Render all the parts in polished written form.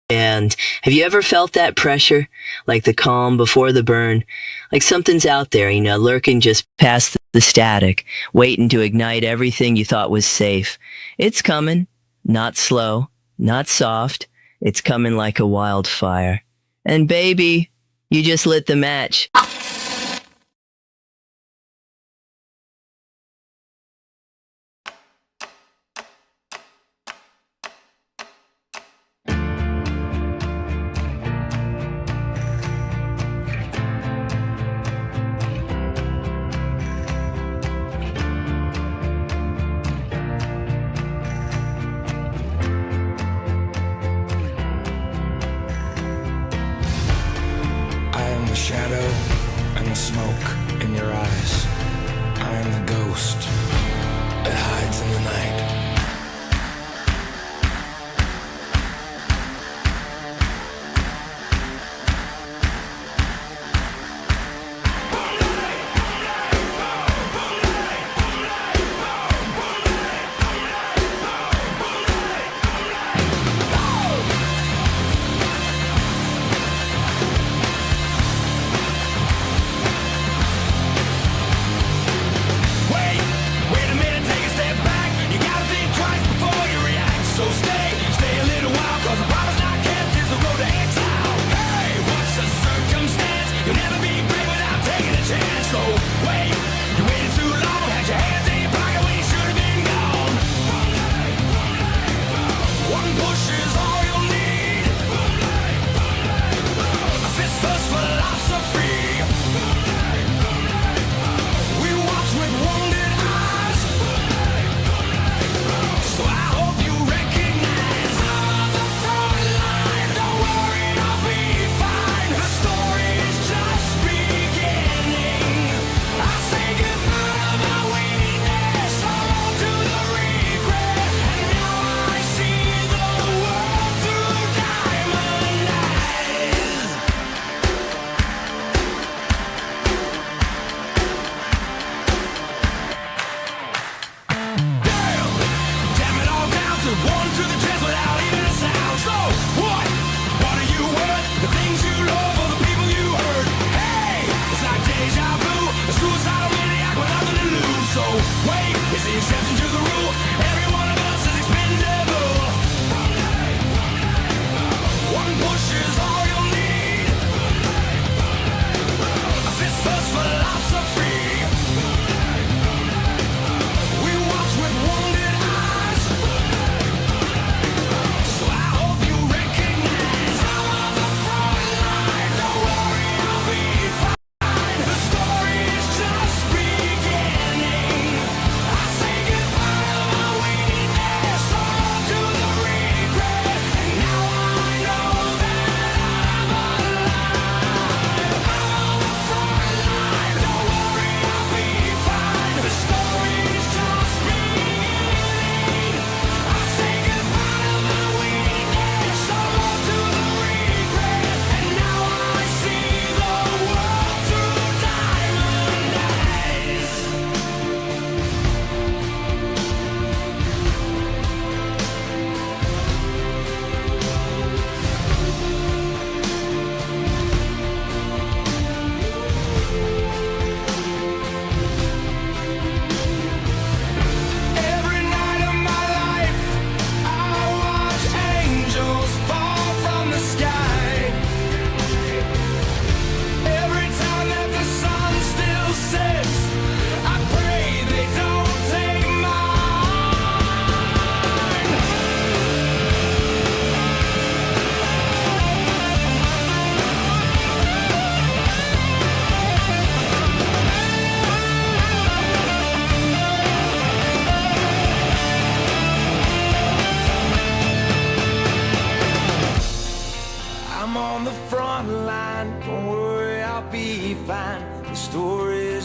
And have you ever felt that pressure? Like the calm before the burn? Like something's out there, lurking just past the static, waiting to ignite everything you thought was safe. It's coming. Not slow, not soft. It's coming like a wildfire. And baby, you just lit the match. Shadow and the smoke in your eyes. I am the ghost that hides in the night.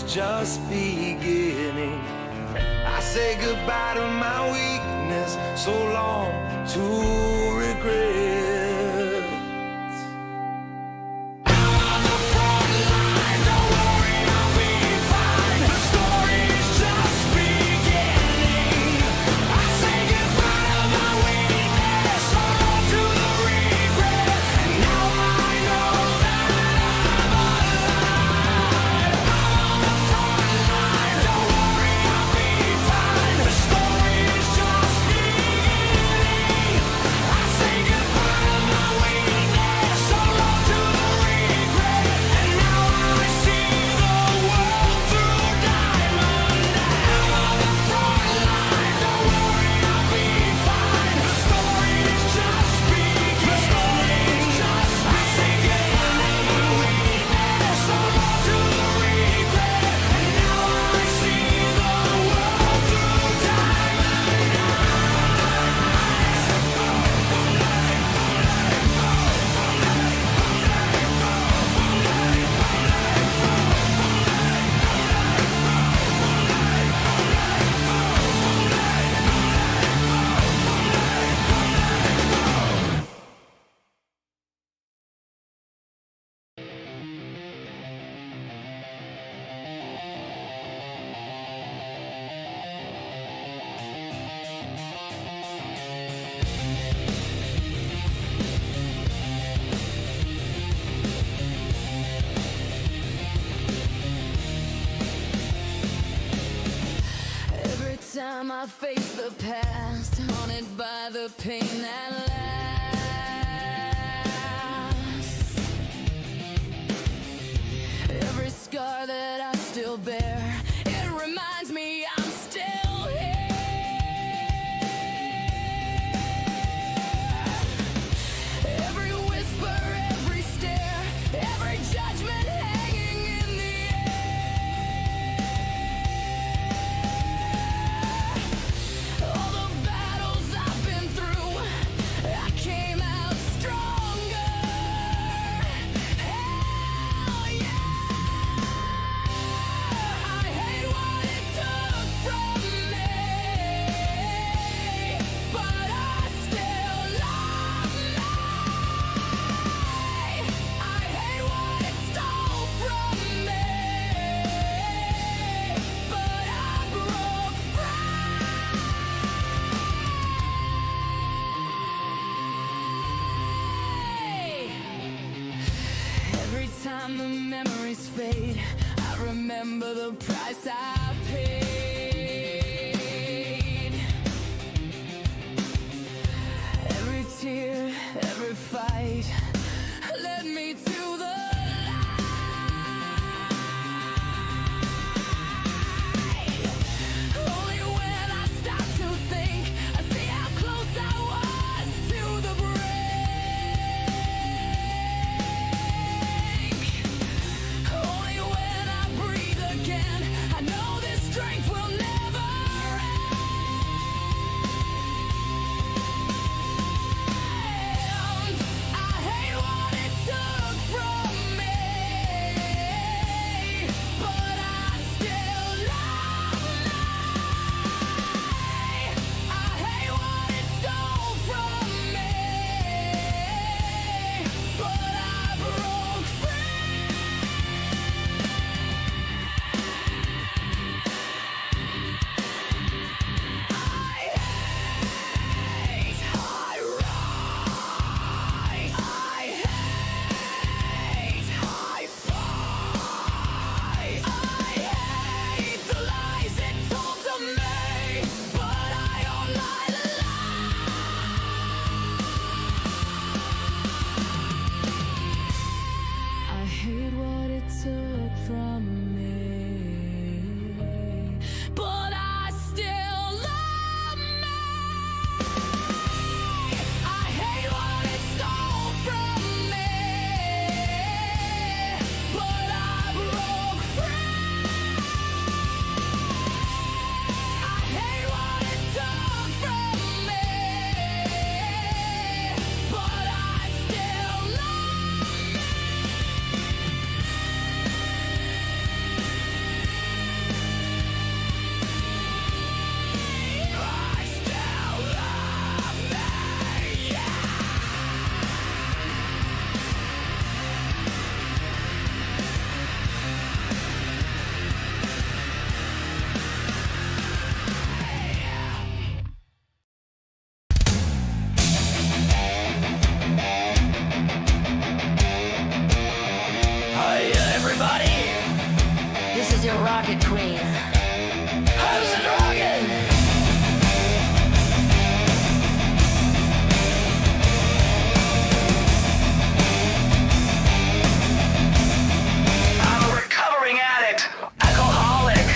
Just beginning. I say goodbye to my weakness, so long to regret. Regret. I face the past, haunted by the pain that lasts. Every scar that I still bear, it reminds me I'm still here. Every whisper, every stare, every judgment hanging in the air. All the battles I've been through, I came out stronger. Hell yeah! I hate what it took from me, but I still love me. I hate what it stole from me, but I broke free. Every time the memories fade, I remember the price I paid. Every tear, every fight led me to the light. Only when I stop to think, I see how close I was to the brink. Only when I breathe again, I know this strength will never end. I hate what it took from me, but I still love me. I hate what it stole from me, but I broke free. I hate high rise. I hate high five. I hate the lies it told to me, but I own my life. I hate what it took from me, but I still love me. I hate what it stole from me, but I broke free. I hate what it took from me, but I still love me. I still love me, yeah. Hi, everybody. This is your rocket queen. How's it rocking? I'm a recovering addict, alcoholic,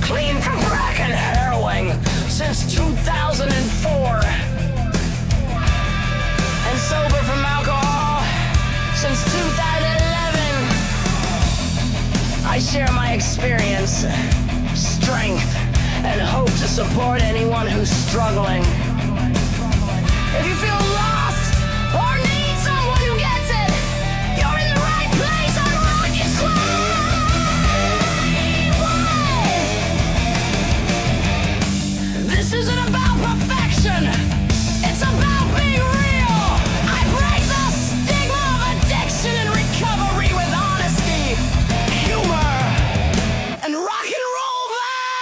clean from crack and heroin since 2004, and sober from alcohol since 2011. I share my experience, strength, and hope to support anyone who's struggling. If you feel lost or need someone who gets it, you're in the right place on Rocket Slide. This isn't about perfection. It's about being real. I break the stigma of addiction and recovery with honesty, humor, and rock and roll vibes.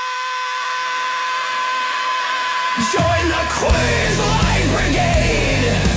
Join the Queens Light Brigade.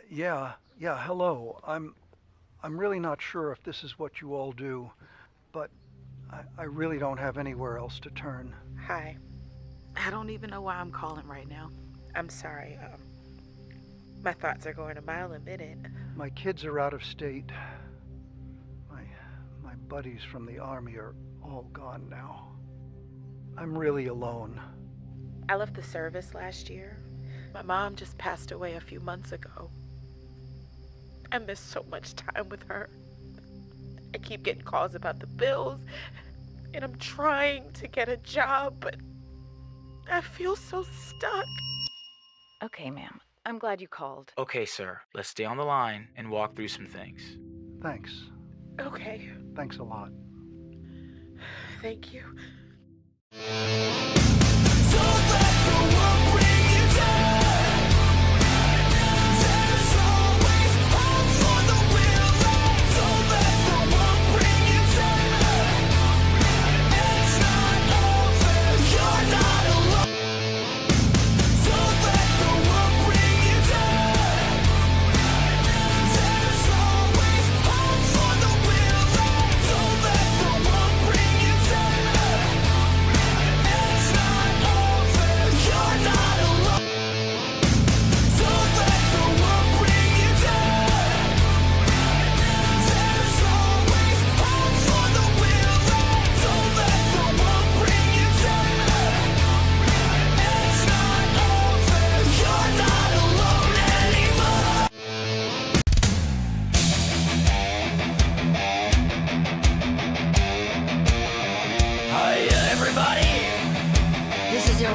Yeah, hello. I'm really not sure if this is what you all do, but I really don't have anywhere else to turn. Hi. I don't even know why I'm calling right now. I'm sorry. My thoughts are going a mile a minute. My kids are out of state. My buddies from the army are all gone now. I'm really alone. I left the service last year. My mom just passed away a few months ago. I miss so much time with her. I keep getting calls about the bills, and I'm trying to get a job, but I feel so stuck. Okay, ma'am. I'm glad you called. Okay, sir. Let's stay on the line and walk through some things. Thanks. Okay, Thanks a lot. thank you.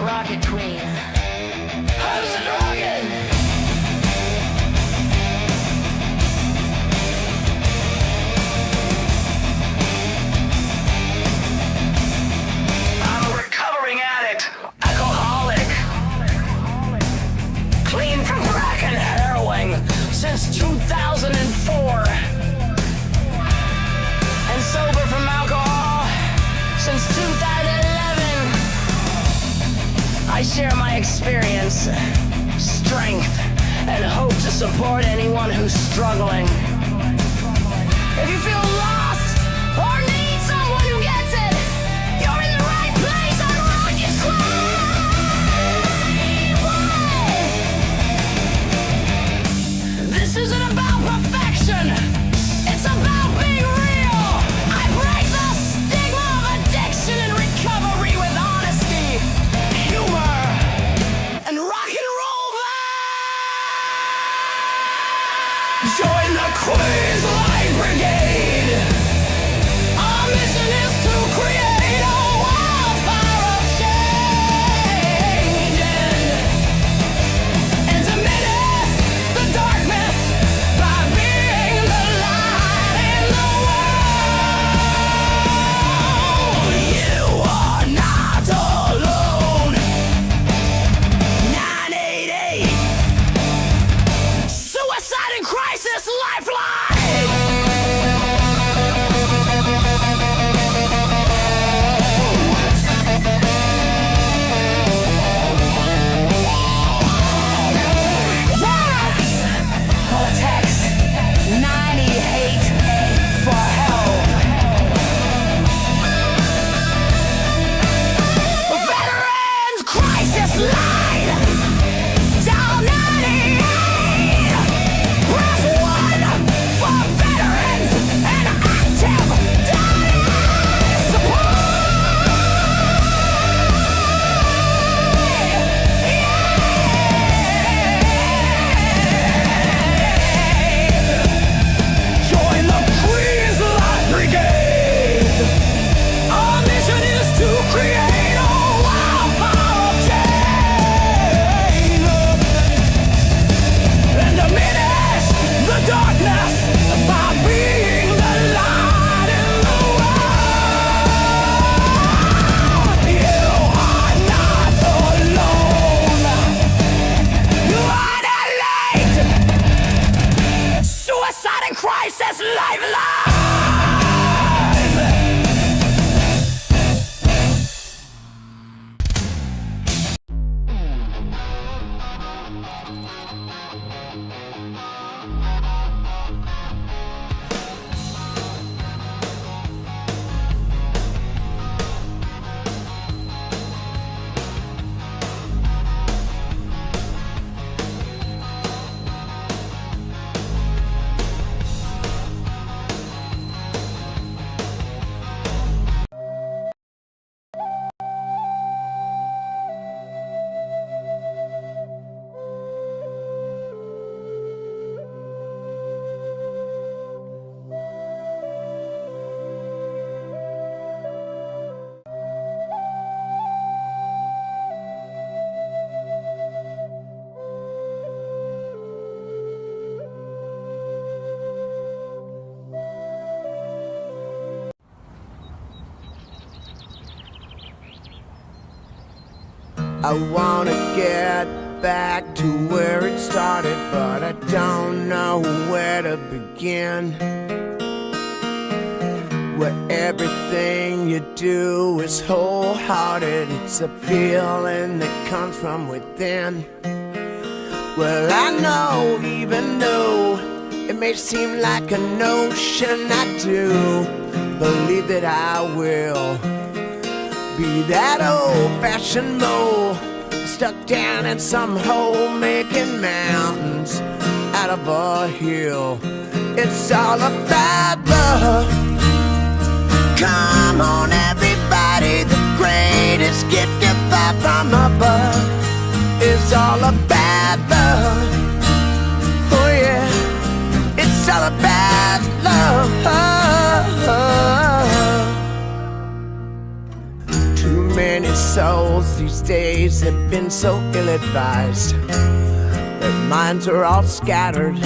Rocket Queen. How's it rockin'? I'm a recovering addict, alcoholic, clean from crack and heroin since 2004, and sober from alcohol since 2011. I share my experience, strength, and hope to support anyone who's struggling. If you feel lost or need someone who gets it, you're in the right place on Rocket Squad! This isn't about perfection, it's about being real. I break the stigma of addiction and recovery with honesty, humor, and rock and roll vibes. Join the Queensland Brigade. I wanna get back to where it started, but I don't know where to begin. Where everything you do is wholehearted, it's a feeling that comes from within. Well, I know, even though it may seem like a notion, I do believe that I will be that old-fashioned mole stuck down in some hole, making mountains out of a hill. It's all about love. Come on, everybody, the greatest gift to fall from above is all about love. Oh yeah, it's all about love. Too many souls these days have been so ill-advised. Their minds are all scattered.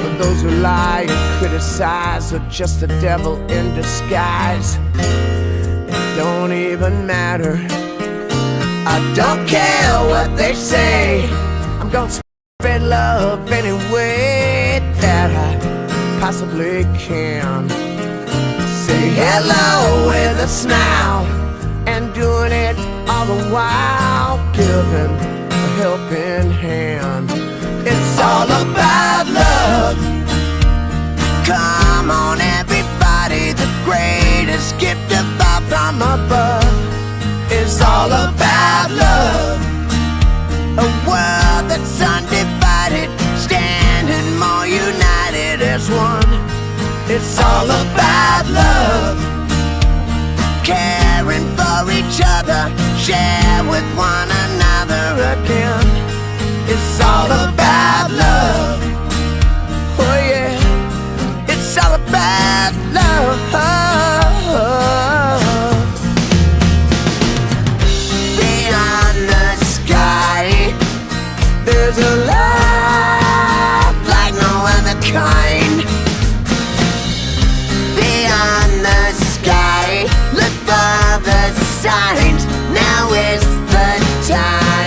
But those who lie and criticize are just the devil in disguise. It don't even matter. I don't care what they say. I'm gonna spread love any way that I possibly can. Say hello with a smile, and doing it all the while giving a helping hand. It's all about love. Come on, everybody, the greatest gift of all from above is all about love. A world that's undivided, standing more united as one. It's all about love. Caring for each other, share with one another again. It's all about love. Oh yeah, it's all about love. Beyond the sky, there's a love like no other kind. Beyond the sky, look for the signs. Now is the time.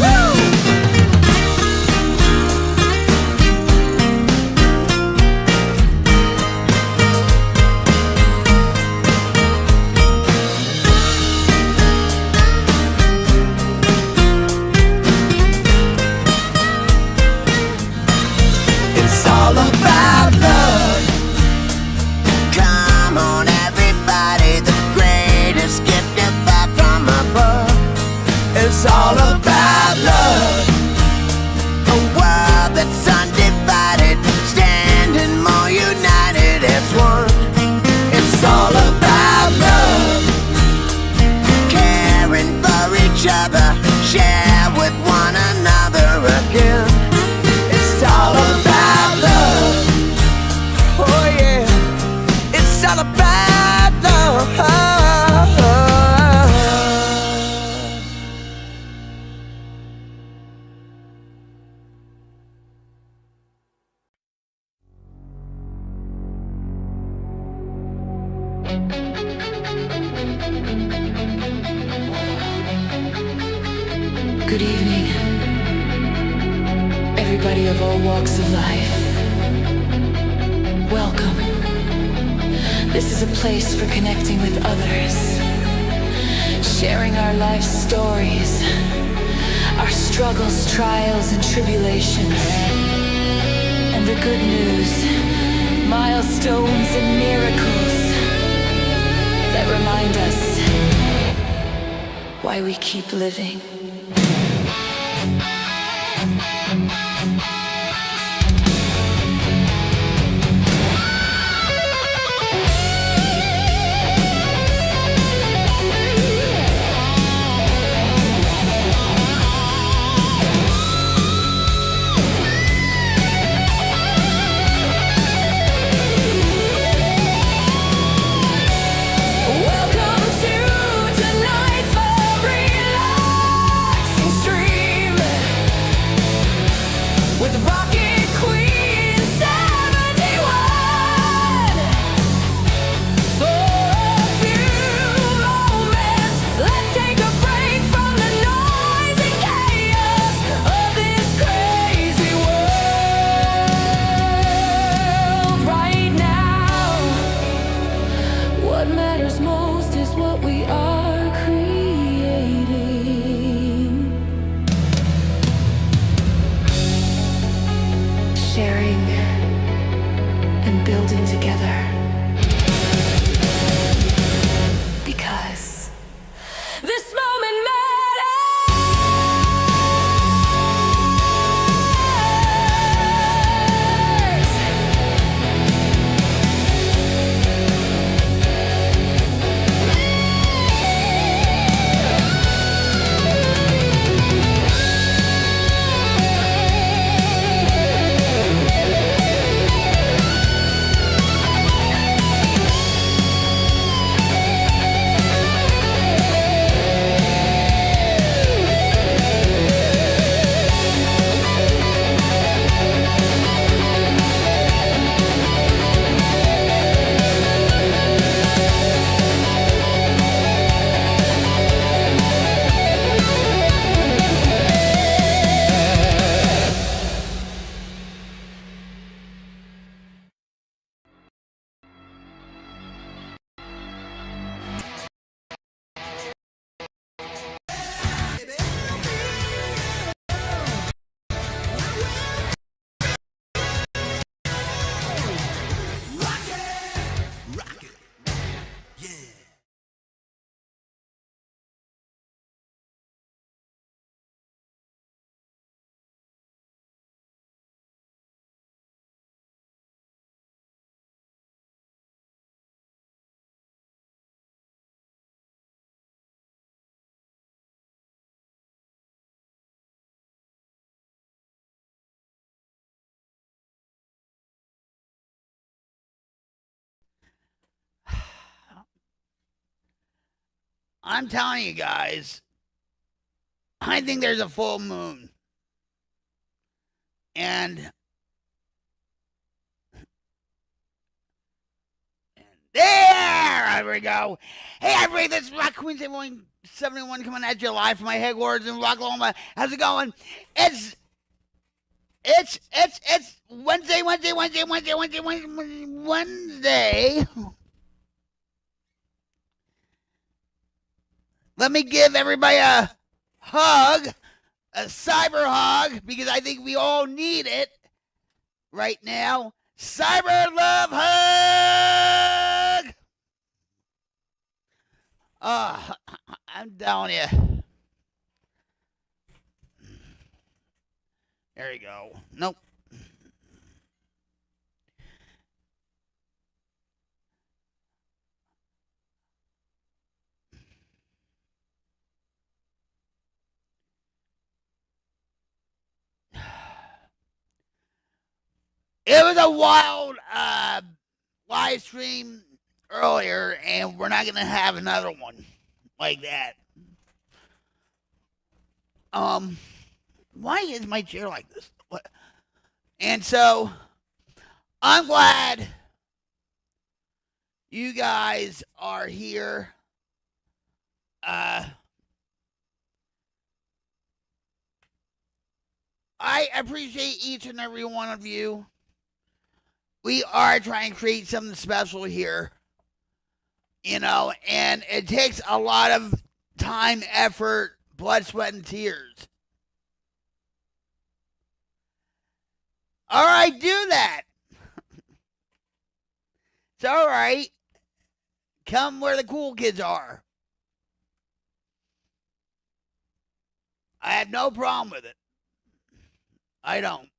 Woo! It's all about love. Come on, everybody, the greatest gift of all from above. It's all about love. A world that's undivided, standing more united as one. It's all about love. Caring for each other, share with one another again. It's all about love. Oh yeah, it's all about love. Good evening, everybody of all walks of life. Welcome. This is a place for connecting with others, sharing our life stories, our struggles, trials, and tribulations, and the good news, milestones and miracles that remind us why we keep living. Welcome to tonight's real life. standing together. Because this moment I'm telling you guys, I think there's a full moon. And there we go. Hey, everybody, this is Rock Queen 71 coming at you live from my headquarters in Rocklahoma. How's it going? It's Wednesday. Let me give everybody a hug, a cyber hug, because I think we all need it right now. Cyber love hug! I'm telling you. There you go. Nope. It was a wild live stream earlier, and we're not going to have another one like that. Why is my chair like this? What? And so, I'm glad you guys are here. I appreciate each and every one of you. We are trying to create something special here, you know, and it takes a lot of time, effort, blood, sweat, and tears. All right, do that. It's all right. Come where the cool kids are. I have no problem with it. I don't.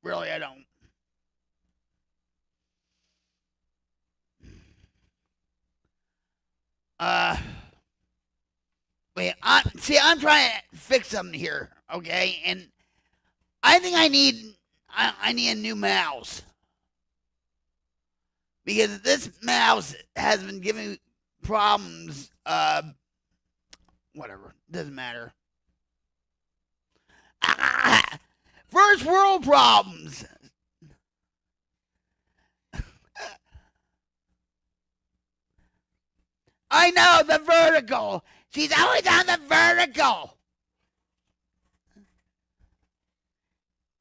Really, I don't. Wait, I'm trying to fix something here, okay? And I think I need a new mouse. Because this mouse has been giving me problems, whatever, doesn't matter. First world problems. I know, the vertical. She's always on the vertical.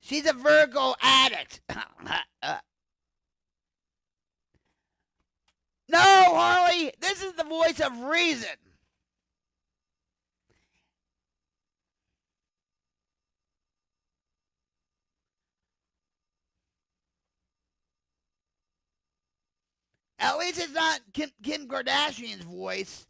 She's a vertical addict. No, Harley, this is the voice of reason. At least it's not Kim Kardashian's voice.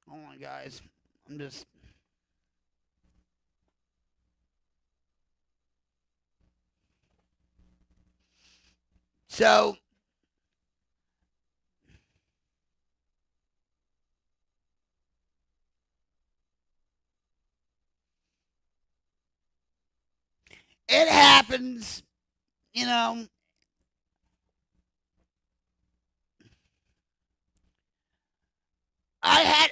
Hold on, guys. I'm just. So. It happens, you know. I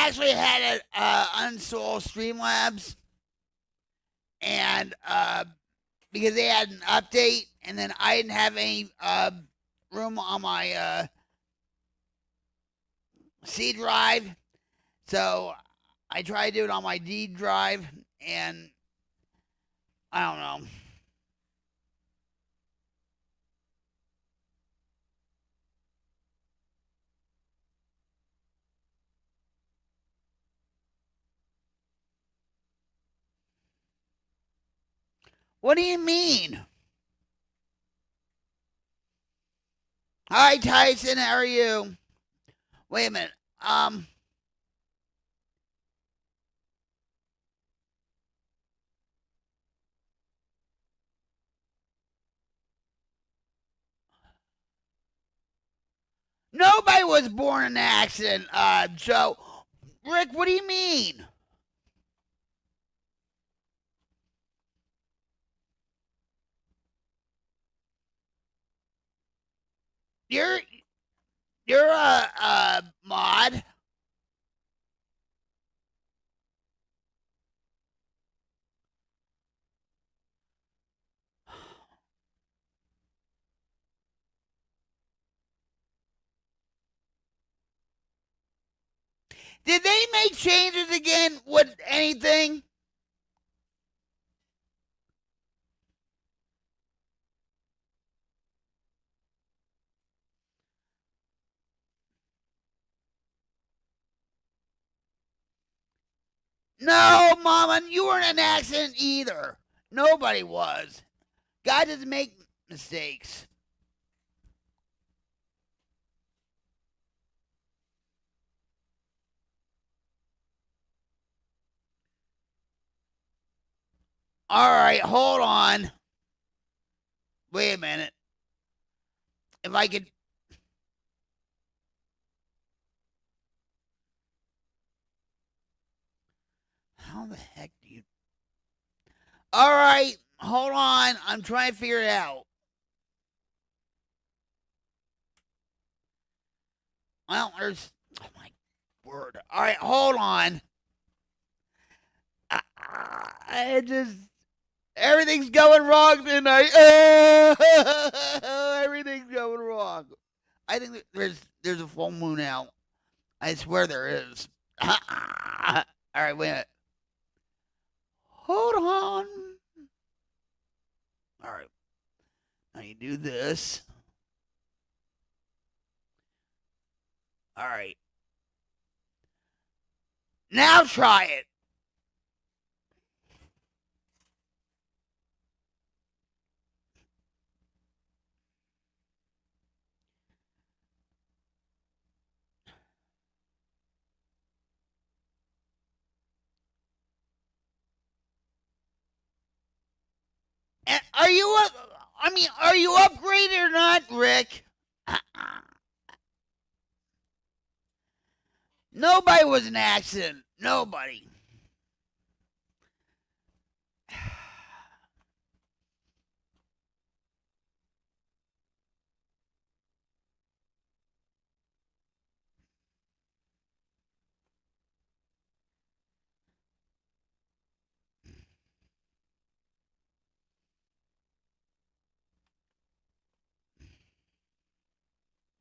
actually had to uninstall Streamlabs, and because they had an update, and then I didn't have any room on my C drive, so I tried to do it on my D drive, and I don't know. What do you mean? Hi, Tyson. How are you? Wait a minute. Nobody was born in an accident. So, Rick, what do you mean? You're a mod. Did they make changes again with anything? No, Mama, you weren't in an accident either. Nobody was. God doesn't make mistakes. All right, hold on. Wait a minute. If I could. How the heck do you. All right, hold on. I'm trying to figure it out. Well, there's. Oh, my word. All right, hold on. I just. Everything's going wrong tonight. Everything's going wrong. I think there's a full moon out. I swear there is. All right, wait a minute. Hold on. All right. Now you do this. All right. Now try it. And are you up? I mean, are you upgraded or not, Rick? Nobody was in an accident. Nobody.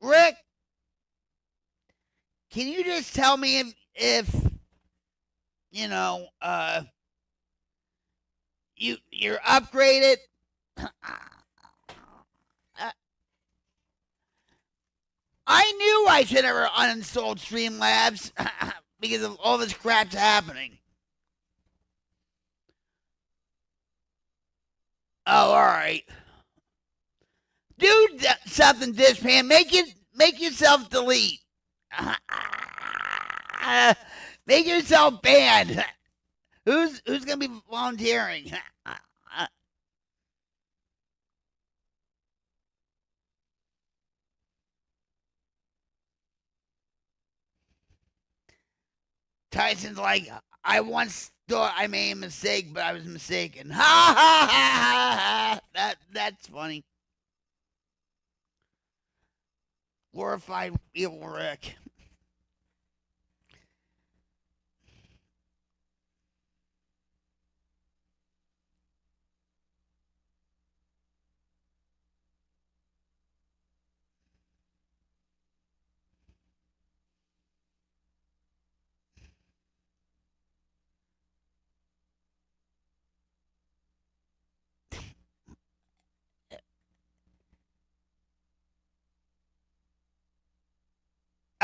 Rick, can you just tell me if you know, you're upgraded? I knew I should never uninstalled Streamlabs because of all this crap's happening. Oh, all right. Do something, Dishpan. Make yourself delete. Make yourself banned. Who's gonna be volunteering? Tyson's like, I once thought I made a mistake, but I was mistaken. Ha ha ha ha! That's funny. Glorified evil Rick.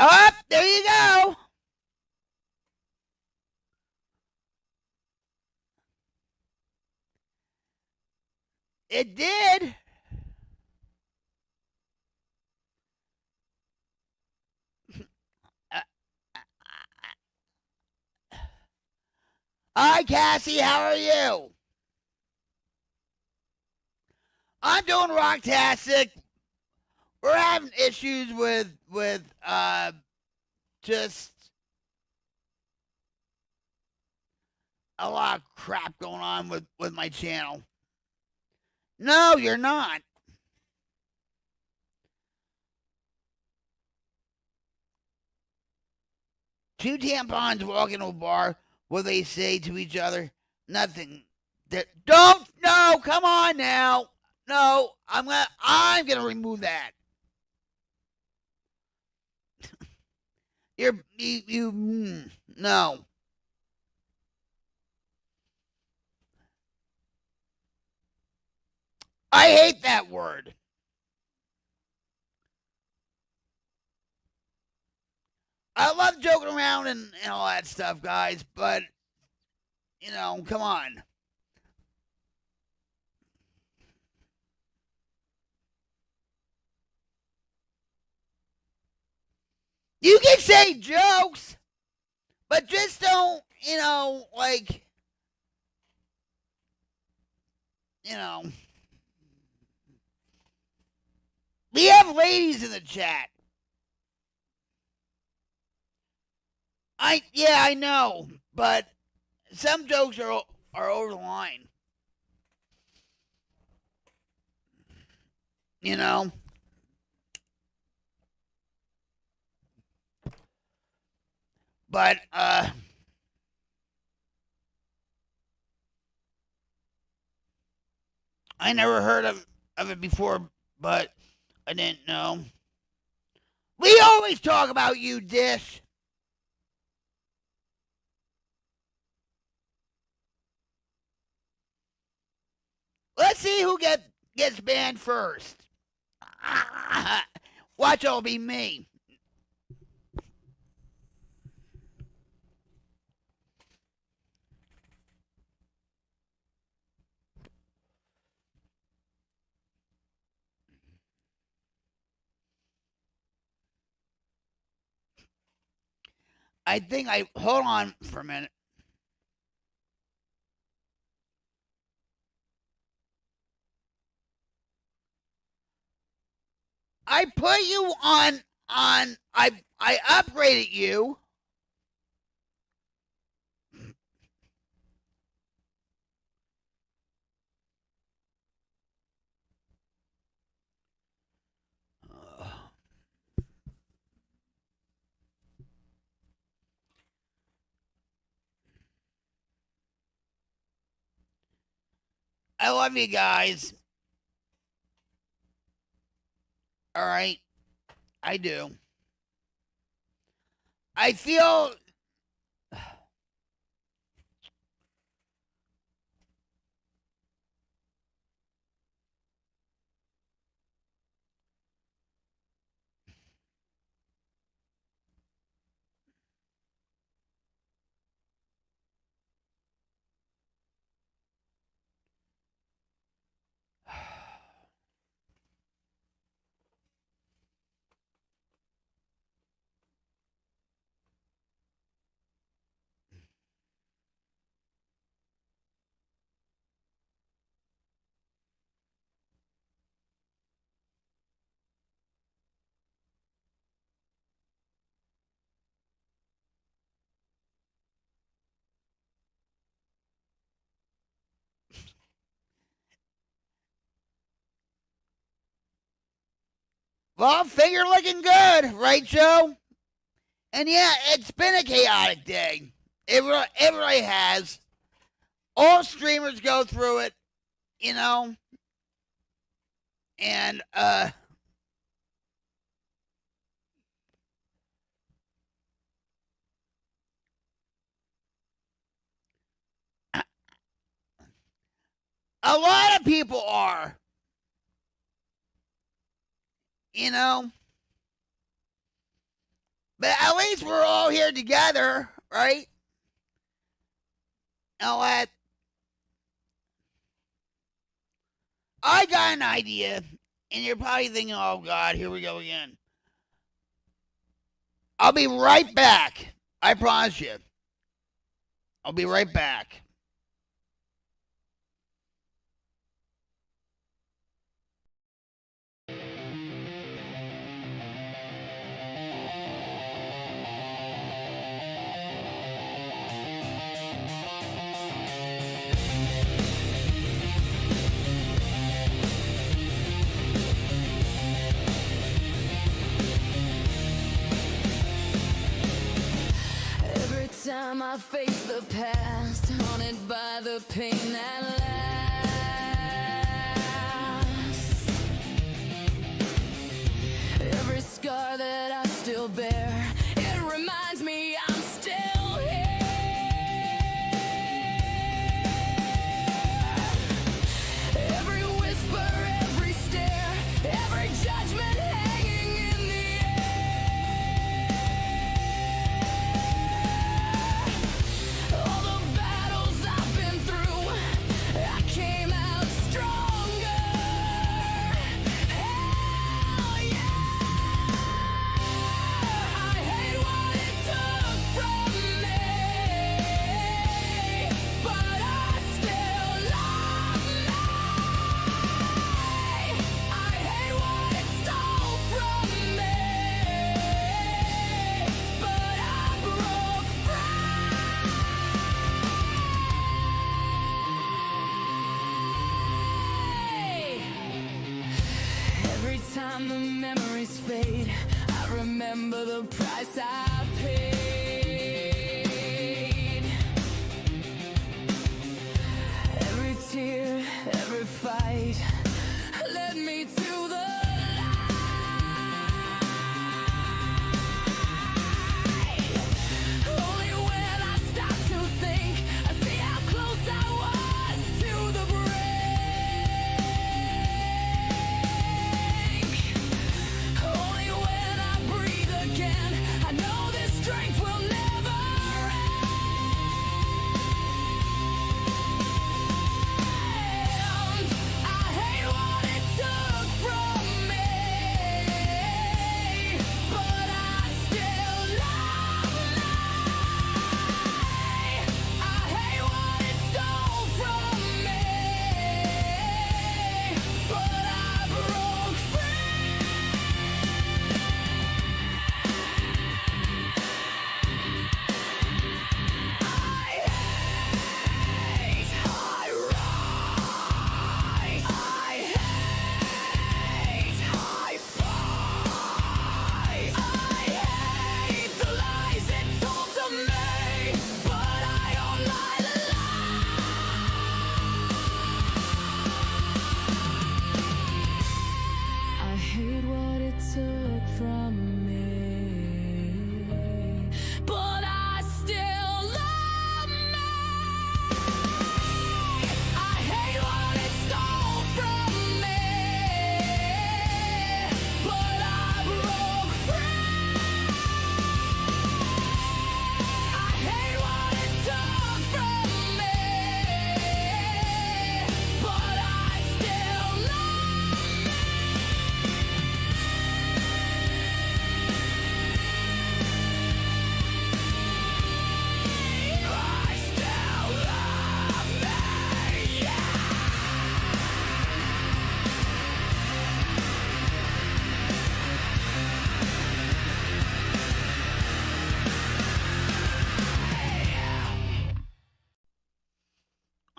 Up, there you go. It did. Hi, Cassie. How are you? I'm doing rocktastic. We're having issues with just a lot of crap going on with my channel. No, you're not. Two tampons walk into a bar. What they say to each other? Nothing. Don't. No. Come on now. No. I'm gonna remove that. No. I hate that word. I love joking around and all that stuff, guys, but, you know, come on. You can say jokes, but just don't, you know, like, you know. We have ladies in the chat. I know, but some jokes are over the line. You know? But, I never heard of it before, but I didn't know. We always talk about you, Dish. Let's see who gets banned first. Watch, it'll be me. Hold on for a minute. I put you on I upgraded you. I love you guys. All right. I do. I feel well, figure looking good, right, Joe? And yeah, it's been a chaotic day. It really has. All streamers go through it, you know. And a lot of people are, you know. But at least we're all here together, right? Now what? I got an idea, and you're probably thinking, oh God, here we go again. I'll be right back. I promise you. I'll be right back. Time I face the past, haunted by the pain that lasts. Every scar that I still bear, it reminds me I'm still here. Every whisper, every stare, every judgment hanging in the came out stronger. Hell yeah! I hate what it took from me, but I still love me. I hate what it stole from me, but I broke Every time the memories fade, I remember the price I paid. Every tear, every fight led me to the light. Only when I stop to think, I see how close I was to the brink. Only when I breathe again, I know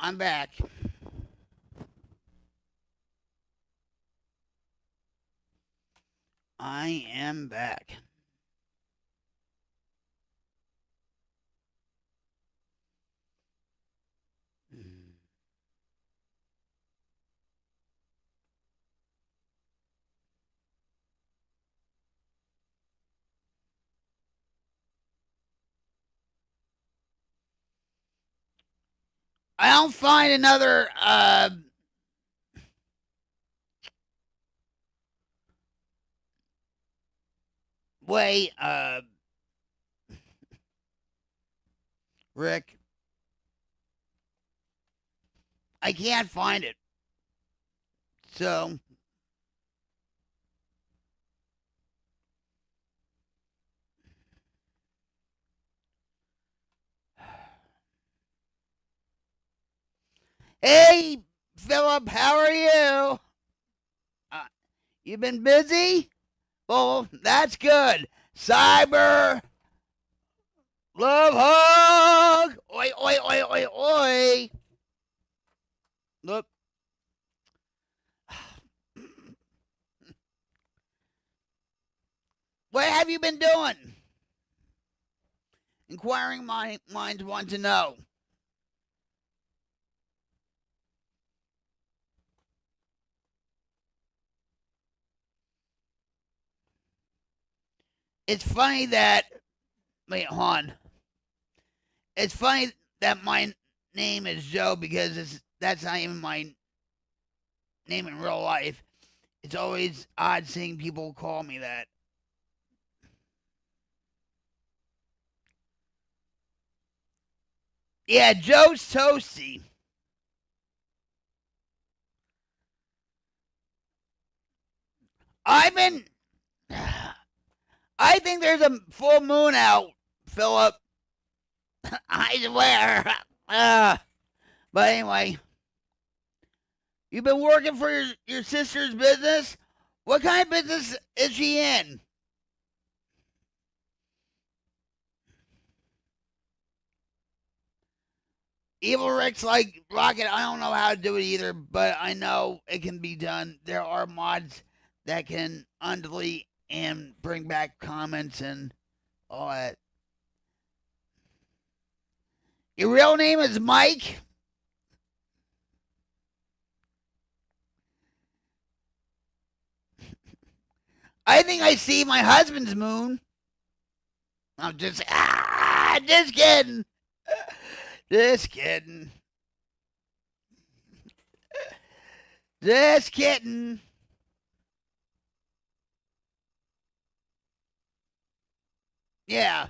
I'm back. I am back. I don't find another way, Rick. I can't find it. So hey, Philip, how are you? You been busy? Well, that's good. Cyber love hug. Oi, oi, oi, oi, oi. Look. What have you been doing? Inquiring minds want to know. It's funny that, wait, hold on. It's funny that my name is Joe because that's not even my name in real life. It's always odd seeing people call me that. Yeah, Joe's Toasty. I think there's a full moon out, Philip. I swear. But anyway, you've been working for your sister's business? What kind of business is she in? Evil Rick's like Rocket. I don't know how to do it either, but I know it can be done. There are mods that can undelete and bring back comments and all that. Your real name is Mike? I think I see my husband's moon. I'm just kidding. Just kidding. Just kidding. Yeah.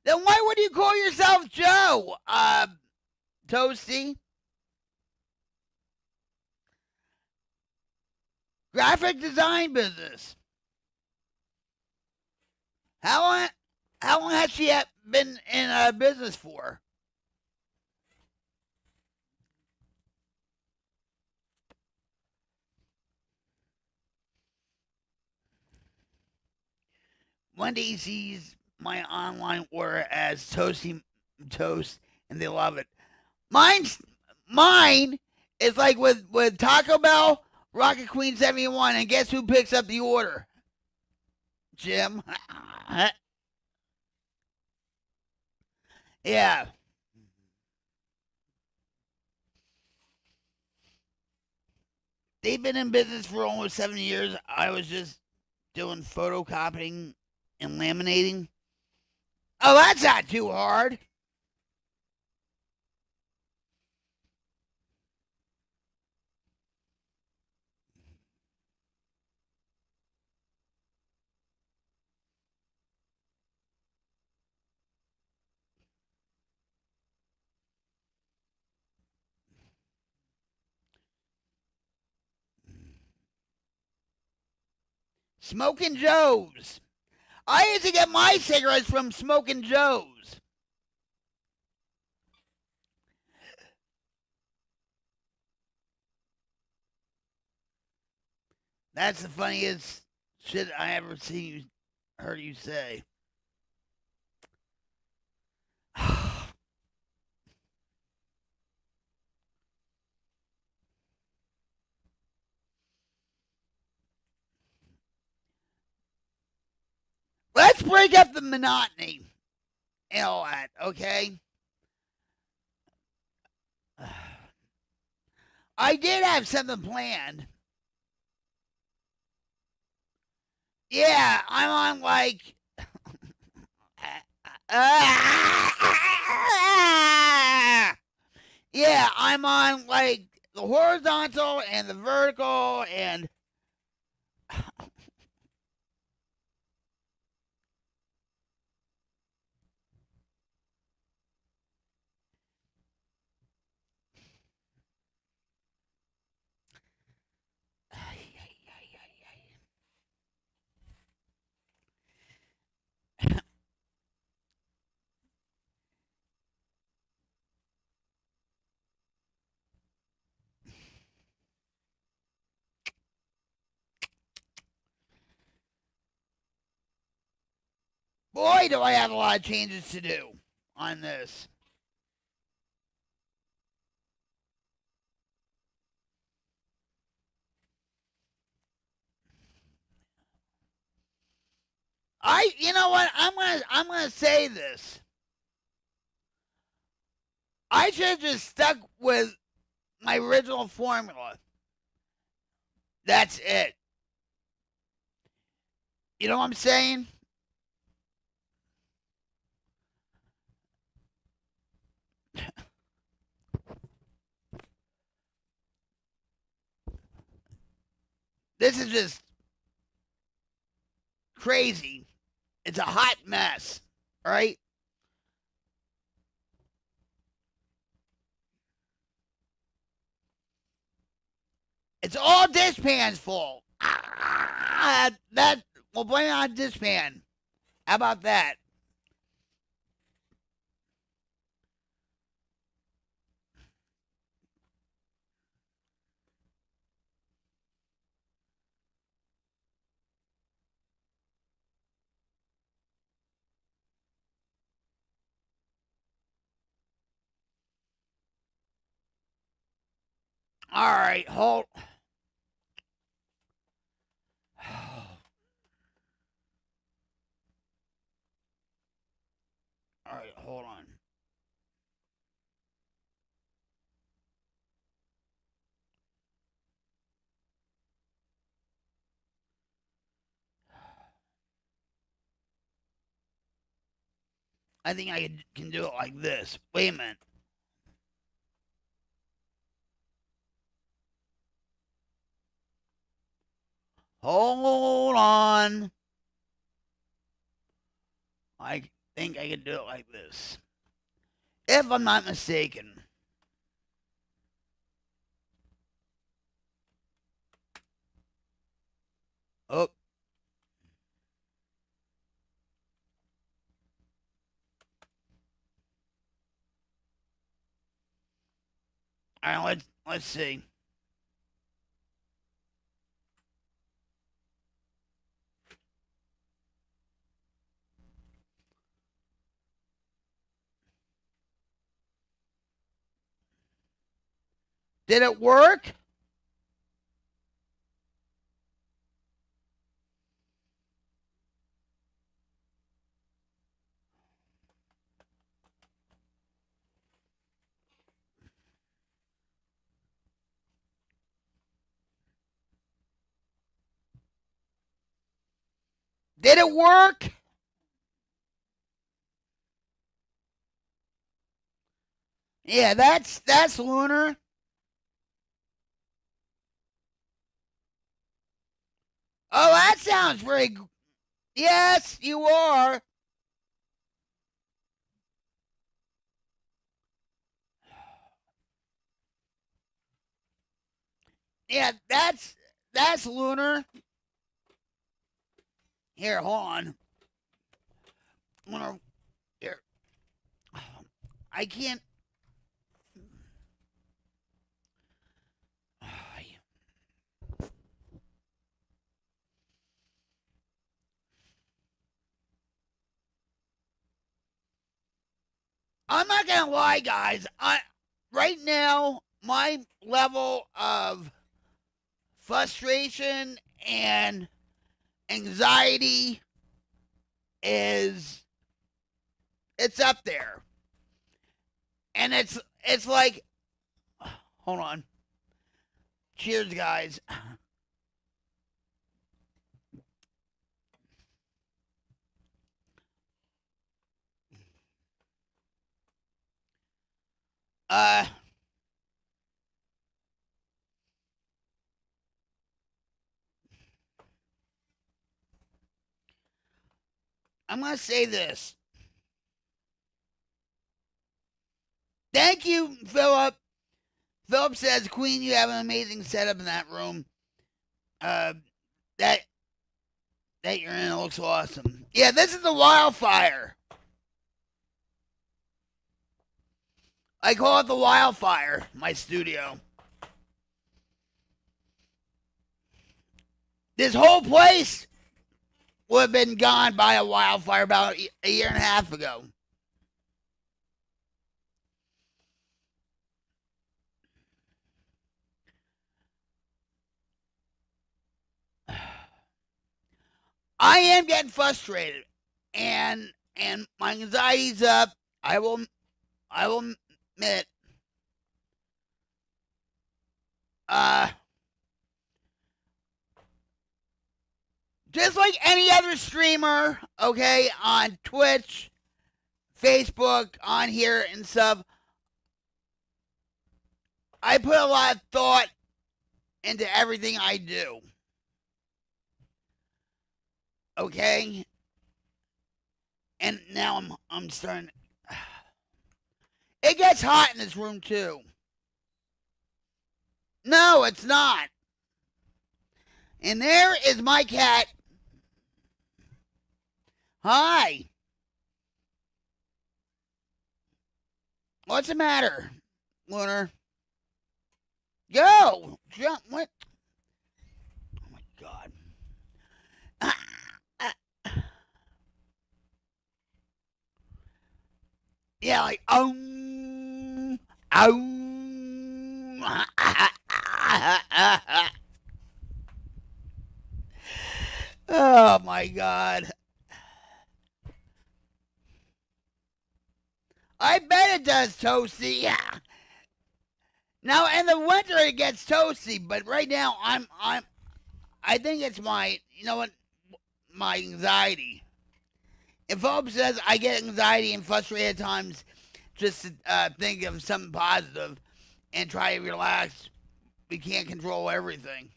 Then why would you call yourself Joe? Toasty? Graphic design business. How long has she been in business for? Wendy sees my online order as Toasty Toast, and they love it. Mine is like with Taco Bell, Rocket Queen 71, and guess who picks up the order? Jim. Yeah. They've been in business for almost 7 years. I was just doing photocopying and laminating. Oh, that's not too hard. Smoking Joe's. I used to get my cigarettes from Smoking Joe's. That's the funniest shit I ever heard you say. let's break up the monotony and all that, okay? I did have something planned. Yeah, I'm on like yeah, I'm on like the horizontal and the vertical and boy, do I have a lot of changes to do on this. You know what? I'm gonna say this. I should have just stuck with my original formula. That's it. You know what I'm saying? This is just crazy. It's a hot mess, right? It's all dishpan's fault. That we'll blame it on dishpan. How about that? All right, hold. All right, hold on. I think I can do it like this. Wait a minute. Hold on. I think I can do it like this. If I'm not mistaken. Oh. All right, let's see. Did it work? Did it work? Yeah, that's lunar. Oh, that sounds very. Yes, you are. Yeah, that's lunar. Here, hold on. I'm gonna here. I can't. I'm not gonna lie, guys. Right now my level of frustration and anxiety it's up there. And it's like, hold on. Cheers, guys. I'm going to say this. Thank you, Philip. Philip says, Queen, you have an amazing setup in that room. That you're in looks awesome. Yeah, this is the Wildfire. I call it the Wildfire, my studio. This whole place would have been gone by a wildfire about a year and a half ago. I am getting frustrated, and my anxiety's up. I will admit. Just like any other streamer, okay, on Twitch, Facebook, on here and stuff, I put a lot of thought into everything I do. Okay? And now I'm starting. It gets hot in this room too. No, it's not. And there is my cat. Hi. What's the matter, Lunar? Go. Jump. What? Oh my God. Yeah, like Oh my God. I bet it does, Toasty. Yeah. Now in the winter it gets toasty, but right now I think it's my, you know what, my anxiety. If Hope says I get anxiety and frustrated at times, just to think of something positive and try to relax. We can't control everything.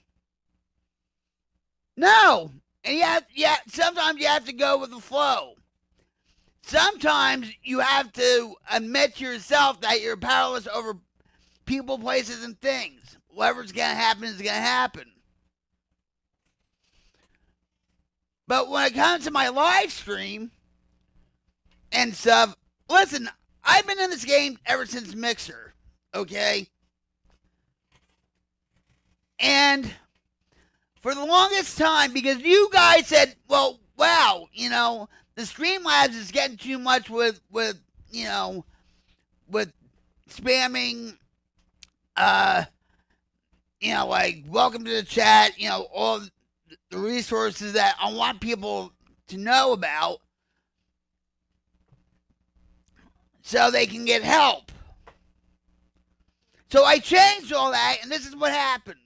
No, and sometimes you have to go with the flow. Sometimes you have to admit to yourself that you're powerless over people, places, and things. Whatever's going to happen is going to happen. But when it comes to my live stream and stuff, listen, I've been in this game ever since Mixer, okay? And for the longest time, because you guys said, well, wow, you know, the Streamlabs is getting too much with you know, with spamming, you know, like, welcome to the chat, you know, all the resources that I want people to know about so they can get help. So I changed all that, and this is what happens.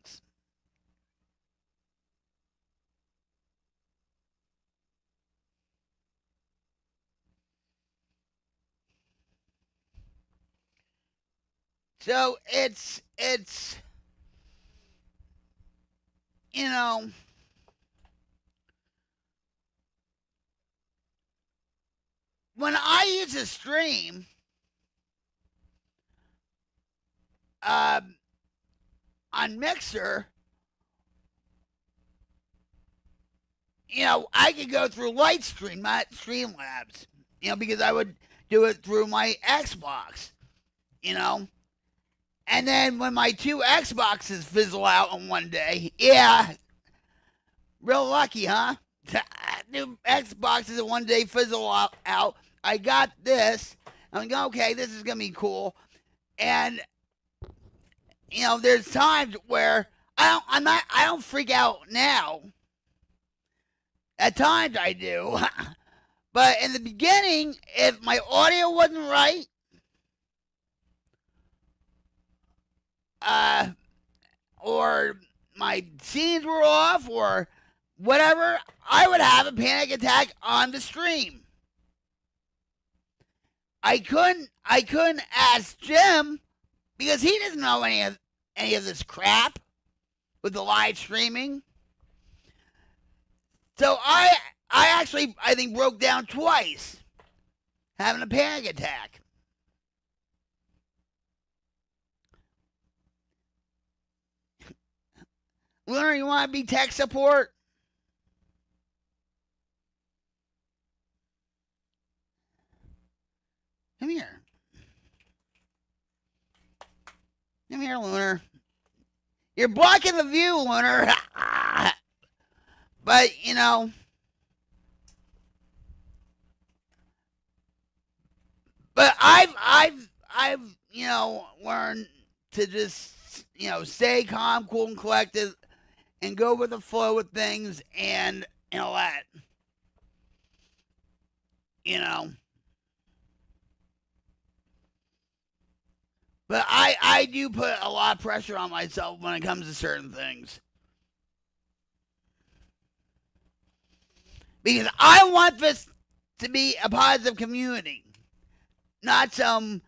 So it's you know, when I use a stream, on Mixer, you know, I could go through Lightstream, not Streamlabs, you know, because I would do it through my Xbox, you know. And then when my two Xboxes fizzle out on one day, yeah, real lucky, huh? New Xboxes in one day fizzle out. I got this. I'm like, okay, this is gonna be cool. And you know, there's times where I don't freak out now. At times I do, But in the beginning, if my audio wasn't right, or my scenes were off, or whatever, I would have a panic attack on the stream. I couldn't ask Jim because he doesn't know any of this crap with the live streaming. So I actually, I think, broke down twice, having a panic attack. Lunar, you want to be tech support? Come here. Come here, Lunar. You're blocking the view, Lunar. But, you know, but I've you know, learned to just, you know, stay calm, cool, and collected, and go with the flow with things, and all that. You know. But I do put a lot of pressure on myself when it comes to certain things. Because I want this to be a positive community. Not some,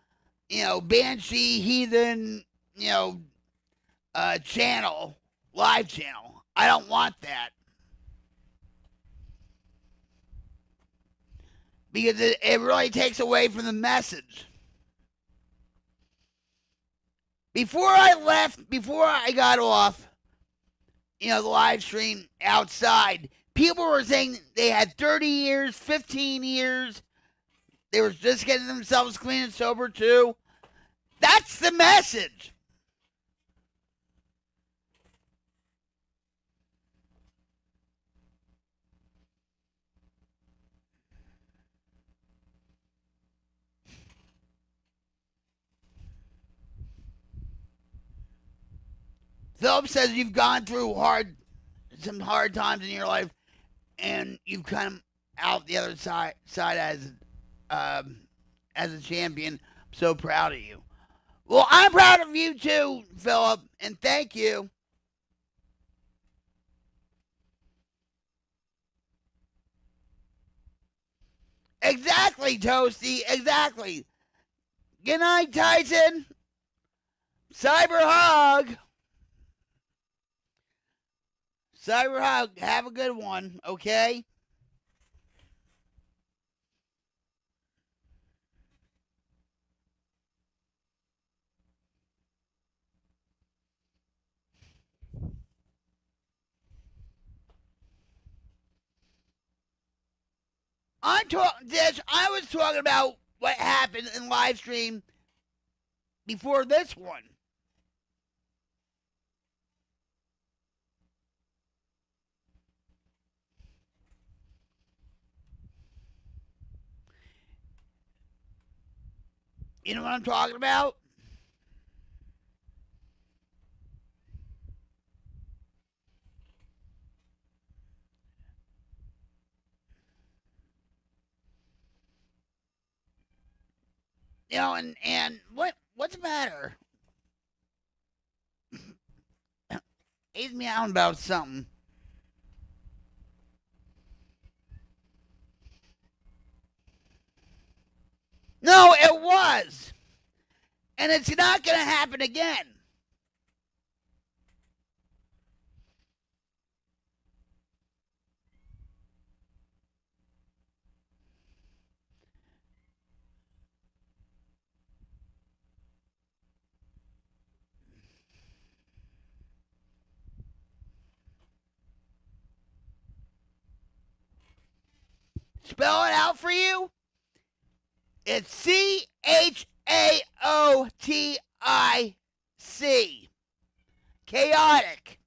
you know, banshee, heathen, you know, channel, live channel. I don't want that. Because it really takes away from the message. Before I got off, you know, the live stream outside, people were saying they had 30 years, 15 years. They were just getting themselves clean and sober too. That's the message. Philip says you've gone through some hard times in your life, and you've come out the other side as a champion. I'm so proud of you. Well, I'm proud of you too, Philip, and thank you. Exactly, Toasty. Exactly. Good night, Tyson. Cyber hug. Cyber hug. Have a good one, okay? I was talking about what happened in live stream before this one. You know what I'm talking about? You know, and what's the matter? He's meowing about something. No, it was. And it's not going to happen again. Spell it out for you. It's CHAOTIC. Chaotic.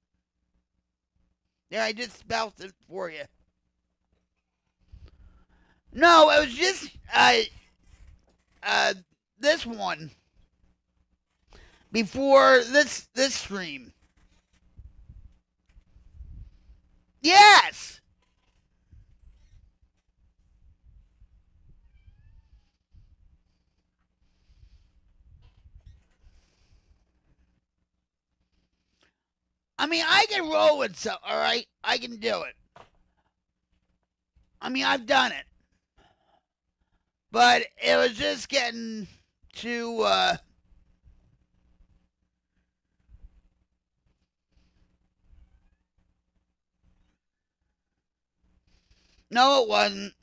There, I just spelled it for you. No, it was just this one before this stream. Yes. I mean, I can roll with some, all right? I can do it. I mean, I've done it. But it was just getting too, no, it wasn't.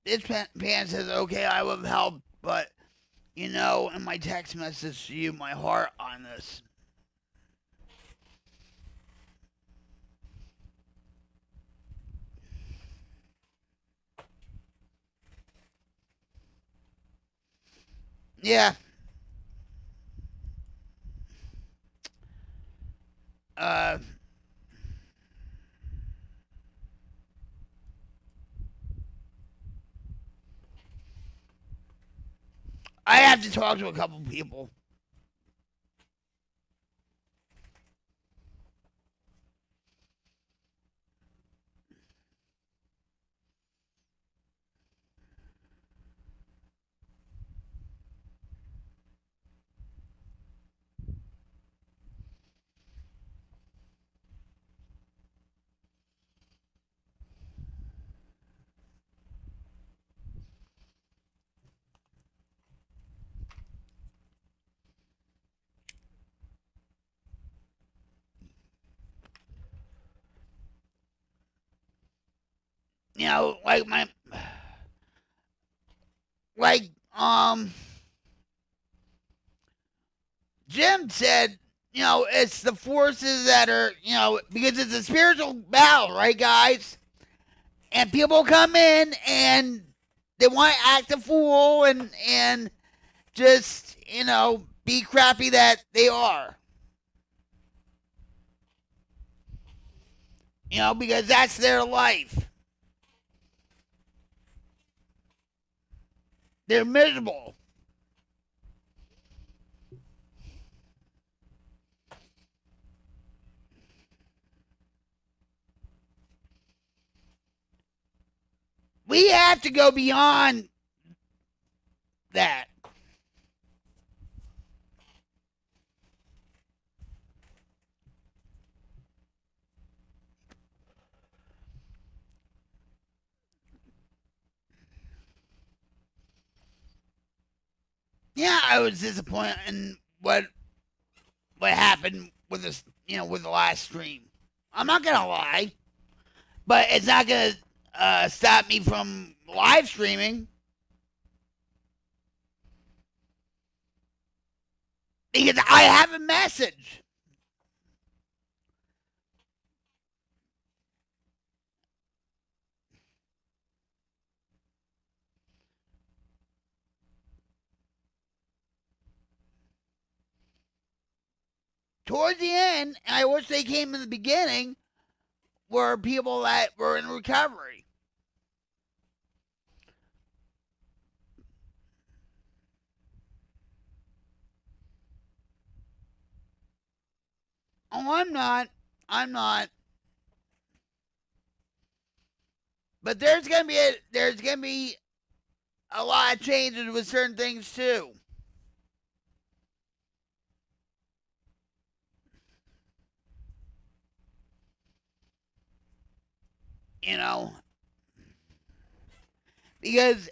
This pan says, okay, I will help, but, you know, in my text message to you, my heart on this. Yeah. I have to talk to a couple people. You know, Jim said, you know, it's the forces that are, you know, because it's a spiritual battle, right, guys? And people come in and they want to act a fool and just, you know, be crappy that they are. You know, because that's their life. They're miserable. We have to go beyond that. Yeah, I was disappointed in what happened with this, you know, with the last stream. I'm not gonna lie, but it's not gonna stop me from live streaming because I have a message. Towards the end, and I wish they came in the beginning, were people that were in recovery. Oh, I'm not. But there's gonna be a lot of changes with certain things too. You know, because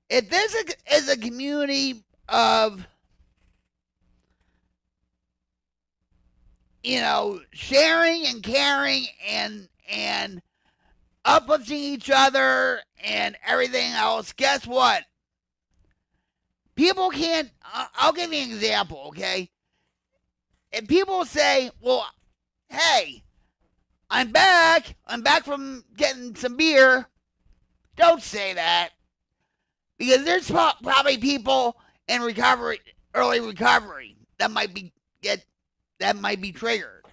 if this is a community of, you know, sharing and caring and uplifting each other and everything else, guess what? People can't. I'll give you an example, okay? If people say, "Well, hey, I'm back from getting some beer," don't say that, because there's probably people in recovery, early recovery, that might be triggered.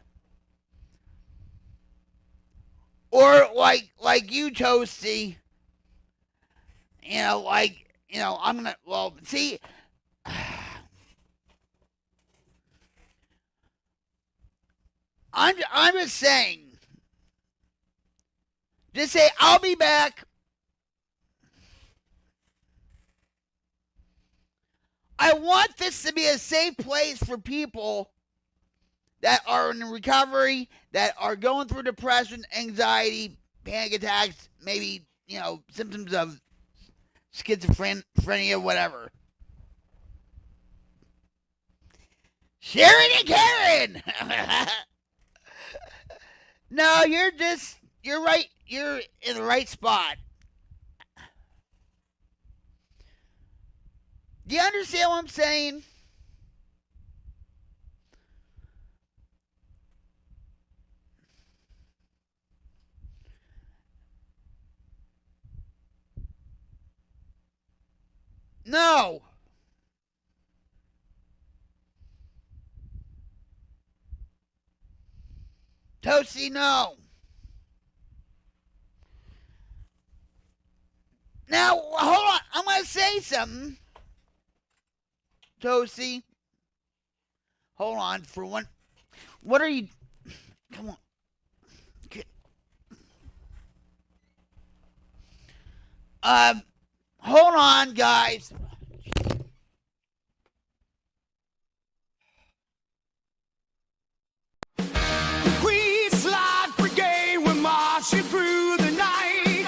Or like you, Toasty, you know, like I'm gonna. Well, see. I'm just saying. Just say I'll be back. I want this to be a safe place for people that are in recovery, that are going through depression, anxiety, panic attacks, maybe, symptoms of schizophrenia, whatever. Sharon and Karen! No, you're right. You're in the right spot. Do you understand what I'm saying? No. Toasty, no. Now, hold on. I'm going to say something. Toasty. Hold on for one. What are you... Come on. Okay. Hold on, guys. Queen Slide Brigade, we're marching through the night.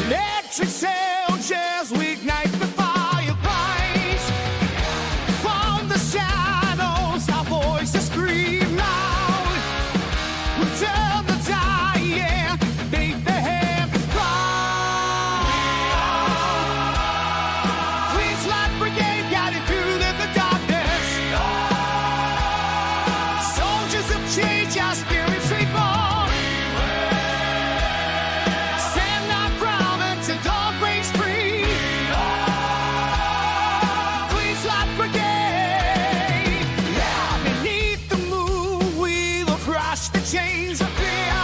Electric soldiers, we ignite the fire bright. From the shadows, our voices scream loud. We tell the dying, make their heavens proud. Queen Slide Brigade, guiding through the darkness. Soldiers of change, our spirits reborn. Stand our ground until dawn breaks free. Queen Slide Brigade. Yeah, beneath the moon, we will crush the chains of fear.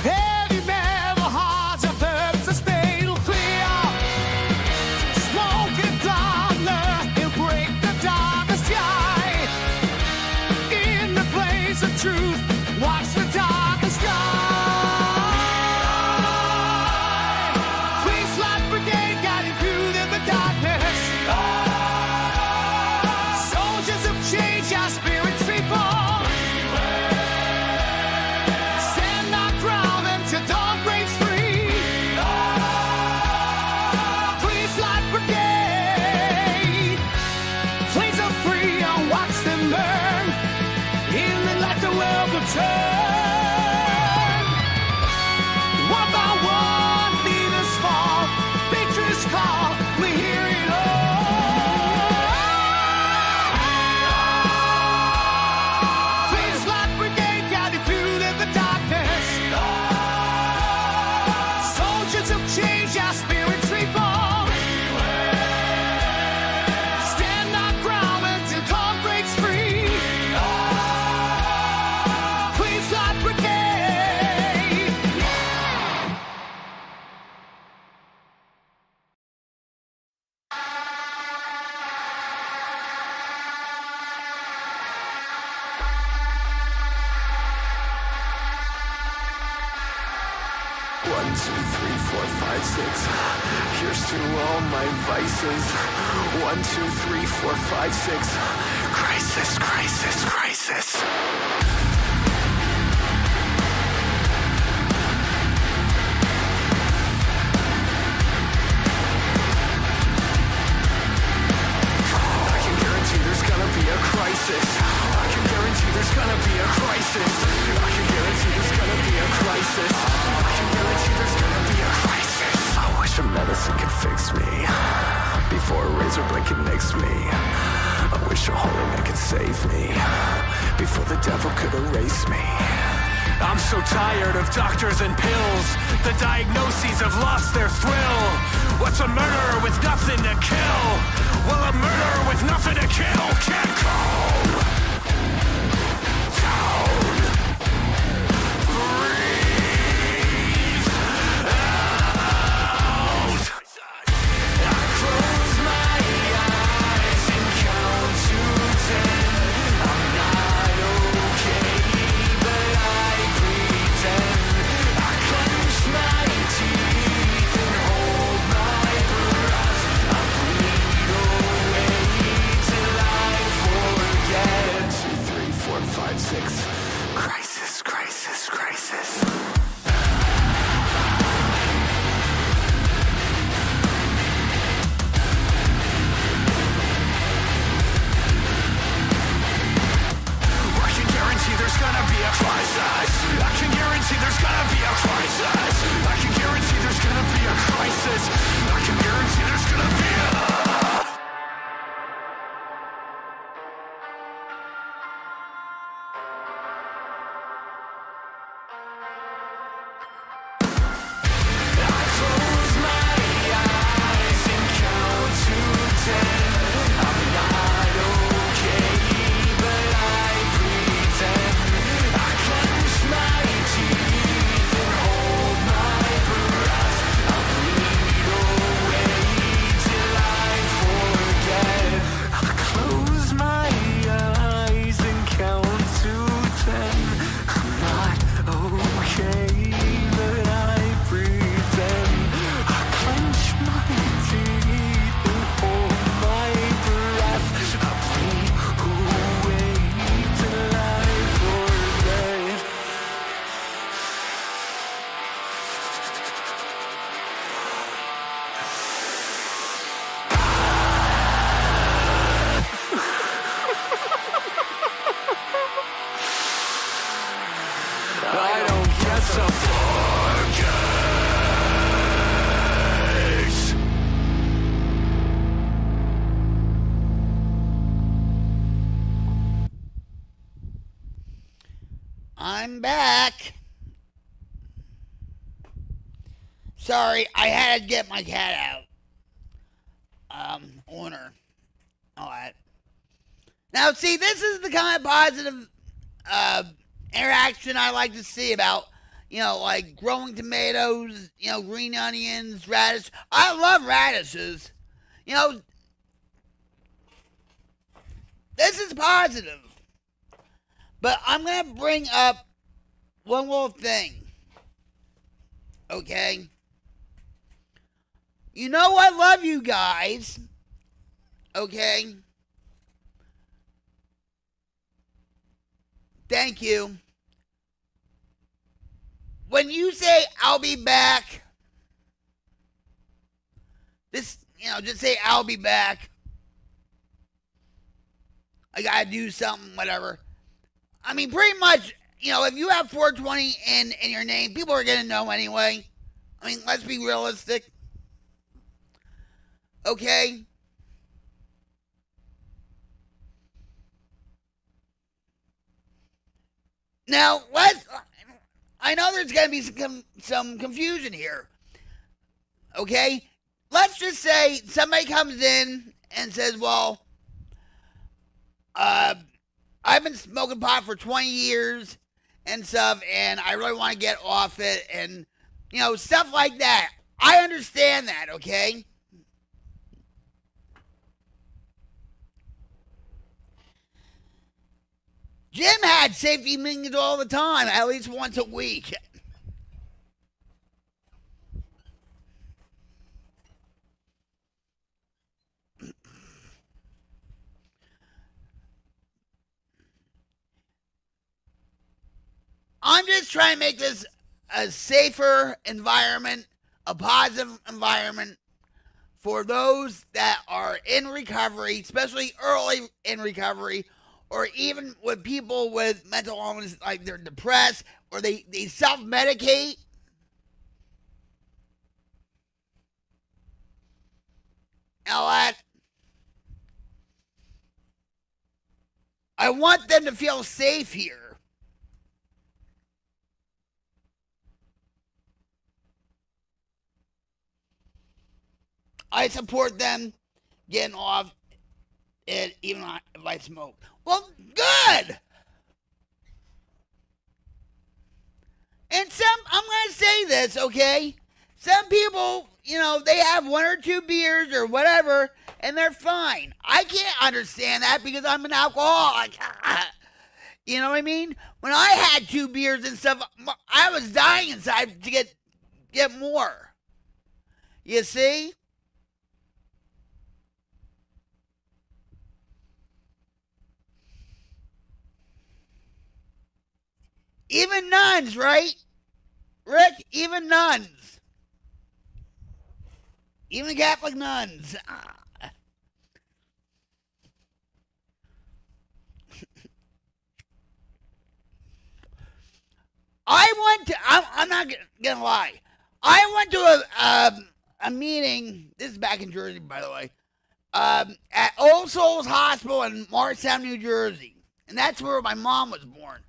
Heavy metal hearts of purpose fatal clear. Smoke and thunder, it'll break the darkest sky. In the place of truth, watch the darkest sky. Queen Slide Brigade, guiding through the darkness. Soldiers of change, our spirits reborn. Stand our ground until dawn breaks free. Queen Slide Brigade. Flames are free, and watch them burn. Healing like the world will turn. One by one, leaders fall. Victory's call, we hear it all. Queen Slide Brigade, guiding through the darkness. Soldiers of change, our spirits reborn. Stand our ground until dawn breaks free. Queen Slide Brigade. One, two, three, four, five, six. Here's to all my vices. 1, 2, 3, 4, 5, 6. Crisis, crisis, crisis. I can guarantee there's gonna be a crisis. I can guarantee there's gonna be a crisis. I can guarantee there's gonna be a crisis. I can guarantee there's gonna be a crisis. I wish a medicine could fix me before a razor blade can nix me. I wish a holy man could save me before the devil could erase me. I'm so tired of doctors and pills. The diagnoses have lost their thrill. What's a murderer with nothing to kill? Well, a murderer with nothing to kill can't calm down. Breathe out. suffocate. I'm back. Sorry, I had to get my cat out. On her. All that. Now, see, this is the kind of positive interaction I like to see about, like growing tomatoes, green onions, radish. I love radishes. This is positive. But I'm going to bring up one little thing. Okay? I love you guys. Okay? Thank you. When you say I'll be back, just say I'll be back. I gotta do something, whatever. I mean, pretty much, if you have 420 in your name, people are gonna know anyway. I mean, let's be realistic. Okay? Now, I know there's going to be some confusion here. Okay? Let's just say somebody comes in and says, well, I've been smoking pot for 20 years and stuff, and I really want to get off it, and, stuff like that. I understand that, okay? Jim had safety meetings all the time, at least once a week. I'm just trying to make this a safer environment, a positive environment for those that are in recovery, especially early in recovery, or even with people with mental illness, like they're depressed or they self-medicate. Now, I want them to feel safe here. I support them getting off it, even if I smoke. Well, good. And I'm going to say this, okay? Some people, they have one or two beers or whatever, and they're fine. I can't understand that because I'm an alcoholic. You know what I mean? When I had 2 beers and stuff, I was dying inside to get more. You see? Even nuns, right? Rick, even nuns. Even Catholic nuns. I'm not gonna lie. I went to a meeting, this is back in Jersey, by the way, at Old Souls Hospital in Morristown, New Jersey. And that's where my mom was born.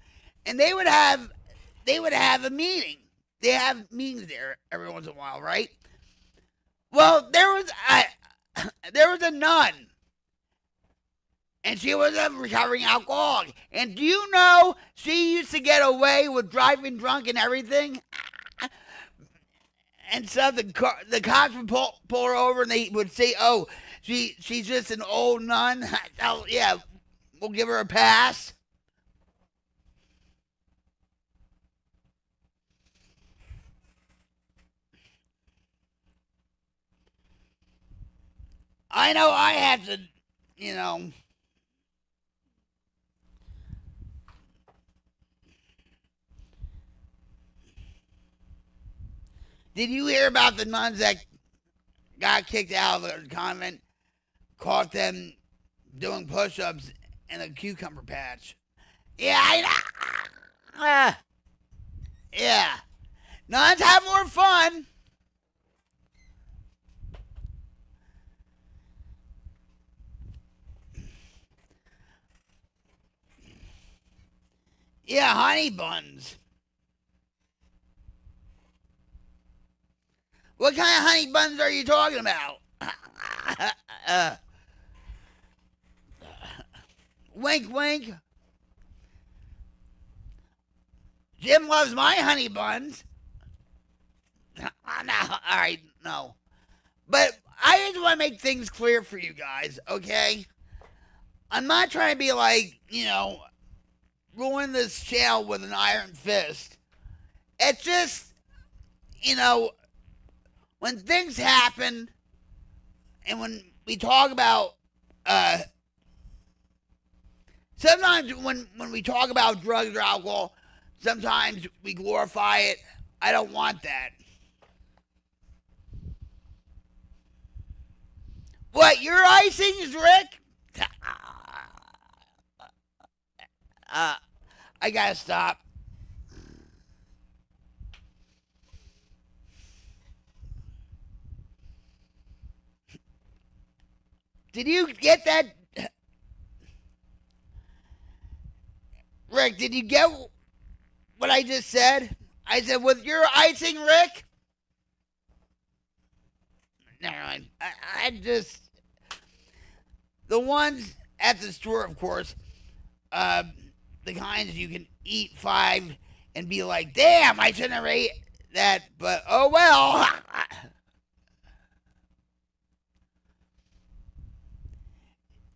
And they would have a meeting. They have meetings there every once in a while, right? Well, there was a nun, and she was a recovering alcoholic. And do you know she used to get away with driving drunk and everything? And so the cops would pull her over, and they would say, "Oh, she's just an old nun. Oh, yeah, we'll give her a pass." I know I have to, Did you hear about the nuns that got kicked out of the convent, caught them doing push-ups in a cucumber patch? Yeah, I know. Yeah. Now let's have more fun. Yeah, honey buns. What kind of honey buns are you talking about? Wink, wink. Jim loves my honey buns. No, all right, no. But I just want to make things clear for you guys, okay? I'm not trying to be like, ruin this channel with an iron fist. It's just, when things happen and when we talk about, sometimes when we talk about drugs or alcohol, sometimes we glorify it. I don't want that. What, your icings, Rick? I gotta stop. Did you get that? Rick, did you get what I just said? I said, with your icing, Rick? Never mind. I just... The ones at the store, of course, the kinds you can eat 5 and be like, damn, I shouldn't have ate that, but oh well.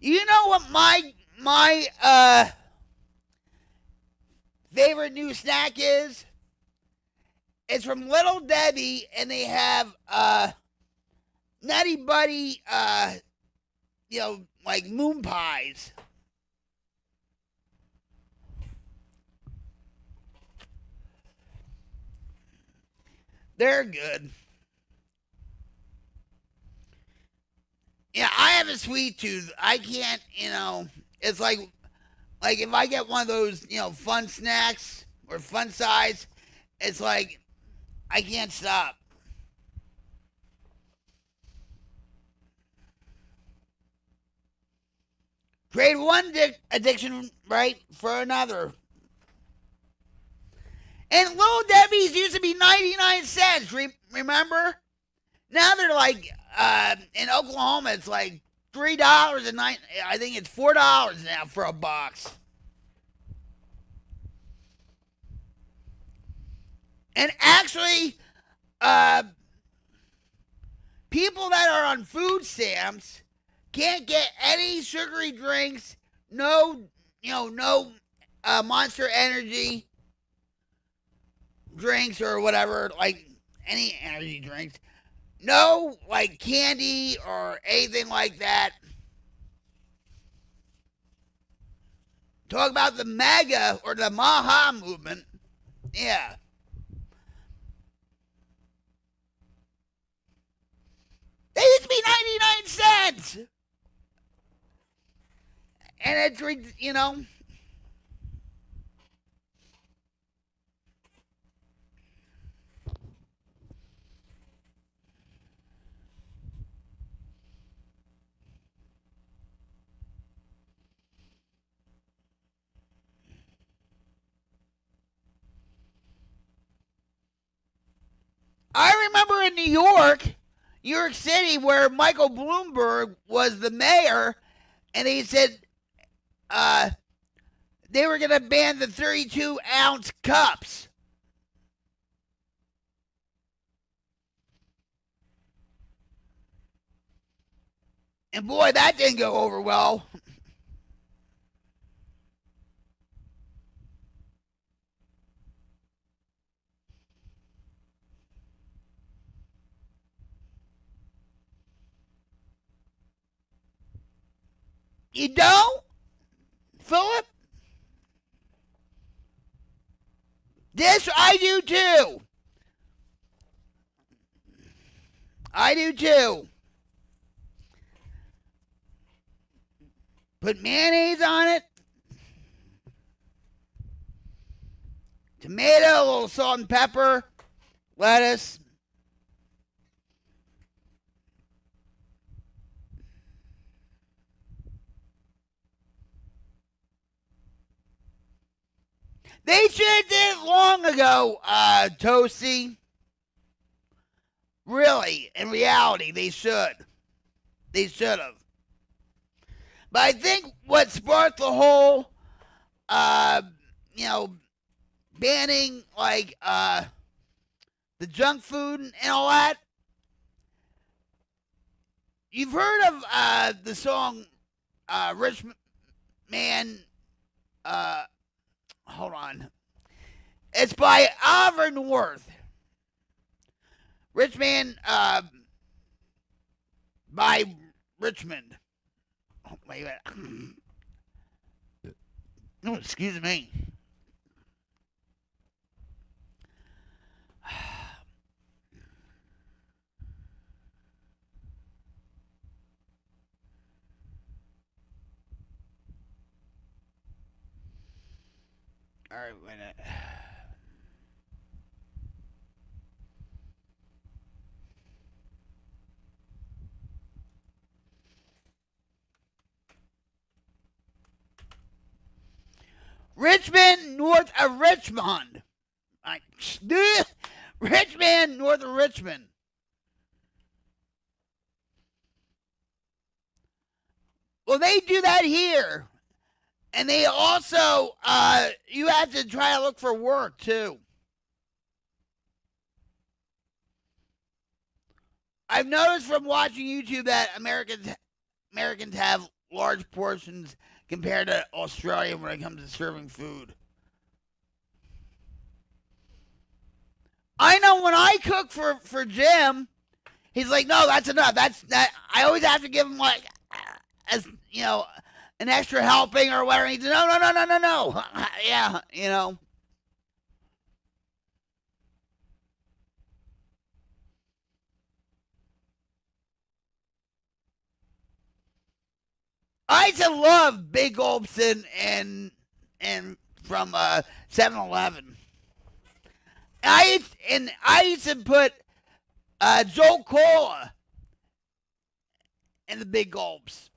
You know what my favorite new snack is? It's from Little Debbie, and they have Nutty Buddy, like moon pies. They're good. Yeah, I have a sweet tooth. I can't, it's like if I get one of those, fun snacks or fun size, it's like I can't stop. Trade one addiction, right, for another. And Little Debbie's used to be 99 cents, remember? Now they're like, in Oklahoma, it's like $3 and I think it's $4 now for a box. And actually, people that are on food stamps can't get any sugary drinks, no Monster Energy drinks or whatever, like any energy drinks. No, like candy or anything like that. Talk about the MAGA or the Maha movement. Yeah. They used to be 99 cents. And it's, I remember in New York City, where Michael Bloomberg was the mayor, and he said they were going to ban the 32-ounce cups. And boy, that didn't go over well. You don't, Philip? This I do too. I do too. Put mayonnaise on it. Tomato, a little salt and pepper. lettuce. They should have did it long ago, Toasty. Really, in reality, they should. They should have. But I think what sparked the whole, banning, like, the junk food and all that. You've heard of the song Rich Man, hold on. It's by Oliver North. Rich Man by Richmond. Oh, wait a minute. No, excuse me. All right, wait a minute. Richmond, north of Richmond. Richmond, north of Richmond. Well, they do that here. And they also, you have to try to look for work, too. I've noticed from watching YouTube that Americans have large portions compared to Australia when it comes to serving food. I know when I cook for Jim, he's like, no, that's enough. That. I always have to give him, like, as, an extra helping or whatever. He said, no. Yeah, I used to love Big Gulps and from 7-Eleven. I used to put Jolt Cola in the Big Gulps.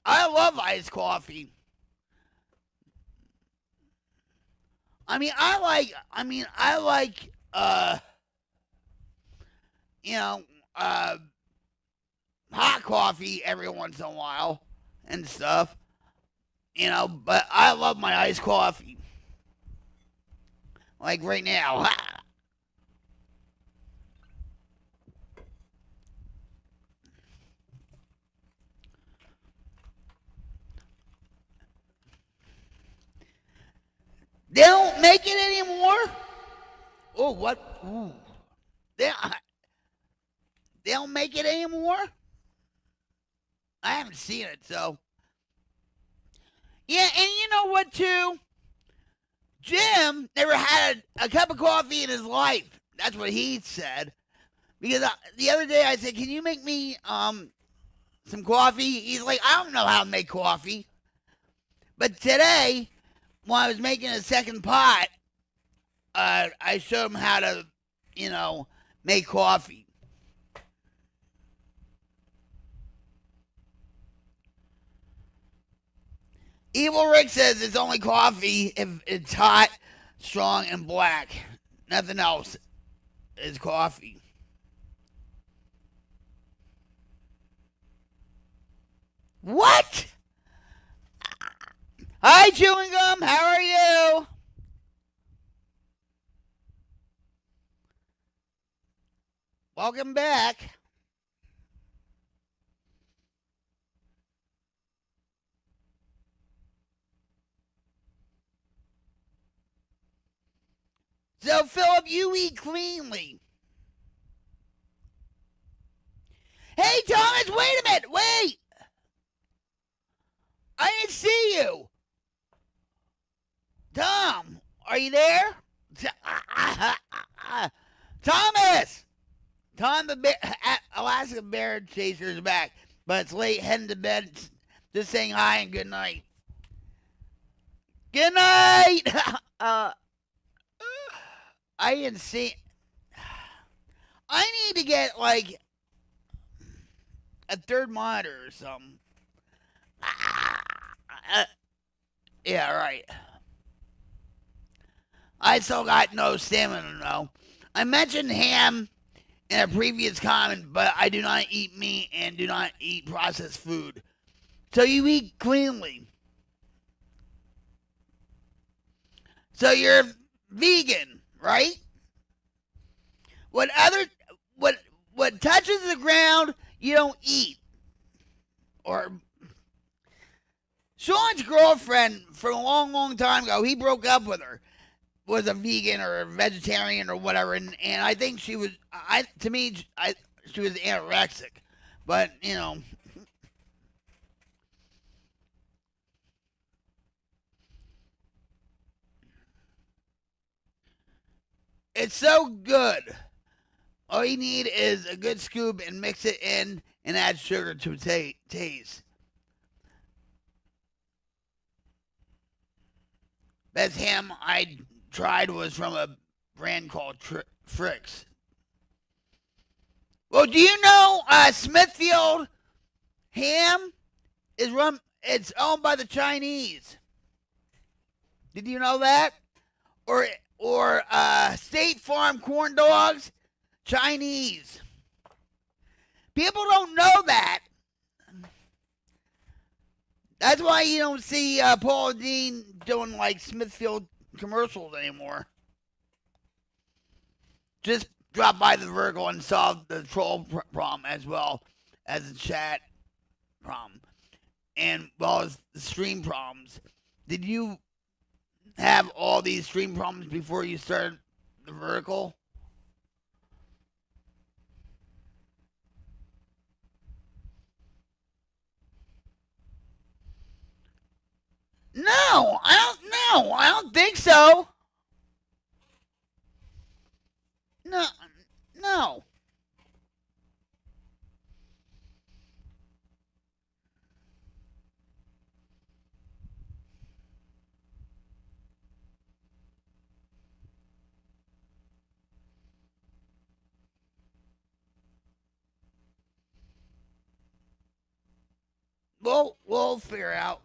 I love iced coffee. I like hot coffee every once in a while and stuff. But I love my iced coffee. Like right now. They don't make it anymore? Oh, what? Ooh. They don't make it anymore? I haven't seen it, so. Yeah, and you know what, too? Jim never had a cup of coffee in his life. That's what he said. Because the other day I said, can you make me some coffee? He's like, I don't know how to make coffee. But today, when I was making a second pot, I showed him how to, make coffee. Evil Rick says it's only coffee if it's hot, strong, and black. Nothing else is coffee. What? Hi, Chewing Gum. How are you? Welcome back. So, Philip, you eat cleanly. Hey, Thomas, wait a minute. Wait. I didn't see you. Tom, are you there? Thomas! Tom the Alaska bear chaser is back, but it's late, heading to bed, just saying hi and good night. Good night! I didn't see... I need to get, like, a third monitor or something. Yeah, right. I still got no stamina, though. I mentioned ham in a previous comment, but I do not eat meat and do not eat processed food. So you eat cleanly. So you're vegan, right? What touches the ground, you don't eat. Or Sean's girlfriend from a long, long time ago, he broke up with her, was a vegan or a vegetarian or whatever, and I think she was, she was anorexic. But, you know, it's so good. All you need is a good scoop and mix it in and add sugar to taste. Best ham I tried was from a brand called Fricks. Well, do you know Smithfield ham it's owned by the Chinese? Did you know that? Or State Farm corn dogs, Chinese. People don't know that. That's why you don't see Paul Dean doing like Smithfield commercials anymore. Just drop by the Virgil and solve the troll problem as well as the chat problem and well as the stream problems. Did you have all these stream problems before you started the Vertical? No, I don't think so. No. We'll figure out.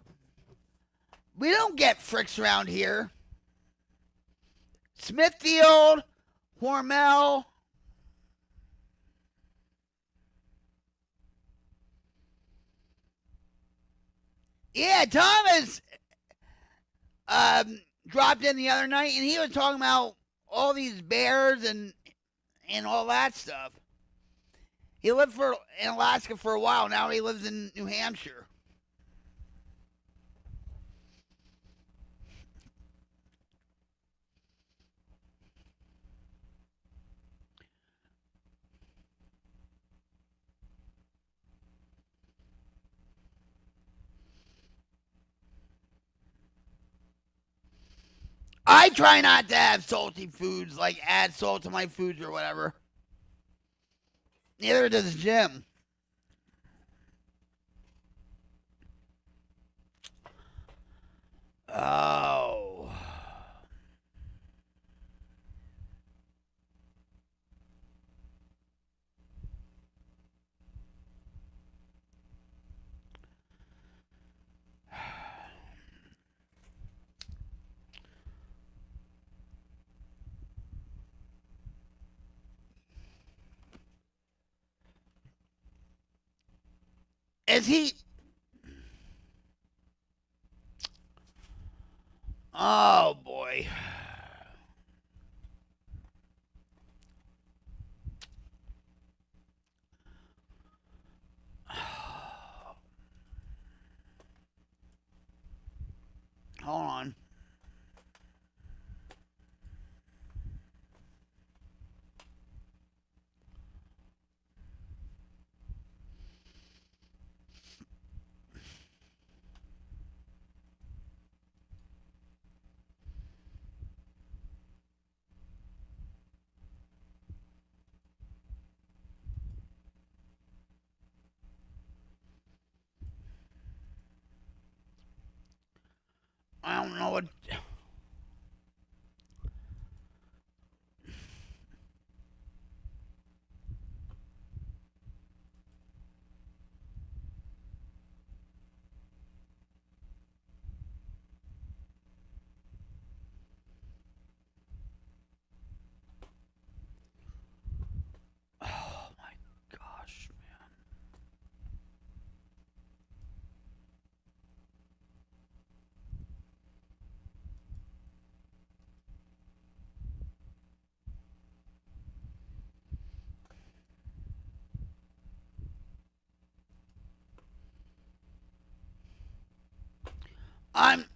We don't get Fricks around here. Smithfield, Hormel. Yeah, Thomas dropped in the other night, and he was talking about all these bears and all that stuff. He lived in Alaska for a while. Now he lives in New Hampshire. I try not to have salty foods, like add salt to my foods or whatever. Neither does Jim. Oh. Is he? Oh, boy. Hold on. I don't know what. Oh my gosh, man.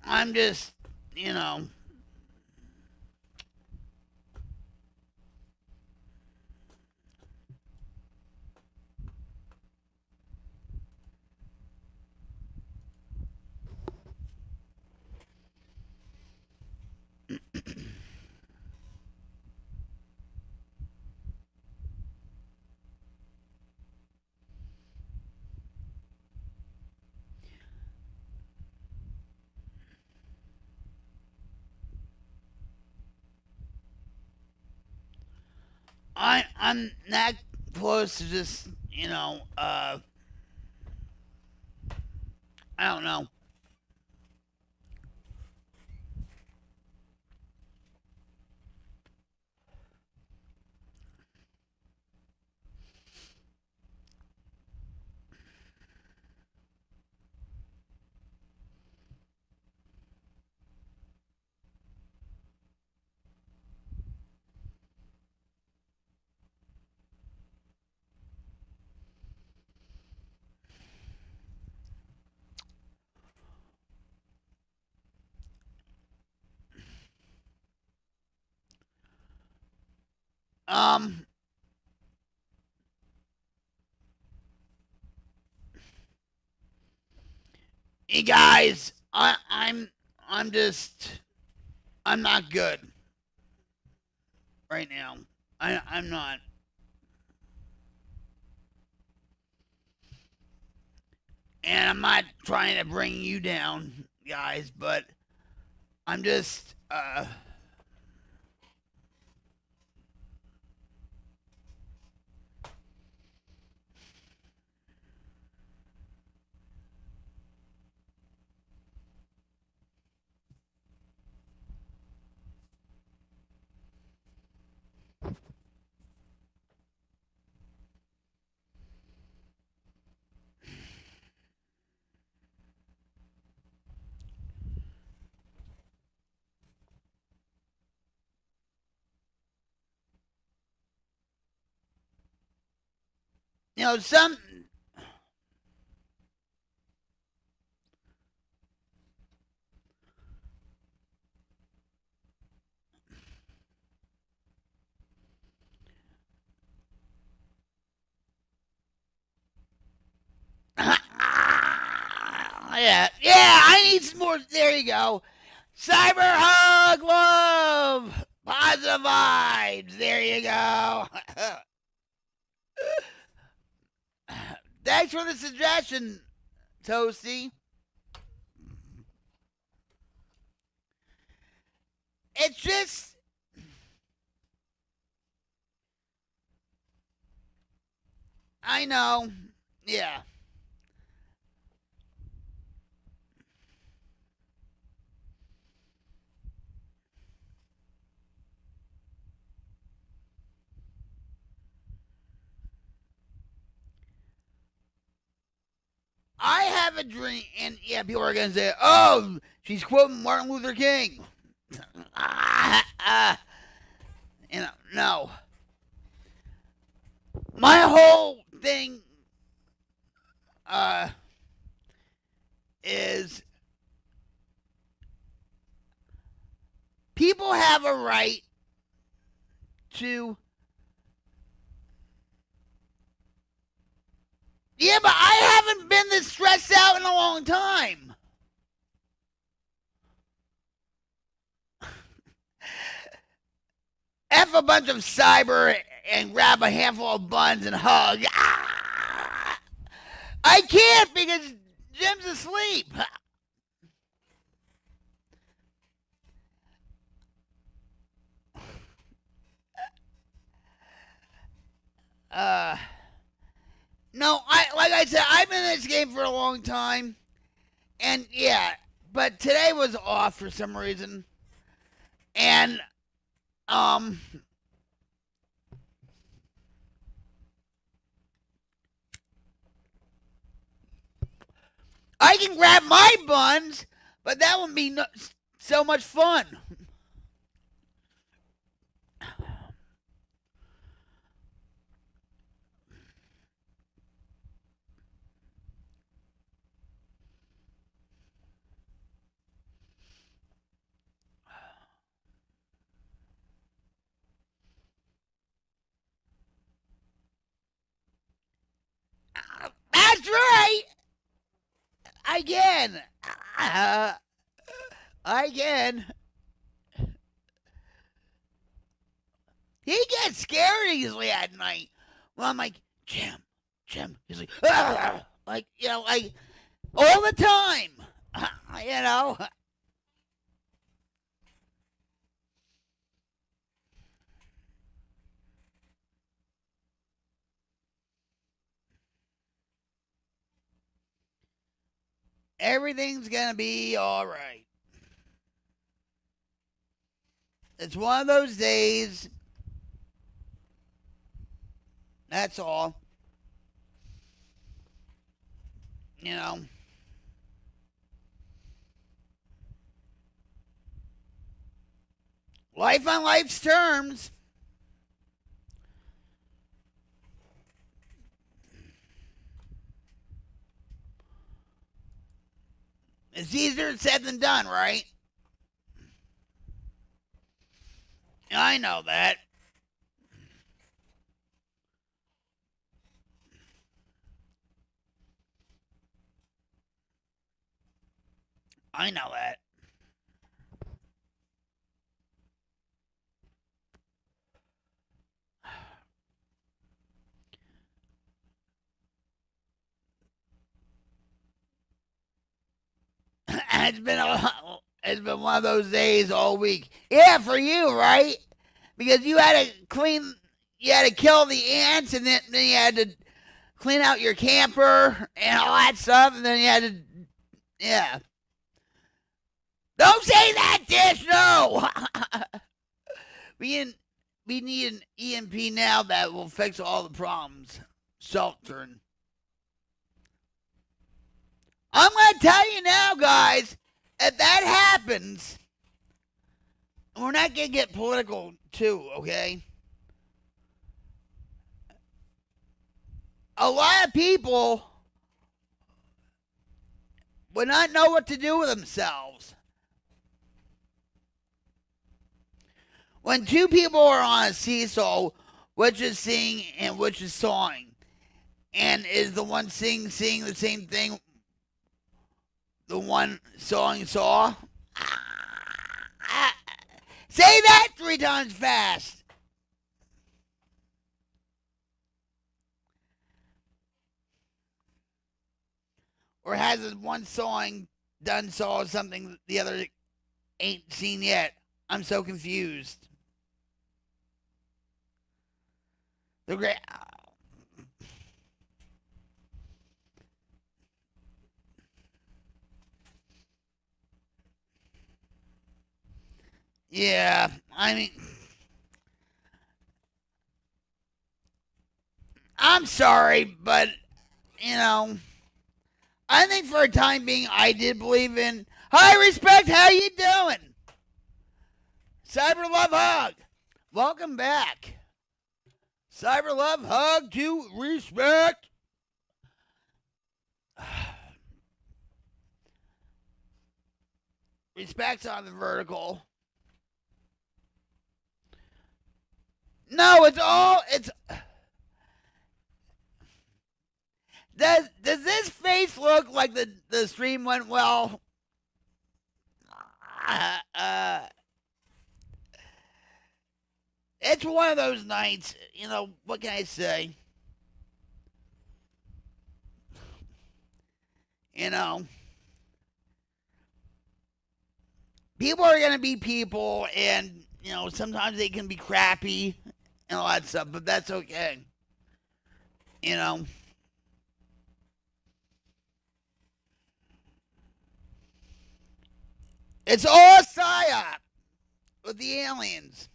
I'm just, you know. I'm that close to just, you know, I don't know. Um, hey guys, I'm just, I'm not good right now. I'm not. And I'm not trying to bring you down, guys, but I'm just, you know, some. Yeah, I need some more. There you go. Cyber hug, love, positive vibes. There you go. Thanks for the suggestion, Toasty. It's just, I know. Yeah. I have a dream, and yeah, people are going to say, oh, she's quoting Martin Luther King. You know, no. My whole thing is people have a right to. Yeah, but I haven't been this stressed out in a long time. F a bunch of cyber and grab a handful of buns and hug. I can't because Jim's asleep. No, like I said, I've been in this game for a long time, and yeah, but today was off for some reason, and I can grab my buns, but that wouldn't be so much fun. That's right. Again. Again. He gets scared easily at night. Well, I'm like, Jim. He's like, "Ah!" Like, you know, like all the time. You know. Everything's gonna be all right. It's one of those days. That's all. You know. Life on life's terms. It's easier said than done, right? I know that. I know that. It's been one of those days all week. Yeah, for you, right? Because you had to kill the ants, and then you had to clean out your camper and all that stuff, and then you had to, yeah. Don't say that, Dish. No. we need an EMP now that will fix all the problems. Self-turn. I'm going to tell you now, guys, if that happens, we're not going to get political, too, okay? A lot of people would not know what to do with themselves. When two people are on a seesaw, which is singing and which is sawing, and is the one seeing the same thing the one sawing saw? Say that 3 times fast. Or has the one sawing done saw something the other ain't seen yet? I'm so confused. The great. Yeah, I mean, I'm sorry, but, you know, I think for a time being, I did believe in high respect. How you doing? Cyber Love Hug. Welcome back. Cyber Love Hug to respect. Respect's on the vertical. No, it's does this face look like the stream went well? It's one of those nights, you know, what can I say? You know, people are going to be people, and, you know, sometimes they can be crappy and all that stuff, but that's okay. You know, it's all a psyop with the aliens.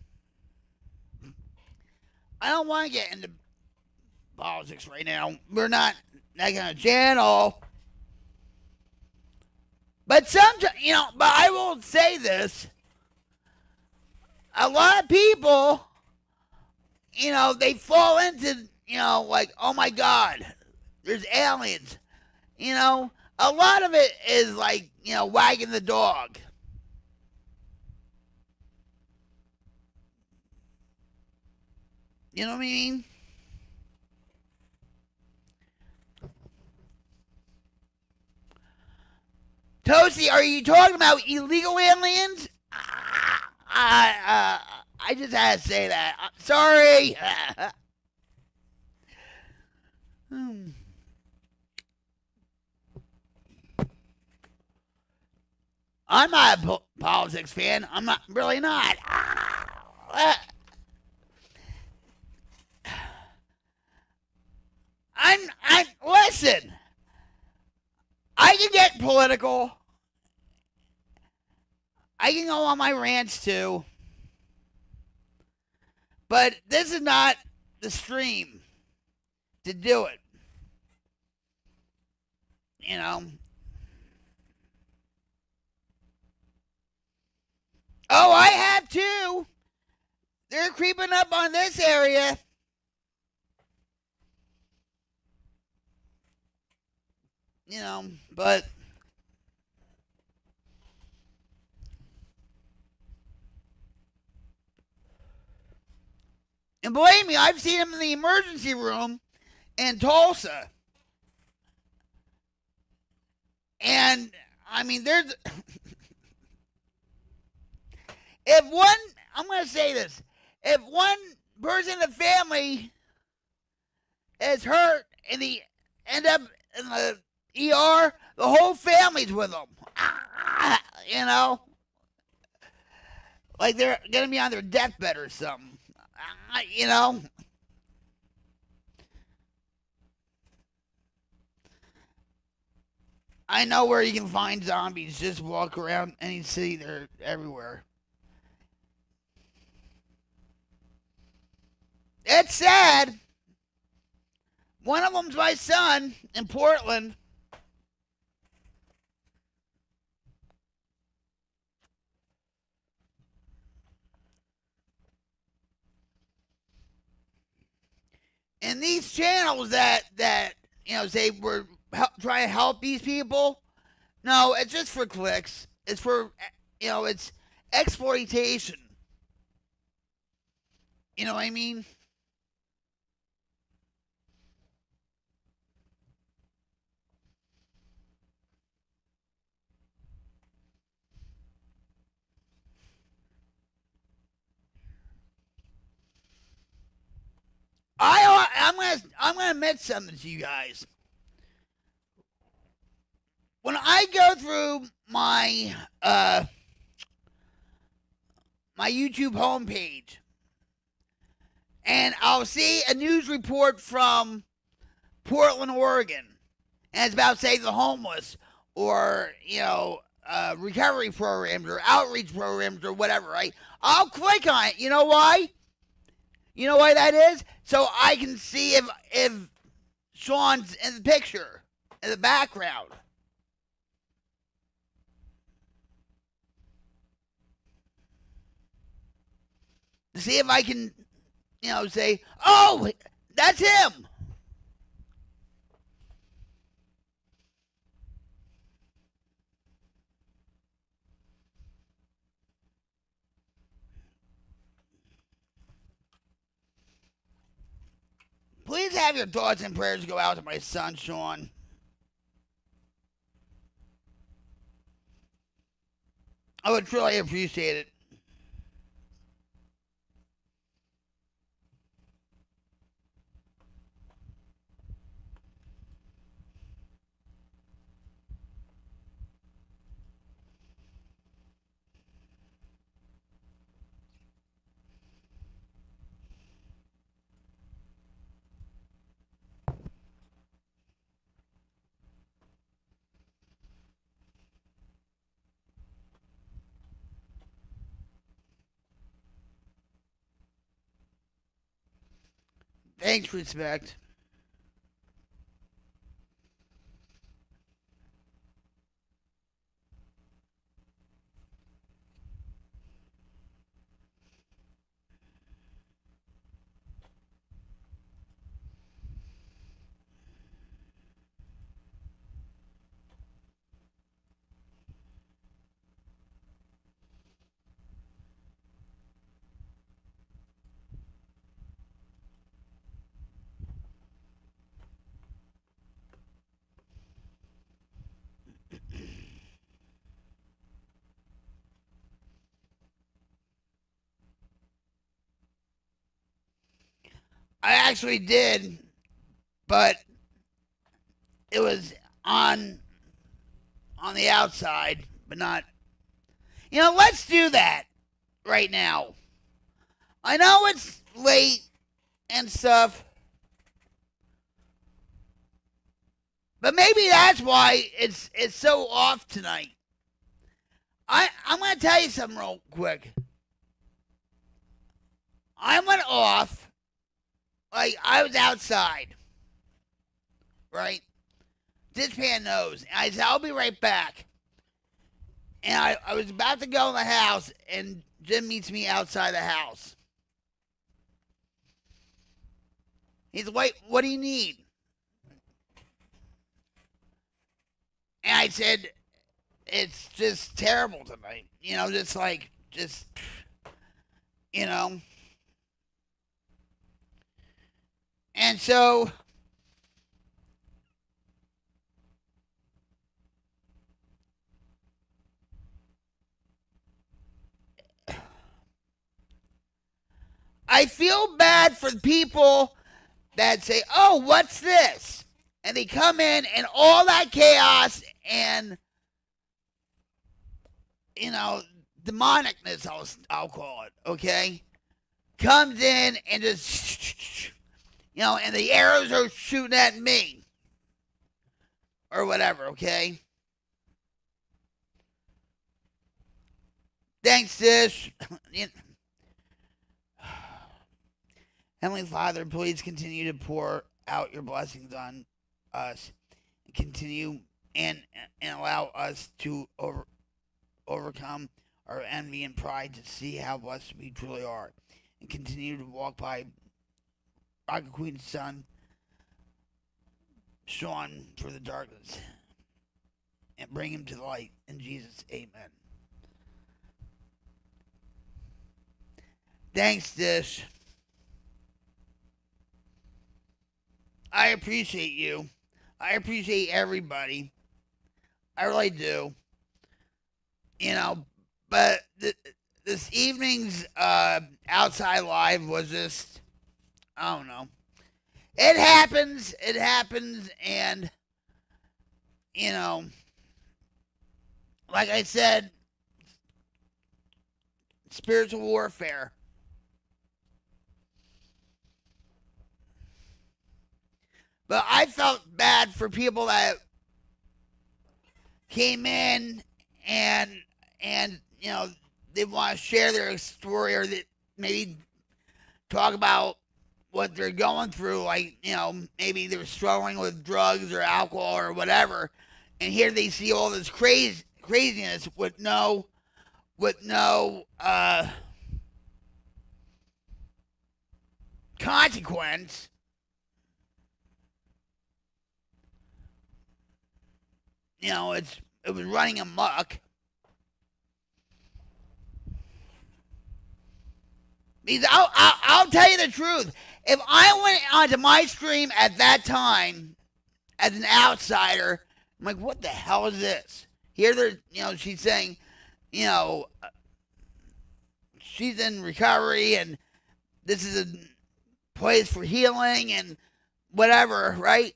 I don't want to get into politics right now. We're not that kind of channel. But sometimes, but I will say this. A lot of people, they fall into, like, oh my God, there's aliens. A lot of it is like, wagging the dog. You know what I mean? Toasty, are you talking about illegal aliens? I just had to say that. Sorry. I'm not a politics fan. I'm not really not. I'm listen. I can get political. I can go on my rants too. But this is not the stream to do it. Oh, I have too. They're creeping up on this area. But and believe me, I've seen them in the emergency room in Tulsa. And I mean, there's I'm going to say this. If one person in the family is hurt and they end up in the ER, the whole family's with them. Like they're going to be on their deathbed or something. I know where you can find zombies. Just walk around any city. They're everywhere. It's sad. One of them's my son in Portland. And these channels that say we're trying to help these people, no, it's just for clicks. It's for, it's exploitation. You know what I mean? I'm gonna admit something to you guys. When I go through my my YouTube homepage, and I'll see a news report from Portland, Oregon, and it's about, say, the homeless, or recovery programs or outreach programs or whatever, right? I'll click on it. You know why? You know why that is? So I can see if Sean's in the picture, in the background. To see if I can, say, oh, that's him. Please have your thoughts and prayers go out to my son, Sean. I would truly appreciate it. Thanks, respect. I actually did, but it was on the outside, but not. You know, let's do that right now. I know it's late and stuff, but maybe that's why it's so off tonight. I'm gonna tell you something real quick. I went off, like I was outside, right? Dishpan knows. And I said, I'll be right back. And I was about to go in the house, and Jim meets me outside the house. He's like, what do you need? And I said, it's just terrible tonight. You know, you know. And so I feel bad for the people that say, oh, what's this? And they come in and all that chaos and, you know, demonicness, I'll call it, okay, comes in and just, you know, and the arrows are shooting at me or whatever, okay? Thanks, sis. Heavenly Father, please continue to pour out your blessings on us. Continue and allow us to overcome our envy and pride to see how blessed we truly are. And continue to walk by Rocket Queen's son, Sean, through the darkness. And bring him to the light. In Jesus, amen. Thanks, Dish. I appreciate you. I appreciate everybody. I really do. You know, but this evening's outside live was just, I don't know. It happens, and, you know, like I said, spiritual warfare. But I felt bad for people that came in and you know, they want to share their story or that maybe talk about what they're going through, like, you know, maybe they're struggling with drugs or alcohol or whatever, and here they see all this craziness with no consequence. You know, it was running amok. Because I'll tell you the truth. If I went onto my stream at that time as an outsider, I'm like, what the hell is this? Here, you know, she's saying, you know, she's in recovery and this is a place for healing and whatever, right?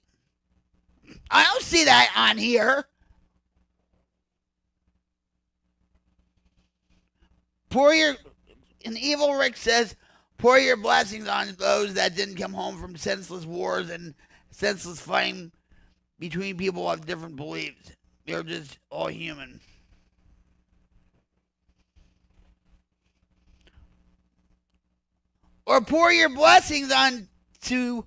I don't see that on here. And Evil Rick says, pour your blessings on those that didn't come home from senseless wars and senseless fighting between people of different beliefs. They're just all human. Or pour your blessings on to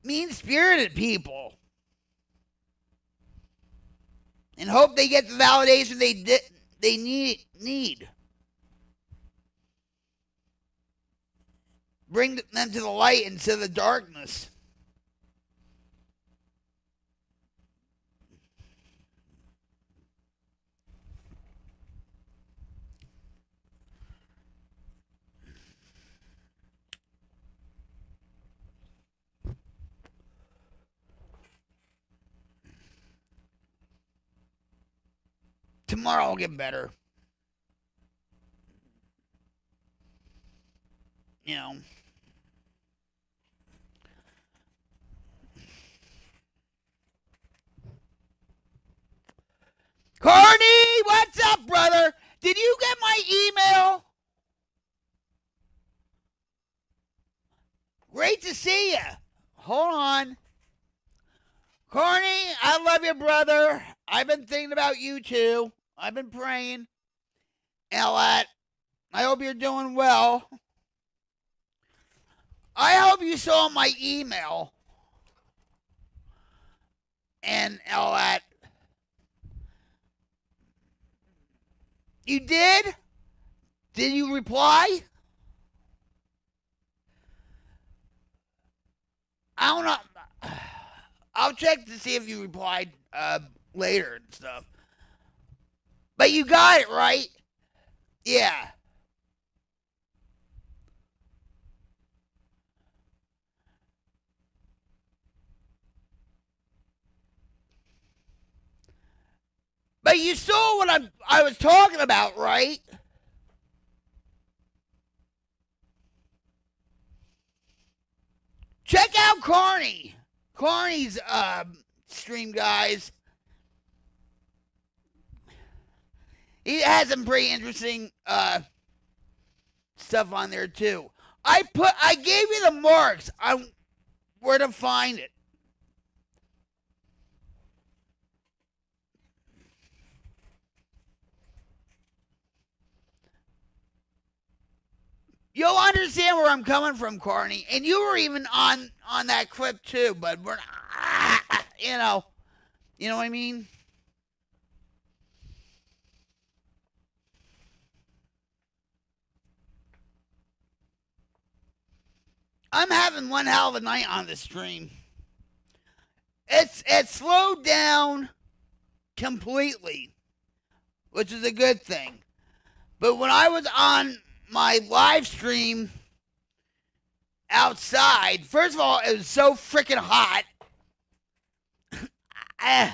mean-spirited people and hope they get the validation they need. Bring them to the light instead of the darkness. Tomorrow will get better. You know. Carney, what's up, brother? Did you get my email? Great to see you. Hold on. Carney, I love you, brother. I've been thinking about you, too. I've been praying. Ellett, I hope you're doing well. I hope you saw my email. And Ellett, you did? Did you reply? I don't know. I'll check to see if you replied later and stuff. But you got it, right? Yeah. But you saw what I was talking about, right? Check out Carney. Carney's stream, guys. He has some pretty interesting stuff on there too. I gave you the marks on where to find it. You'll understand where I'm coming from, Carney. And you were even on that clip too, but we're not, you know what I mean? I'm having one hell of a night on the stream. It's slowed down completely, which is a good thing. But when I was on my live stream outside, first of all, it was so freaking hot. And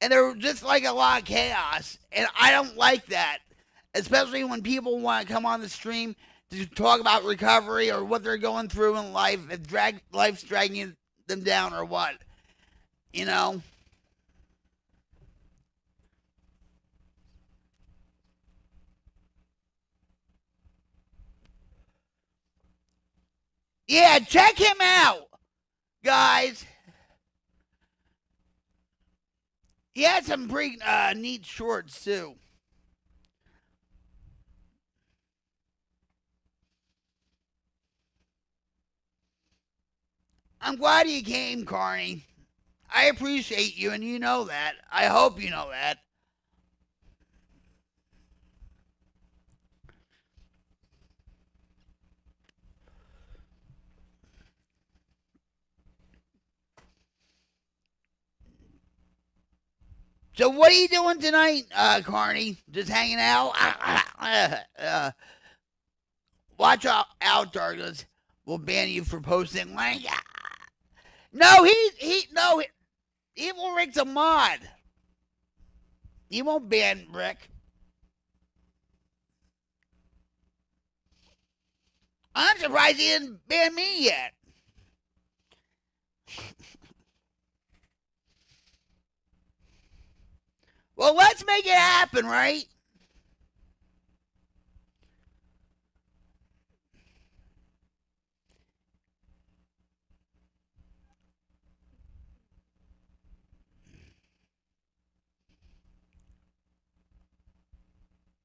there was just like a lot of chaos. And I don't like that, especially when people want to come on the stream to talk about recovery or what they're going through in life, if life's dragging them down or what, you know? Yeah, check him out, guys. He had some pretty neat shorts, too. I'm glad you came, Carney. I appreciate you, and you know that. I hope you know that. So what are you doing tonight, Carney? Just hanging out? Watch out, Douglas. We'll ban you for posting link. No, Evil Rick's a mod. He won't ban Rick. I'm surprised he didn't ban me yet. Well, let's make it happen, right?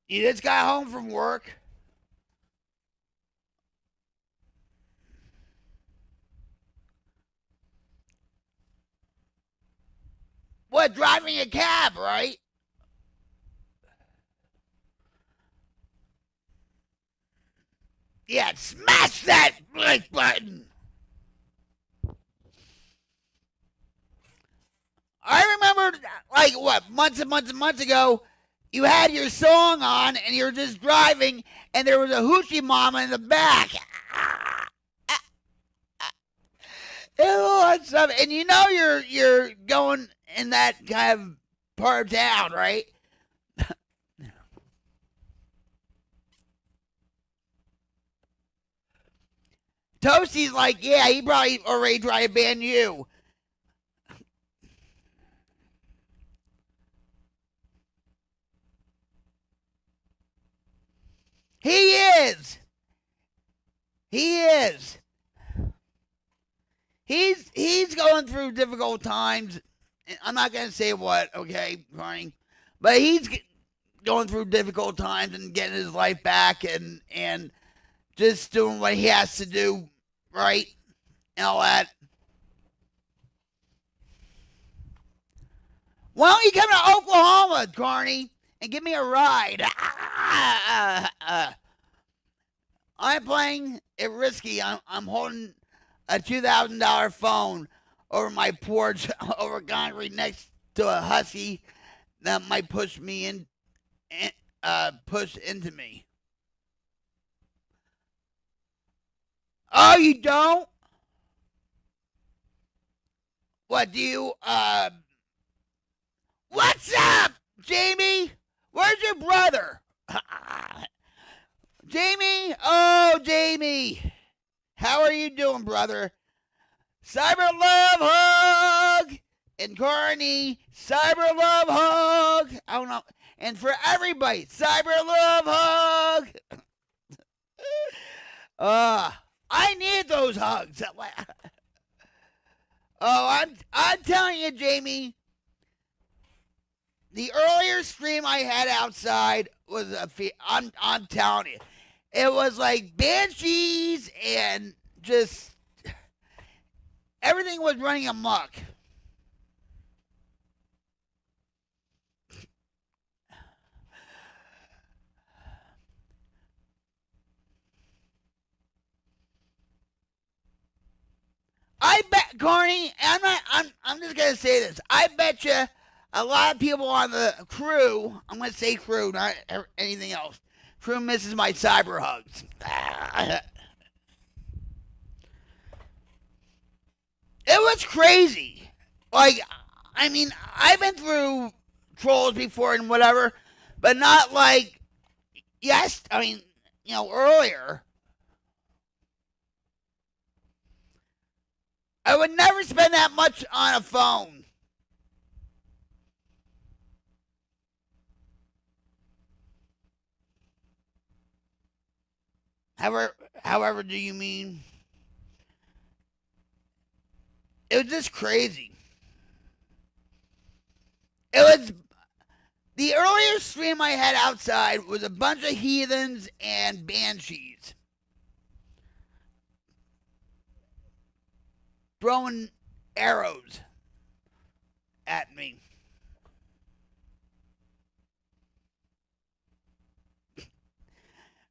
You just got home from work. What, driving a cab, right? Yeah, smash that like button. I remember, like, what, months and months and months ago, you had your song on and you were just driving and there was a hoochie mama in the back. And all that stuff. And you know you're going in that kind of part of town, right? Toasty's like, yeah, he probably already tried to ban you. He is. He is. He's going through difficult times. I'm not going to say what, okay, Barney? But he's going through difficult times and getting his life back and just doing what he has to do, right? And all that. Why don't you come to Oklahoma, Carney, and give me a ride? I'm playing it risky. I'm holding a $2,000 phone over my porch over concrete next to a husky that might push me in, push into me. Oh, you don't? What do you, what's up, Jamie? Where's your brother? Jamie? Oh, Jamie. How are you doing, brother? Cyber love hug. And Carney, cyber love hug. I don't know. And for everybody, cyber love hug. I need those hugs. Oh, I'm telling you, Jamie. The earlier stream I had outside was I'm telling you, it was like banshees and just everything was running amok. I bet, Carney, I'm just gonna say this. I bet you a lot of people on the crew, I'm gonna say crew, not anything else. Crew misses my cyber hugs. It was crazy. Like, I mean, I've been through trolls before and whatever, but not like, yes, I mean, you know, earlier. I would never spend that much on a phone. However do you mean? It was just crazy. It was the earlier stream I had outside was a bunch of heathens and banshees throwing arrows at me.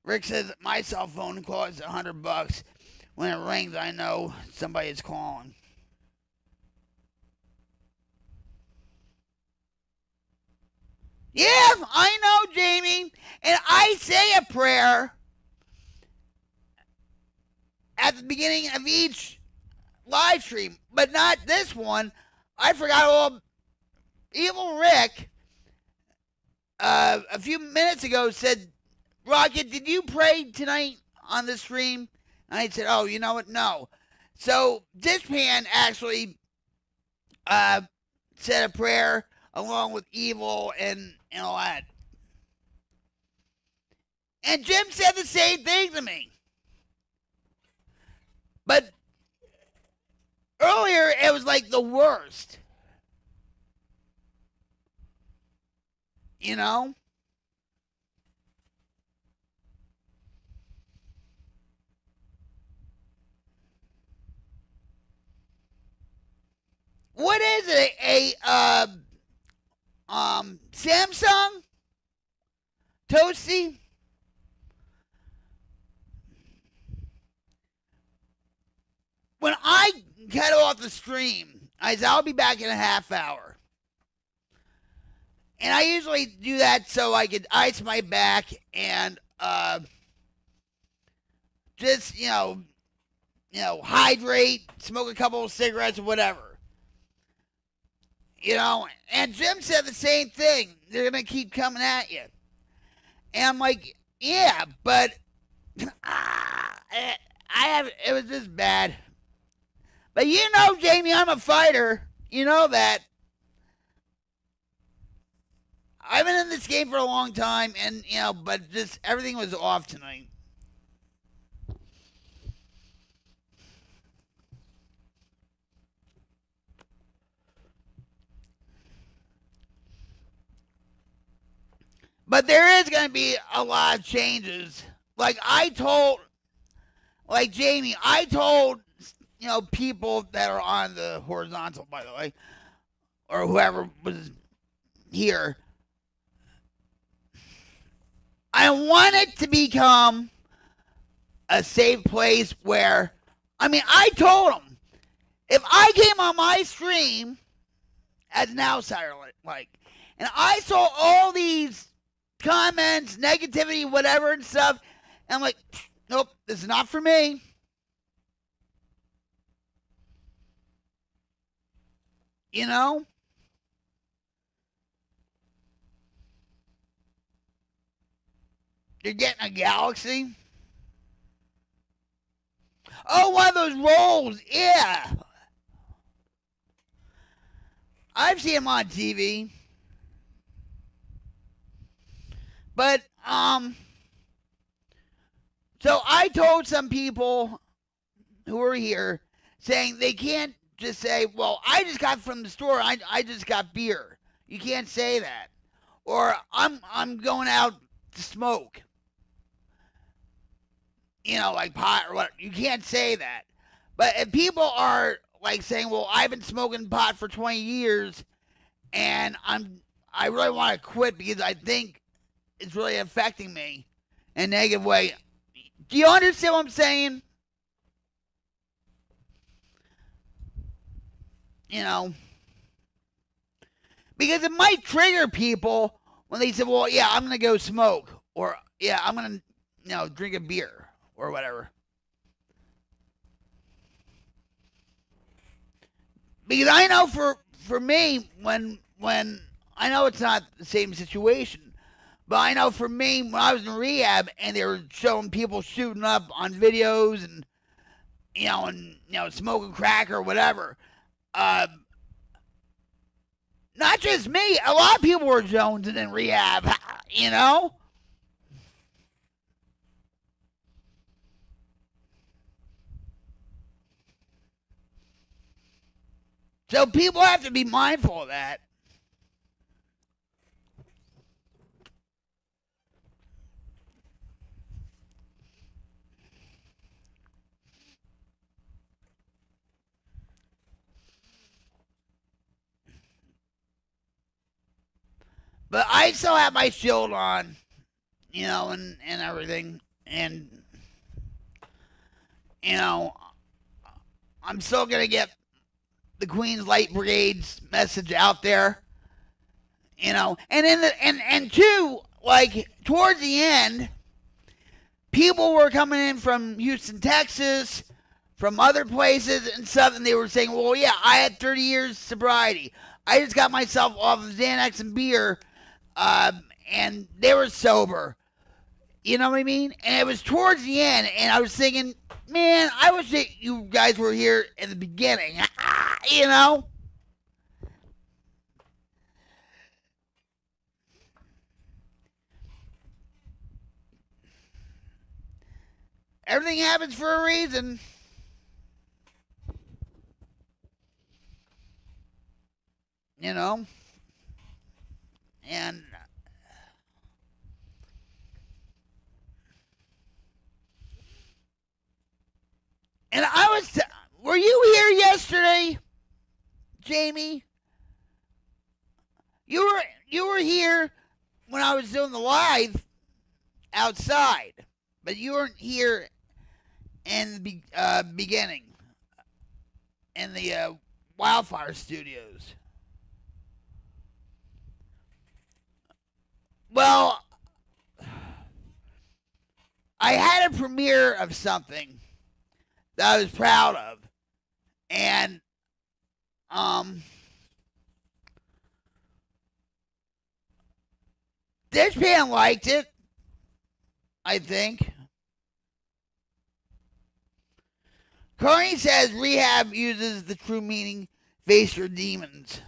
Rick says my cell phone costs $100. When it rings, I know somebody is calling. Yeah, I know, Jamie. And I say a prayer at the beginning of each live stream, but not this one. I forgot all. Evil Rick, a few minutes ago, said, Rocket, did you pray tonight on the stream? And I said, oh, you know what? No. So Dishpan actually said a prayer along with Evil and all that. And Jim said the same thing to me. But earlier, it was like the worst. You know? What is it? Samsung? Toasty? When I cut off the stream, I said I'll be back in a half hour. And I usually do that so I could ice my back and just, hydrate, smoke a couple of cigarettes or whatever. And Jim said the same thing. They're going to keep coming at you. And I'm like, yeah, but it was just bad. But Jamie, I'm a fighter. You know that. I've been in this game for a long time, and, but just everything was off tonight. But there is going to be a lot of changes. Like Jamie, I told, people that are on the horizontal, by the way, or whoever was here, I want it to become a safe place where, I told them, if I came on my stream as an outsider, and I saw all these comments, negativity, whatever and stuff, and I'm like, nope, this is not for me. You're getting a galaxy? Oh, one of those rolls, yeah. I've seen them on TV. But, so I told some people who were here saying they can't just say, well, I just got from the store, I just got beer. You can't say that. Or I'm going out to smoke. Like pot or whatever. You can't say that. But if people are saying, well, I've been smoking pot for 20 years and I really want to quit because I think it's really affecting me in a negative way. Do you understand what I'm saying? Because it might trigger people when they say, well, yeah, I'm going to go smoke. Or, yeah, I'm going to, drink a beer or whatever. Because I know for me, when I know it's not the same situation, but I know for me, when I was in rehab and they were showing people shooting up on videos and, smoking crack or whatever, not just me, a lot of people were jonesing in rehab, So people have to be mindful of that. But I still have my shield on, and everything. And, I'm still going to get the Queen's Light Brigade's message out there. And and too, towards the end, people were coming in from Houston, Texas, from other places and stuff, and they were saying, well, yeah, I had 30 years sobriety. I just got myself off of Xanax and beer, and they were sober. You know what I mean? And it was towards the end, and I was thinking, man, I wish that you guys were here in the beginning. Everything happens for a reason. And were you here yesterday, Jamie? You were here when I was doing the live outside, but you weren't here in the beginning in the Wildfire studios. Well, I had a premiere of something that I was proud of, and this band liked it, I think. Carney says rehab uses the true meaning, face your demons.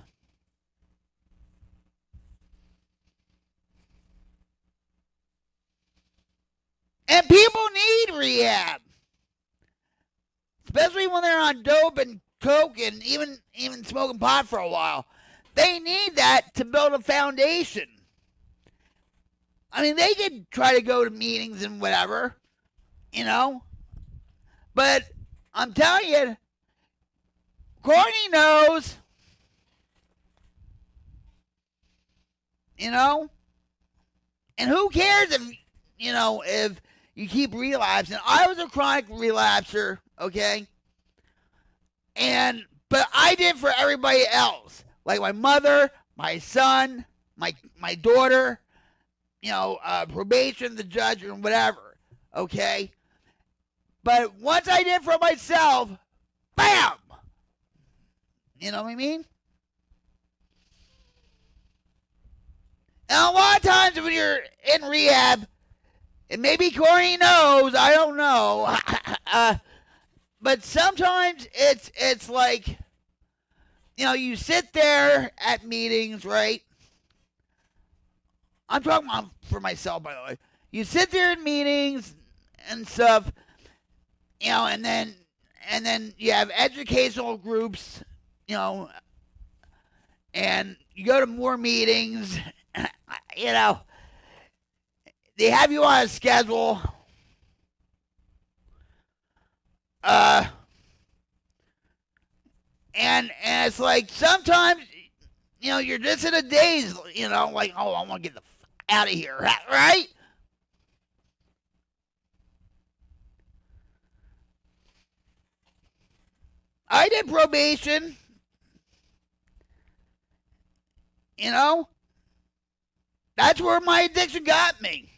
And people need rehab. Especially when they're on dope and coke and even smoking pot for a while. They need that to build a foundation. I mean, they could try to go to meetings and whatever, you know. But I'm telling you, Courtney knows, you know. And who cares if you keep relapsing. I was a chronic relapser, okay? But I did for everybody else. Like my mother, my son, my daughter, probation, the judge, or whatever, okay? But once I did for myself, bam! You know what I mean? And a lot of times when you're in rehab, and maybe Corey knows, I don't know, but sometimes it's like, you sit there at meetings, right? I'm talking about for myself, by the way. You sit there in meetings and stuff, and then you have educational groups, and you go to more meetings, they have you on a schedule. And it's like sometimes, you're just in a daze, like, oh, I want to get the out of here, right? I did probation, That's where my addiction got me.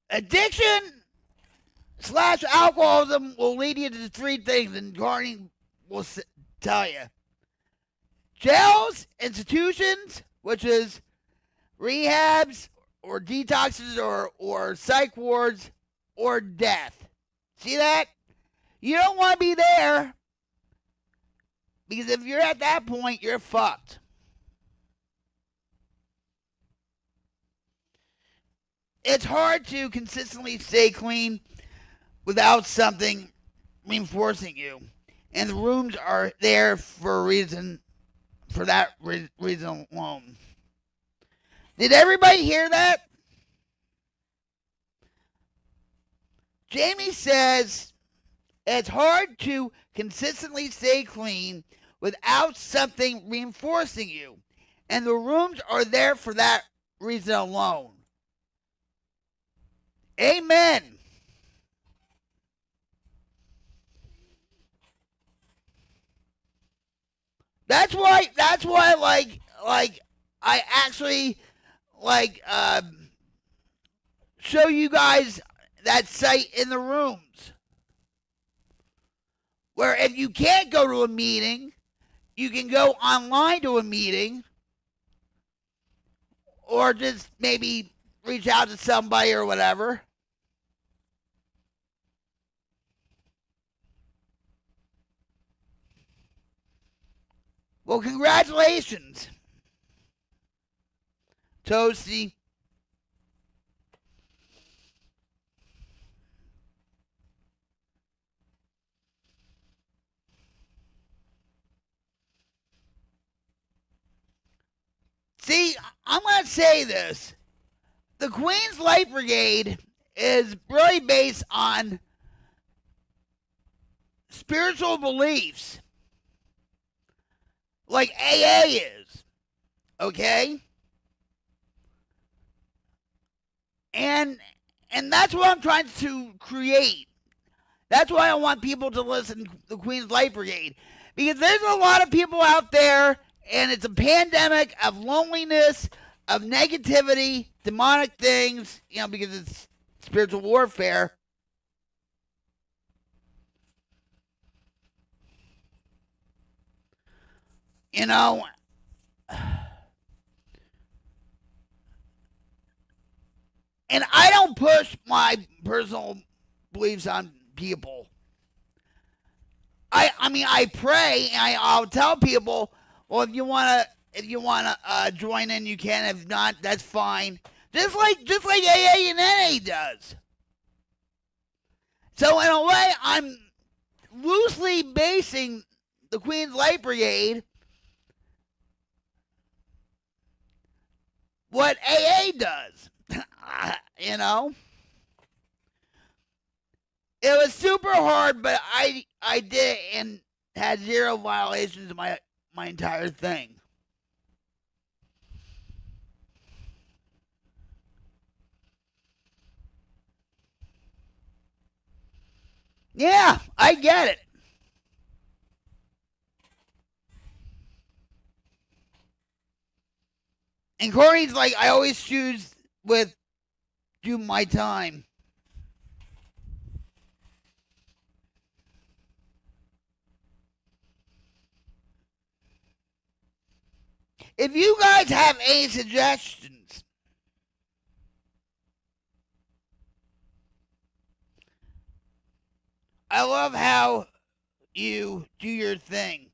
Addiction/alcoholism will lead you to three things, and Carney will tell you. Jails, institutions, which is rehabs or detoxes or psych wards, or death. See that? You don't want to be there, because if you're at that point, you're fucked. It's hard to consistently stay clean without something reinforcing you. And the rooms are there for a reason, for that reason alone. Did everybody hear that? Jamie says it's hard to consistently stay clean without something reinforcing you. And the rooms are there for that reason alone. Amen. That's why I actually show you guys that site in the rooms. Where if you can't go to a meeting, you can go online to a meeting, or just maybe reach out to somebody or whatever. Well, congratulations, Toasty. See, I'm going to say this. The Queen's Life Brigade is really based on spiritual beliefs. Like AA is. Okay? And that's what I'm trying to create. That's why I want people to listen to the Queen's Life Brigade. Because there's a lot of people out there, and it's a pandemic of loneliness, of negativity, demonic things, because it's spiritual warfare. And I don't push my personal beliefs on people. I pray, and I'll tell people, well, if you wanna join in, you can. If not, that's fine. Just like AA and NA does. So in a way, I'm loosely basing the Queen's Life Brigade what AA does. It was super hard, but I did it and had 0 violations of my entire thing. Yeah, I get it. And Corey's like, I always choose do my time. If you guys have any suggestions, I love how you do your thing.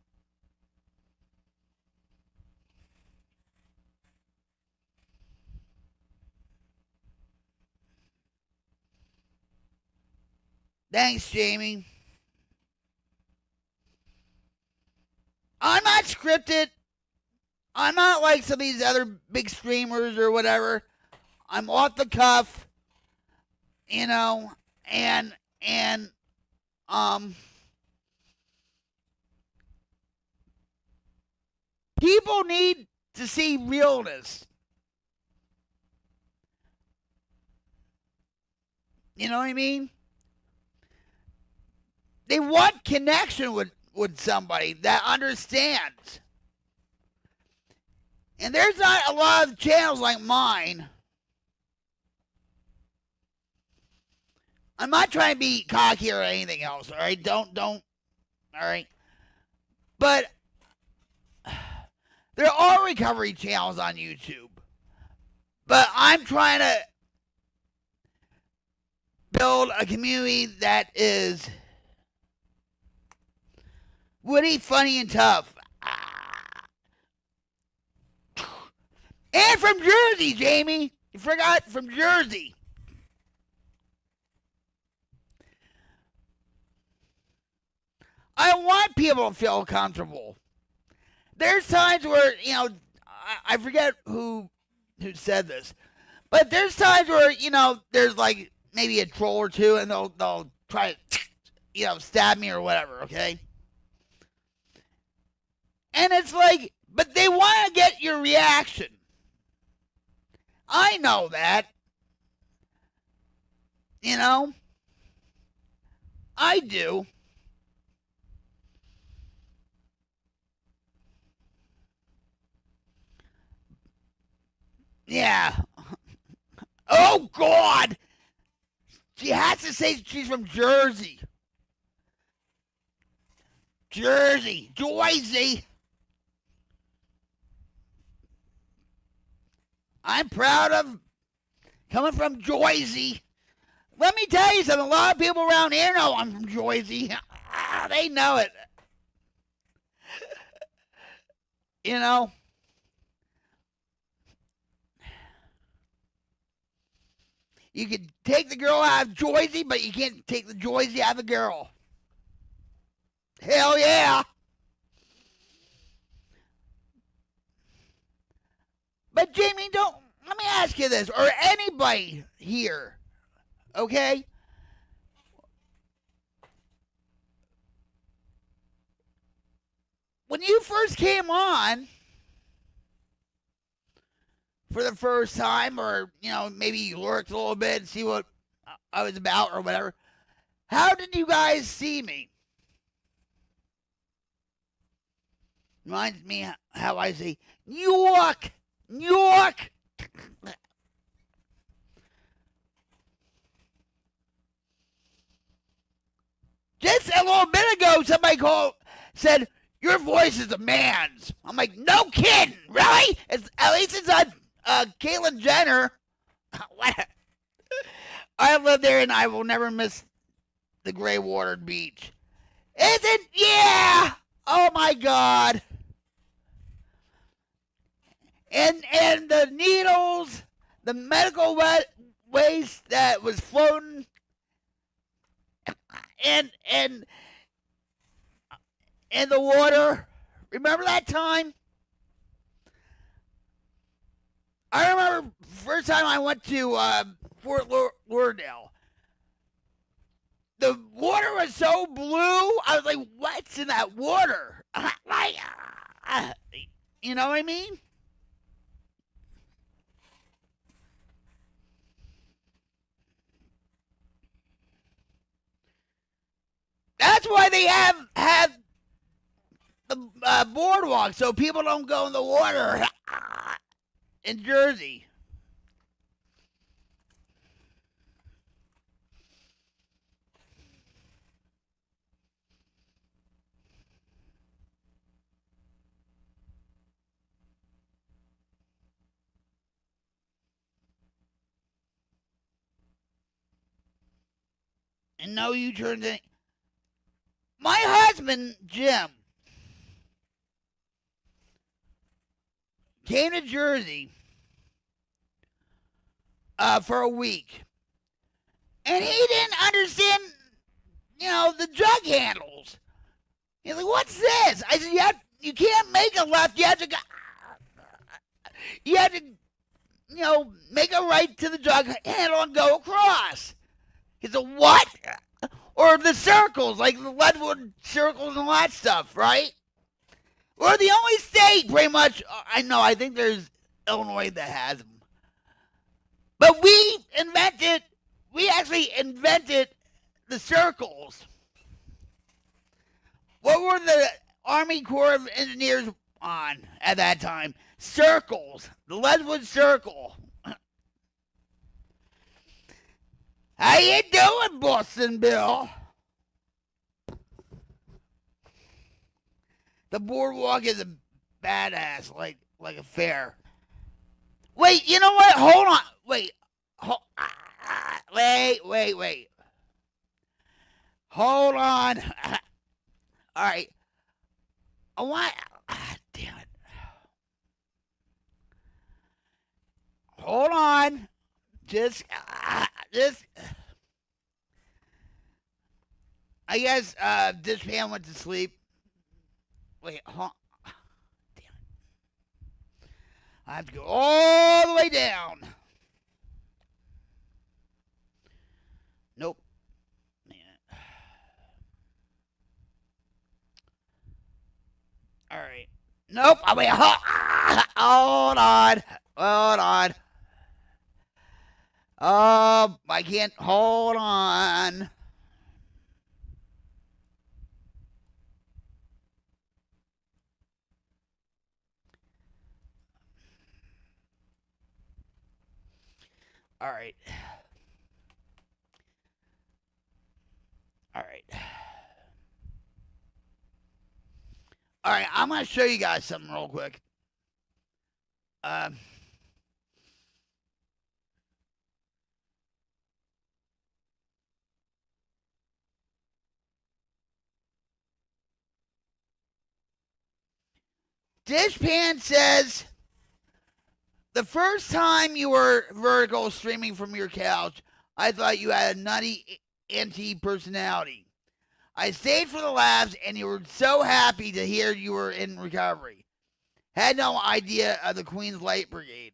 Thanks, Jamie. I'm not scripted. I'm not like some of these other big streamers or whatever. I'm off the cuff, and people need to see realness. You know what I mean? They want connection with somebody that understands. And there's not a lot of channels like mine. I'm not trying to be cocky or anything else, all right? Don't, all right? But there are recovery channels on YouTube. But I'm trying to build a community that is witty, funny, and tough. And from Jersey, Jamie. You forgot from Jersey. I want people to feel comfortable. There's times where, I forget who said this, but there's times where, there's like maybe a troll or two, and they'll try to, stab me or whatever, okay? And it's like, but they want to get your reaction. I know that. I do. Yeah. Oh, God. She has to say she's from Jersey. Jersey. I'm proud of coming from Jersey. Let me tell you something. A lot of people around here know I'm from Jersey. They know it. You can take the girl out of Jersey, but you can't take the Jersey out of the girl. Hell yeah. But Jamie, let me ask you this, or anybody here, okay? When you first came on for the first time, or, maybe you lurked a little bit and see what I was about or whatever, how did you guys see me? Reminds me how I say, New York! New York! Just a little bit ago, somebody said, your voice is a man's. I'm like, no kidding, really? At least it's on Caitlyn Jenner. I live there and I will never miss the gray watered beach. Isn't? Yeah! Oh my God. And the needles, the medical waste that was floating, and the water. Remember that time? I remember first time I went to Fort Lauderdale. The water was so blue. I was like, what's in that water? You know what I mean? That's why they have the boardwalk, so people don't go in the water in Jersey. And no U-turns. My husband, Jim, came to Jersey for a week. And he didn't understand, the jug handles. He's like, what's this? I said, you can't make a left. You have to make a right to the jug handle and go across. He said, what? Or the circles, like the Leadwood circles and all that stuff, right? We're the only state, pretty much. I think there's Illinois that has them. But we actually invented the circles. What were the Army Corps of Engineers on at that time? Circles. The Leadwood Circle. How you doing, Boston Bill? The boardwalk is a badass, like a fair. Wait, you know what? Hold on. Wait. Wait. Hold on. All right. I want. Damn it. Hold on. Just. I guess this man went to sleep. Wait, damn it. I have to go all the way down. Nope. Man. All right. Nope. Wait, hold on. I can't. Hold on. All right. I'm going to show you guys something real quick. Dishpan says, the first time you were vertical streaming from your couch, I thought you had a nutty anti-personality. I stayed for the laughs, and you were so happy to hear you were in recovery. Had no idea of the Queen's Light Brigade.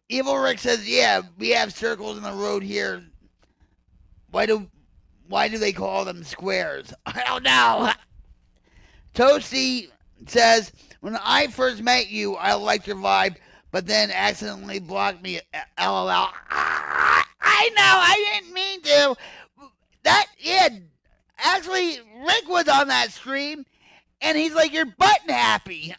Evil Rick says, yeah, we have circles in the road here. Why do they call them squares? I don't know. Toasty says, when I first met you, I liked your vibe, but then accidentally blocked me. LOL. I know, I didn't mean to. Actually, Rick was on that stream, and he's like, you're button happy.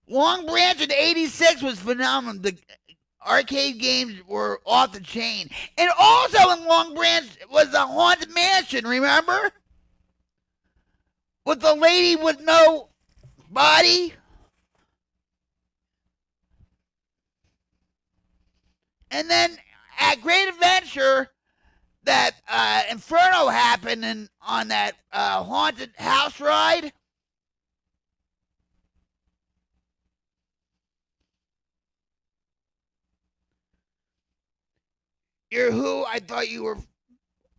Long Branch in '86 was phenomenal. The arcade games were off the chain. And also in Long Branch was the Haunted Mansion, remember? With the lady with no body. And then at Great Adventure, that Inferno happened on that haunted house ride. You're who I thought you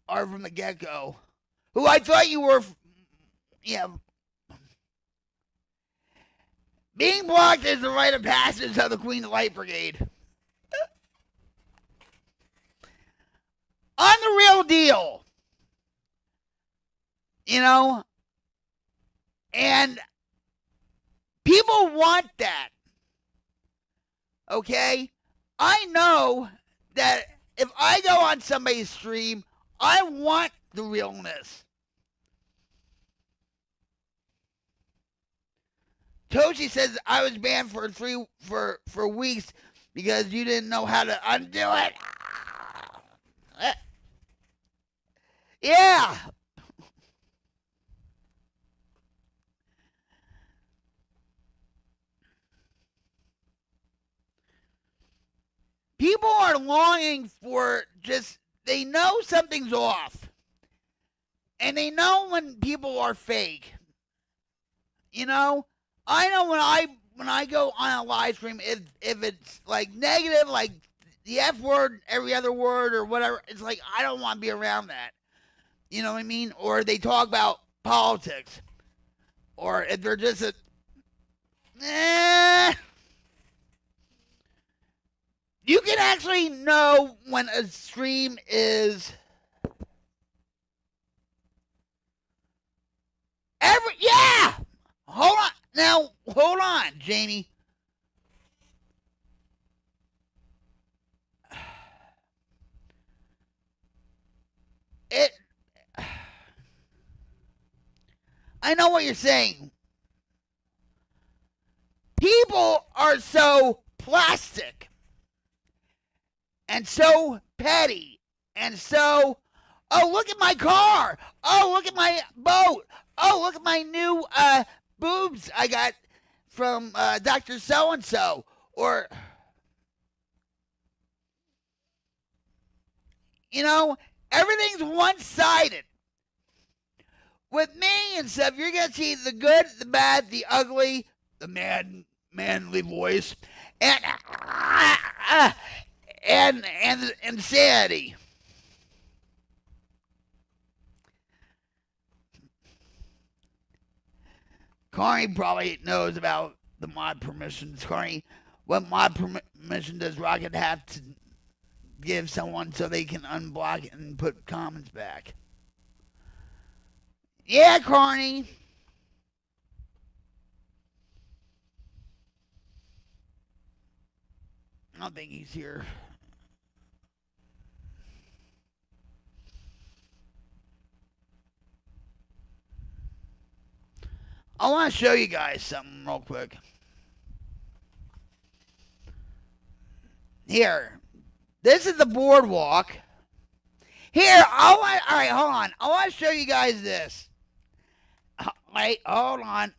are from the get-go. Who I thought you were, yeah. Being blocked is the rite of passage of the Queen's Light Brigade. On the real deal. You know? And people want that. Okay? I know that if I go on somebody's stream, I want the realness. Toshi says I was banned for weeks because you didn't know how to undo it. Yeah. People are longing for they know something's off. And they know when people are fake. You know? I know when I go on a live stream, if it's like negative, like the F word, every other word or whatever, it's like I don't want to be around that. You know what I mean? Or they talk about politics. Or if they're just you can actually know when a stream is yeah! Hold on. Now, hold on, Jamie. I know what you're saying. People are so plastic and so petty and so, oh, look at my car. Oh, look at my boat. Oh, look at my new boobs I got from Dr. So-and-so. Or, you know, everything's one-sided. With me and stuff, you're going to see the good, the bad, the ugly, the manly voice, and insanity. Carney probably knows about the mod permissions. Carney, what mod permission does Rocket have to give someone so they can unblock it and put comments back? Yeah, Carney. I don't think he's here. I want to show you guys something real quick. Here. This is the boardwalk. Here, all right, hold on. I want to show you guys this. Wait, hold on.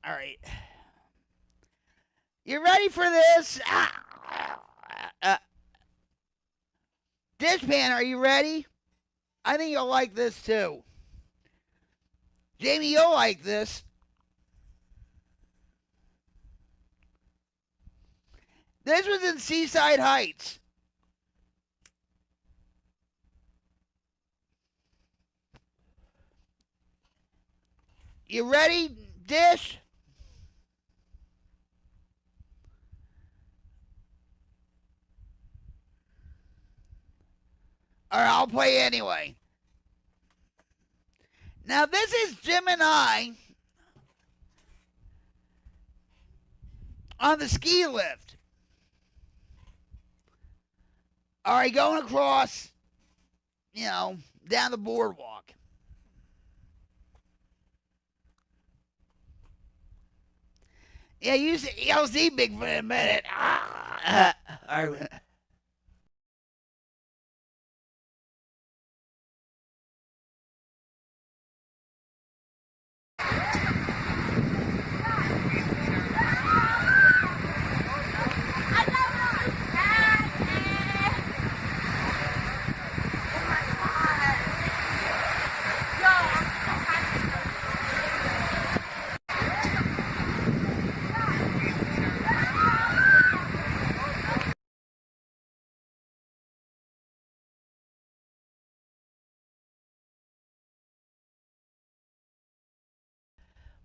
All right. You ready for this? Dishpan, are you ready? I think you'll like this too. Jamie, you'll like this. This was in Seaside Heights. You ready, Dish? Alright, I'll play anyway. Now, this is Jim and I on the ski lift. Alright, going across, down the boardwalk. Yeah, you'll see Bigfoot in a minute. All right.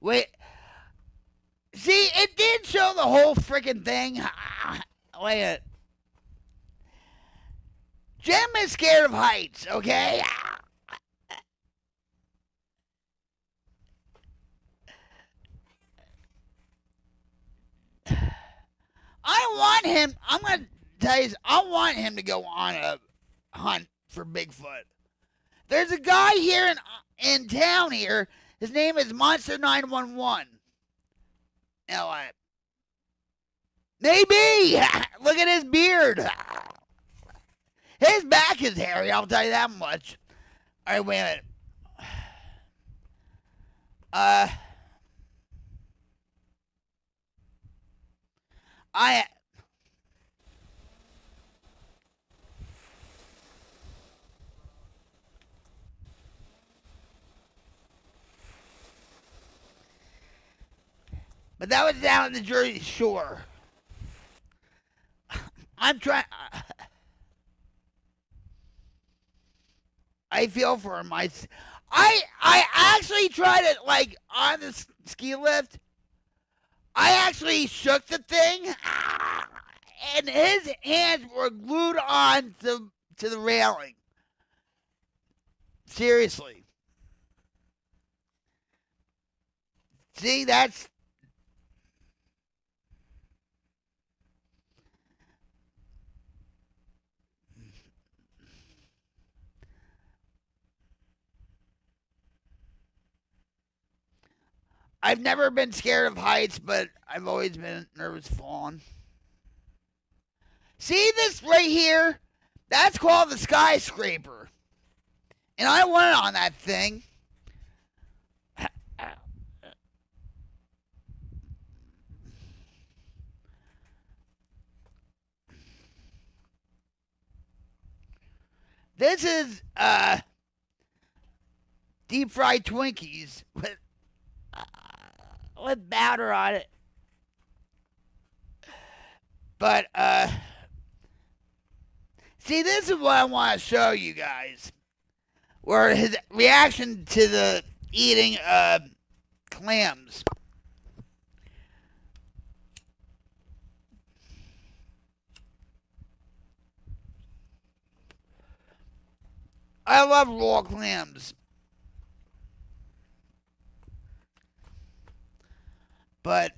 Wait. See, it did show the whole freaking thing. Wait a minute. Jim is scared of heights, okay? I want him, I'm going to tell you, I want him to go on a hunt for Bigfoot. There's a guy here in town here. His name is Monster 911. Now, maybe. Look at his beard. His back is hairy, I'll tell you that much. All right, wait a minute. But that was down at the Jersey Shore. I'm trying. I feel for him. I actually tried it like on the ski lift. I actually shook the thing, and his hands were glued on to the railing. Seriously. See, that's. I've never been scared of heights, but I've always been nervous falling. See this right here? That's called the skyscraper. And I went on that thing. This is deep fried Twinkies with batter on it. But see, this is what I want to show you guys. Where his reaction to the eating clams. I love raw clams. But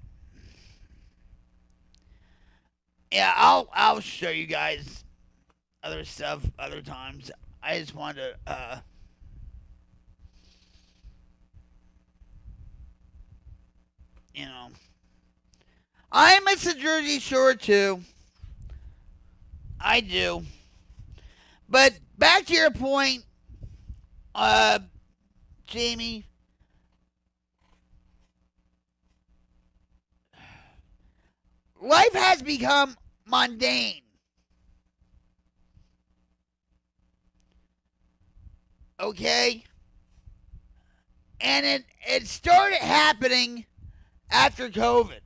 yeah, I'll show you guys other stuff other times. I just wanted to I miss the Jersey Shore too. I do. But back to your point, Jamie. Life has become mundane. Okay? And it started happening after COVID.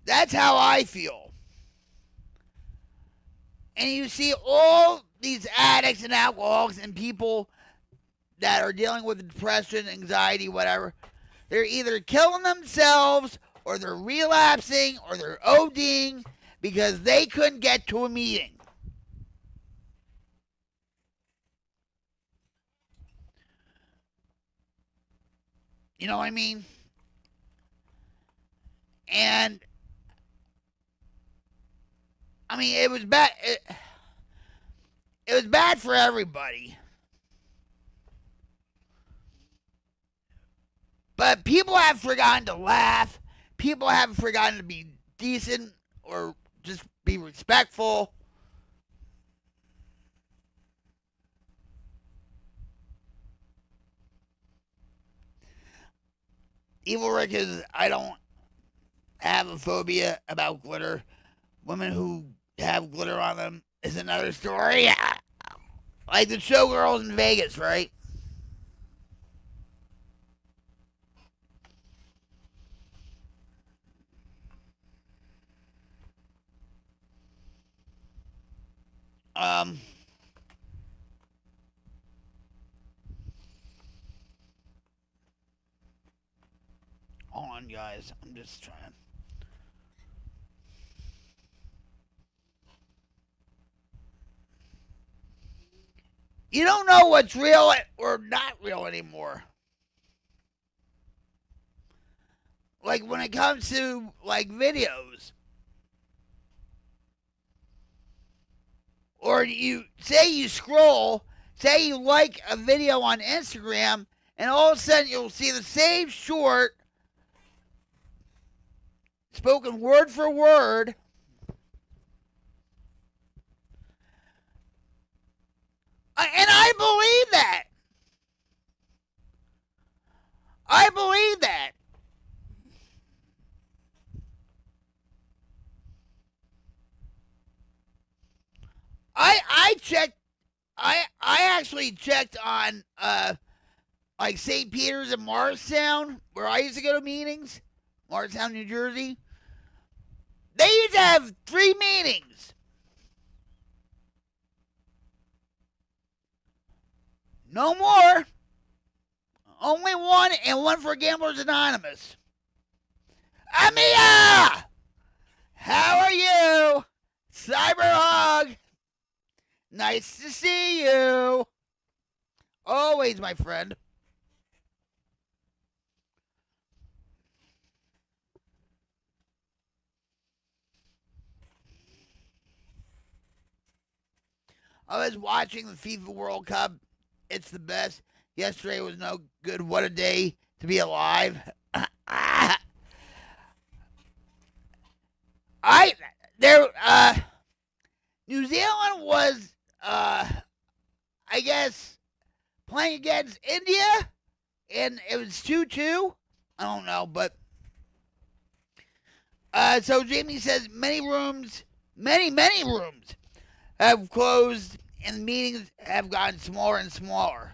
That's how I feel. And you see all these addicts and alcoholics and people that are dealing with depression, anxiety, whatever, they're either killing themselves or they're relapsing or they're ODing because they couldn't get to a meeting. You know what I mean? And I mean, it was bad. It was bad for everybody. But people have forgotten to laugh. People have forgotten to be decent or just be respectful. Evil Rick is, I don't have a phobia about glitter. Women who have glitter on them is another story. Like the showgirls in Vegas, right? Hold on, guys. I'm just trying. You don't know what's real or not real anymore. Like when it comes to like videos. Or you say you scroll, say you like a video on Instagram, and all of a sudden you'll see the same short spoken word for word. And I believe that. I believe that. I checked. I actually checked on like St. Peter's and Morristown, where I used to go to meetings, Morristown, New Jersey. They used to have 3 meetings. No more. Only one, and one for Gamblers Anonymous. Amia! How are you? Cyber hug. Nice to see you. Always, my friend. I was watching the FIFA World Cup. It's the best. Yesterday was no good. What a day to be alive. New Zealand was, I guess, playing against India, and it was 2-2. I don't know, but, so Jamie says many rooms have closed and meetings have gotten smaller and smaller.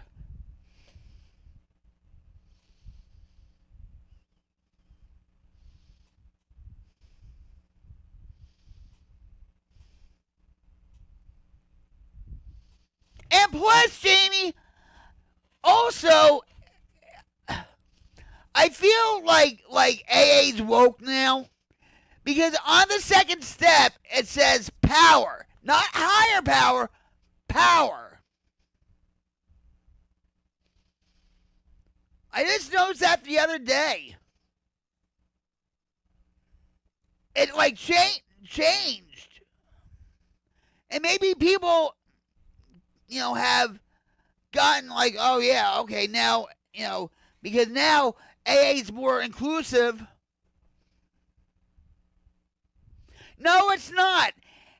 And plus, Jamie, also, I feel like AA's woke now, because on the second step it says power, not higher power, power. I just noticed that the other day. It like changed, and maybe people, have gotten like, oh yeah, okay, now, because now AA is more inclusive. No, it's not.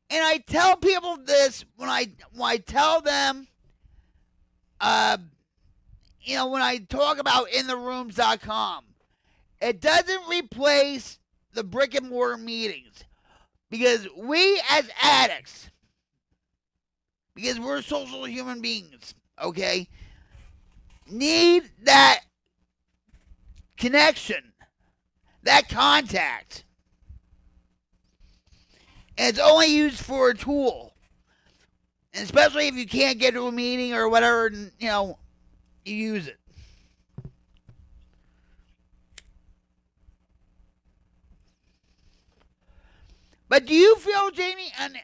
And I tell people this when I tell them, when I talk about intherooms.com, it doesn't replace the brick and mortar meetings, because we as addicts, because we're social human beings, okay, need that connection, that contact. And it's only used for a tool. And especially if you can't get to a meeting or whatever, you use it. But do you feel, Jamie, and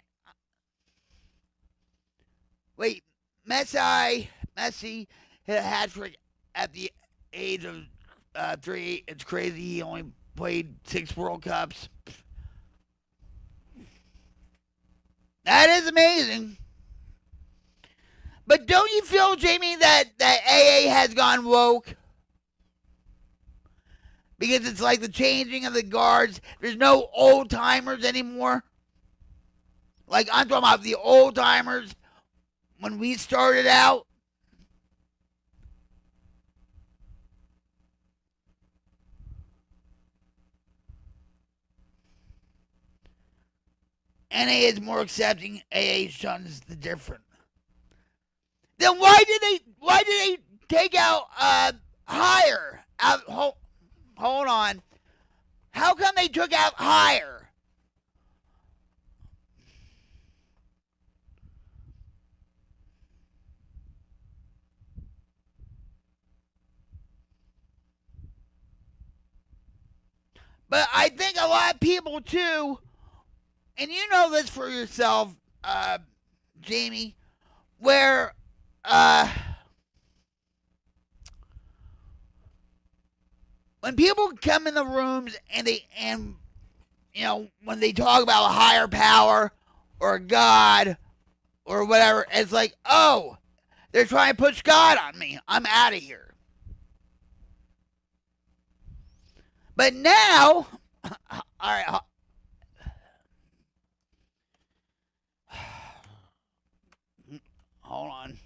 wait, Messi hit a hat trick at the age of 3. It's crazy. He only played 6 World Cups. That is amazing. But don't you feel, Jamie, that AA has gone woke? Because it's like the changing of the guards. There's no old timers anymore. Like, I'm talking about the old timers when we started out. NA is more accepting. AA shuns the different. Then why did they take out higher? Hold on. How come they took out higher? But I think a lot of people too, and you know this for yourself, Jamie, where when people come in the rooms and when they talk about a higher power or God or whatever, it's like, oh, they're trying to push God on me. I'm out of here. But now, all right, hold on.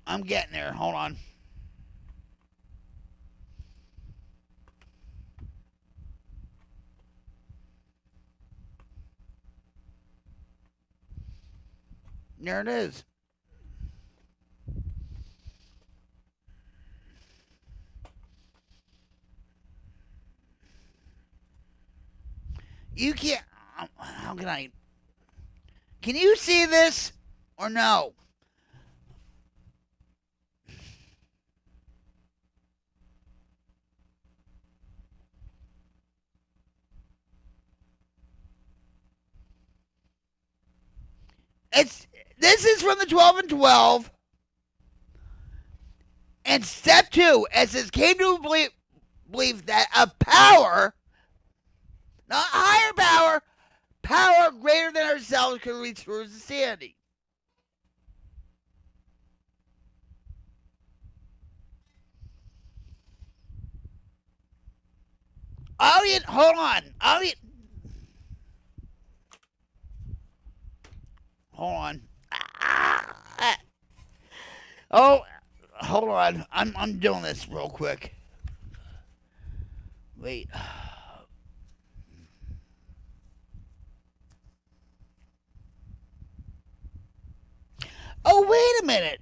I'm getting there. Hold on. There it is. You can't. How can I? Can you see this or no? This is from the 12 and 12. And step 2, it says, came to believe that a power, not higher power greater than ourselves could restore society. Hold on. Hold on. Oh, hold on. I'm doing this real quick. Wait. Oh, wait a minute.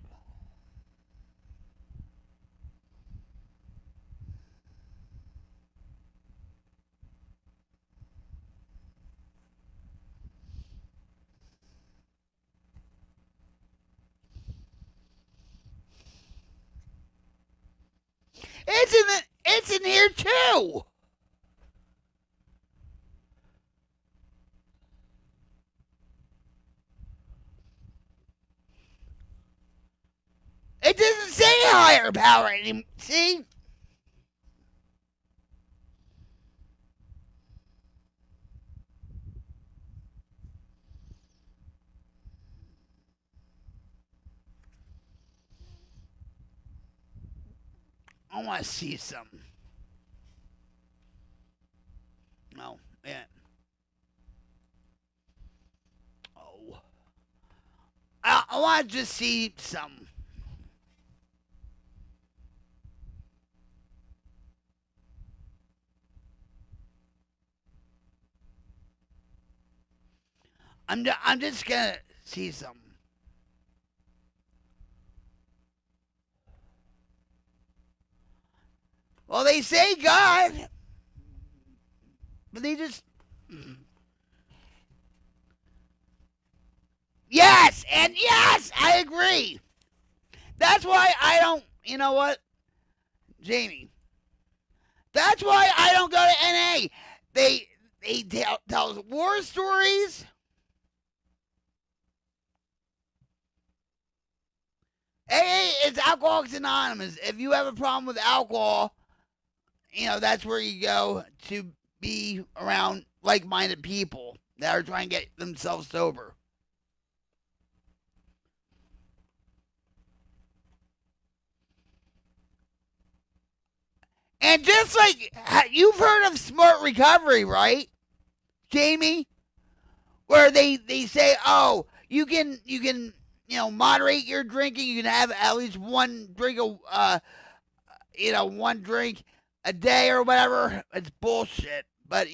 It's in here too. It doesn't say higher power anymore. See? I want to see something. No, yeah. Oh. I want to just see something. I'm just gonna see something. Well, they say God, but they just... Yes, and yes, I agree. That's why I don't, you know what, Jamie? That's why I don't go to NA. They tell us war stories. AA is Alcoholics Anonymous. If you have a problem with alcohol, that's where you go to be around like-minded people that are trying to get themselves sober. And just like you've heard of smart recovery, right, Jamie? Where they say, oh, you can moderate your drinking. You can have at least one drink one drink a day or whatever. It's bullshit, but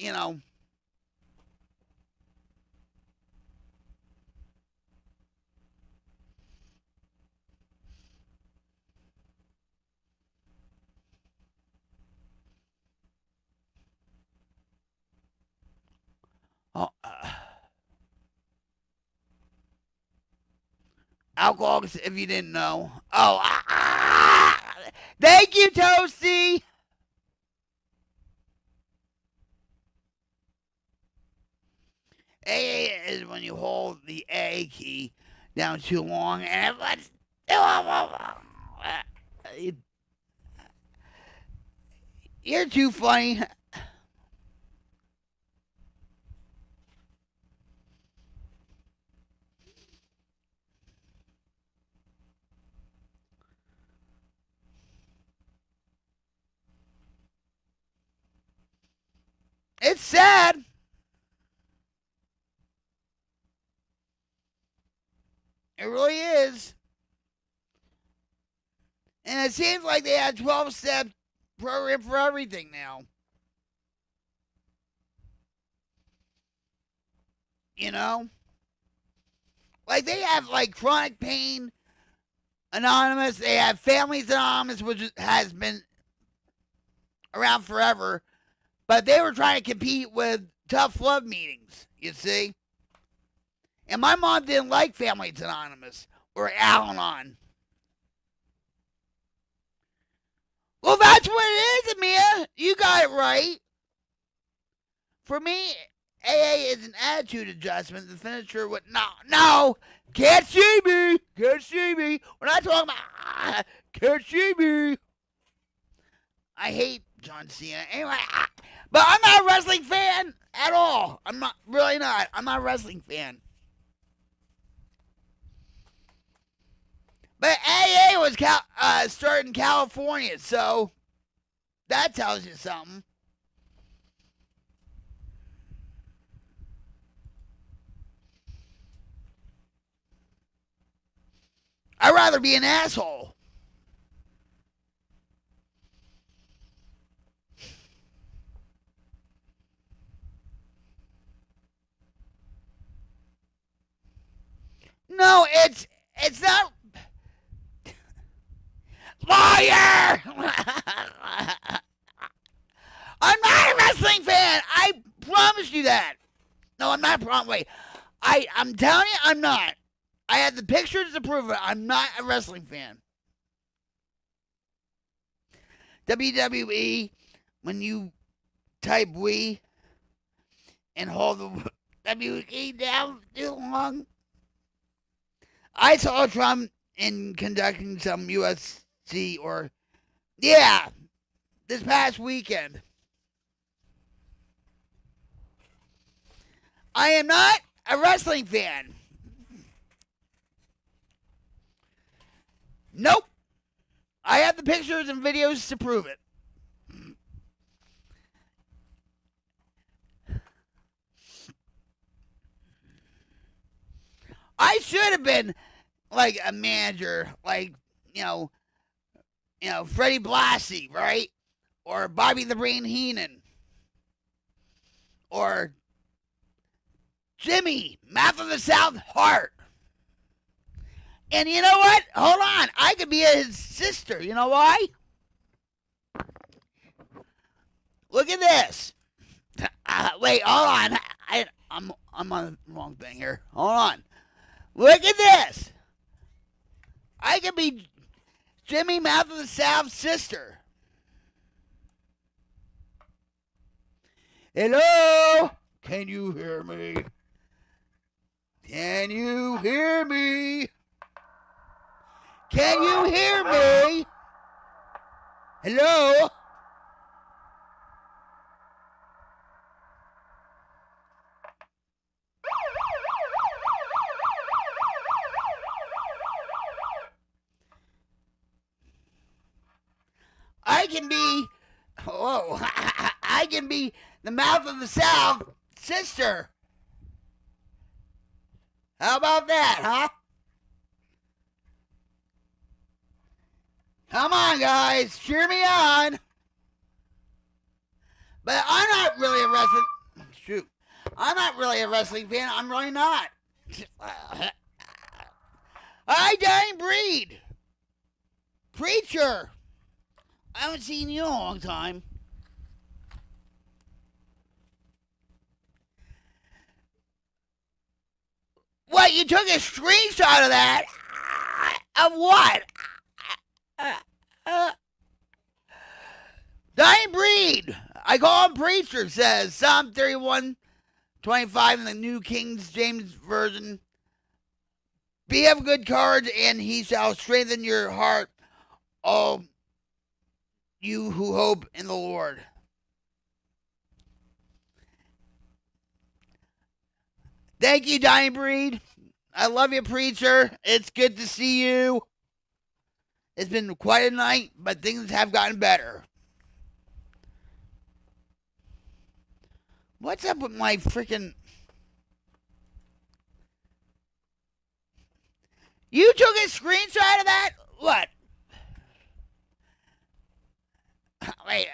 alcoholics, if you didn't know. Thank you, Toasty. AA is when you hold the A key down too long and everyone's... You're too funny. It's sad. It really is. And it seems like they have 12-step program for everything now. Like they have chronic pain anonymous. They have families anonymous, which has been around forever. But they were trying to compete with tough love meetings, you see. And my mom didn't like Families Anonymous or Al-Anon. Well, that's what it is, Amia. You got it right. For me, AA is an attitude adjustment. The finisher with no, can't see me. Can't see me. We're not talking about, can't see me. I hate John Cena. Anyway, but I'm not a wrestling fan at all. I'm not, really not. I'm not a wrestling fan. But AA was started in California, so that tells you something. I'd rather be an asshole. No, it's not. Liar! I'm not a wrestling fan. I promise you that. No, I'm not. Wait, I'm telling you, I'm not. I had the pictures to prove it. I'm not a wrestling fan. WWE, when you type "we" and hold the W key down too long. I saw Trump in conducting some UFC this past weekend. I am not a wrestling fan. Nope. I have the pictures and videos to prove it. I should have been like a manager, like, Freddie Blassie, right? Or Bobby the Brain Heenan. Or Jimmy, Mouth of the South Hart. And you know what? Hold on. I could be his sister. You know why? Look at this. Wait, hold on. I'm on the wrong thing here. Hold on. Look at this. I could be Jimmy Mouth of the South's sister. Hello? Can you hear me? Can you hear me? Can you hear me? Hello? I can be, I can be the Mouth of the South sister. How about that, huh? Come on, guys, cheer me on. But I'm not really a wrestling, shoot, I'm not really a wrestling fan. I'm really not. Hi, Dying Breed. Preacher. I haven't seen you in a long time. What, you took a screenshot of that? Of what? Dying Breed. I call him Preacher, says Psalm 31:25 in the New King James Version. Be of good courage, and he shall strengthen your heart, all you who hope in the Lord. Thank you, Dying Breed. I love you, Preacher. It's good to see you. It's been quite a night, but things have gotten better. What's up with my freaking... You took a screenshot of that? What? Wait.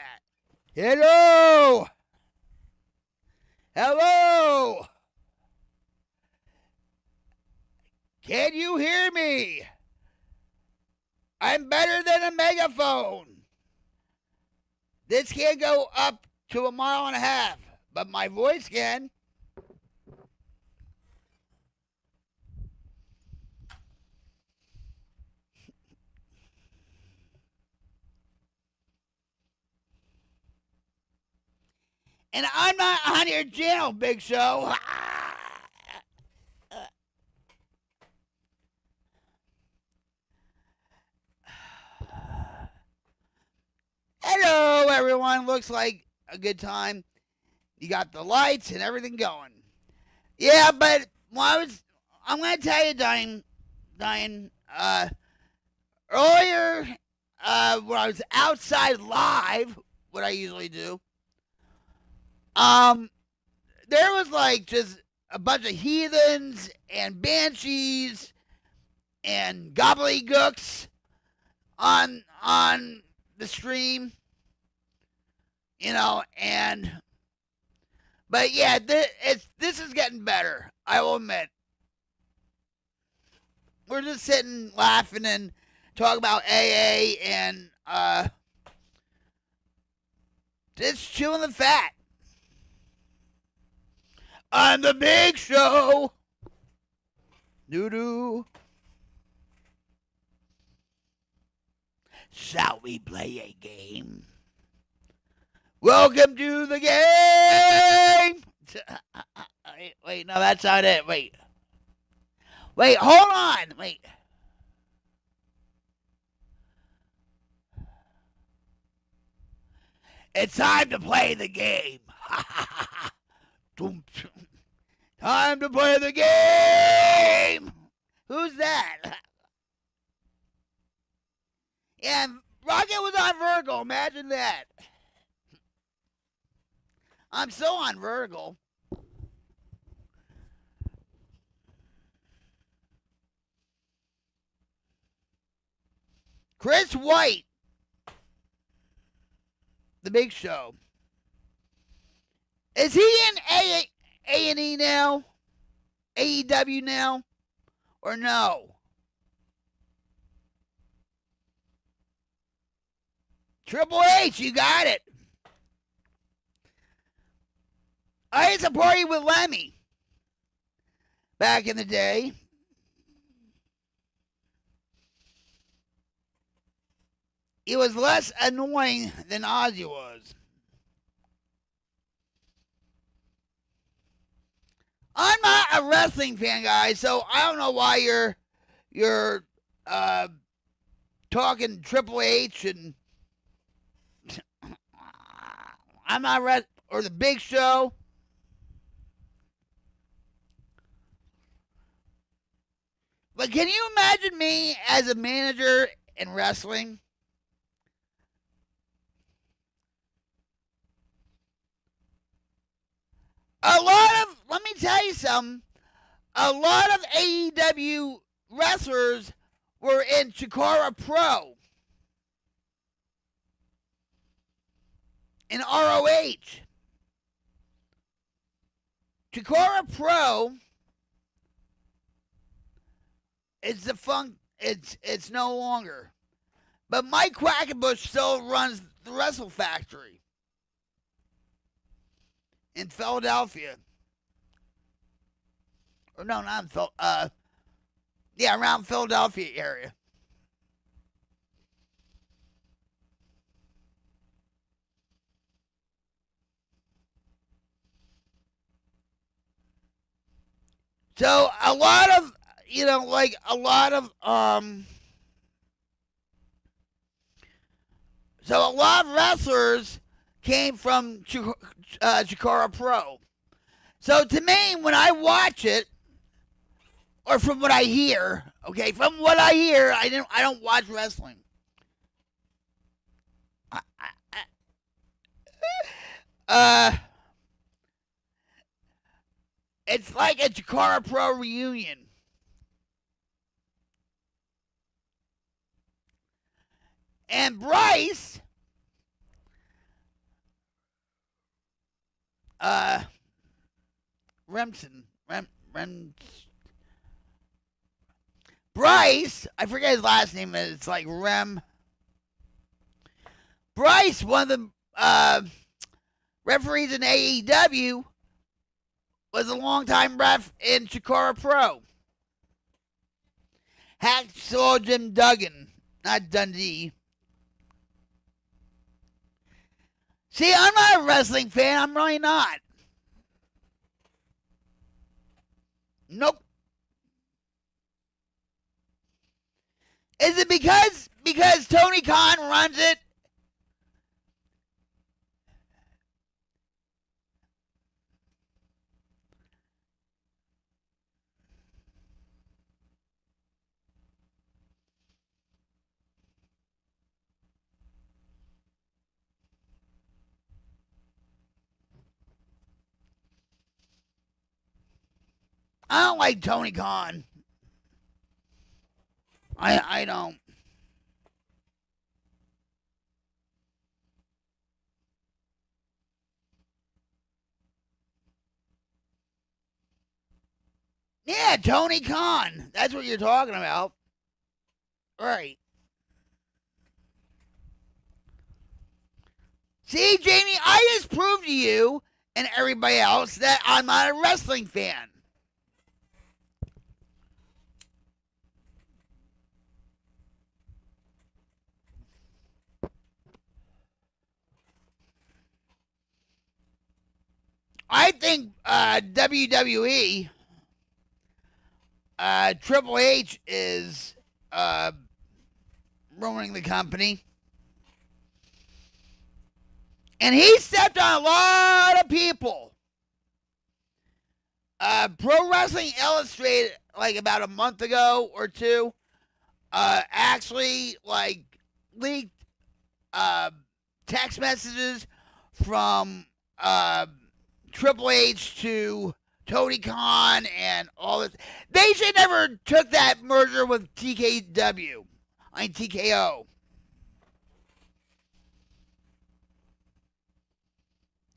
Hello? Hello? Can you hear me? I'm better than a megaphone. This can't go up to 1.5 miles, but my voice can. And I'm not on your channel, Big Show. Hello, everyone. Looks like a good time. You got the lights and everything going. Yeah, but I'm going to tell you, Diane, earlier, when I was outside live, what I usually do, there was like just a bunch of heathens and banshees and gobbledygooks on the stream, you know, but yeah, this is getting better, I will admit. We're just sitting laughing and talking about AA and just chewing the fat. On the Big Show. Doo-doo. Shall we play a game? Welcome to the game. Wait, no, that's not it. Wait, hold on. Wait. It's time to play the game. Time to play the game. Who's that? Yeah, Rocket was on Virgo. Imagine that. I'm so on Virgo. Chris White, the Big Show. Is he in A&E now? AEW now? Or no? Triple H, you got it. I used to party with Lemmy back in the day. He was less annoying than Ozzy was. I'm not a wrestling fan, guys, so I don't know why you're talking Triple H and I'm not or the Big Show. But can you imagine me as a manager in wrestling? Let me tell you something, a lot of AEW wrestlers were in Chikara Pro, in ROH. Chikara Pro is defunct. It's no longer. But Mike Quackenbush still runs the Wrestle Factory in Philadelphia. Or no, not in Philadelphia. Yeah, around Philadelphia area. So a lot of, so a lot of wrestlers came from Chikara Pro. So to me, when I watch it, or from what I hear, okay, from what I hear, I don't watch wrestling. It's like a Chikara Pro reunion. And Bryce, Bryce, I forget his last name, it's like Bryce, one of the referees in AEW, was a longtime ref in Chikara Pro. Hacksaw Jim Duggan, not Dundee. See, I'm not a wrestling fan. I'm really not. Nope. Is it because Tony Khan runs it? I don't like Tony Khan. I don't. Yeah, Tony Khan. That's what you're talking about. Right. See, Jamie, I just proved to you and everybody else that I'm not a wrestling fan. I think WWE, Triple H is ruining the company. And he stepped on a lot of people. Pro Wrestling Illustrated, like about a month ago or two, actually like leaked text messages from Triple H to Tony Khan and all this. They should never took that merger with TKO.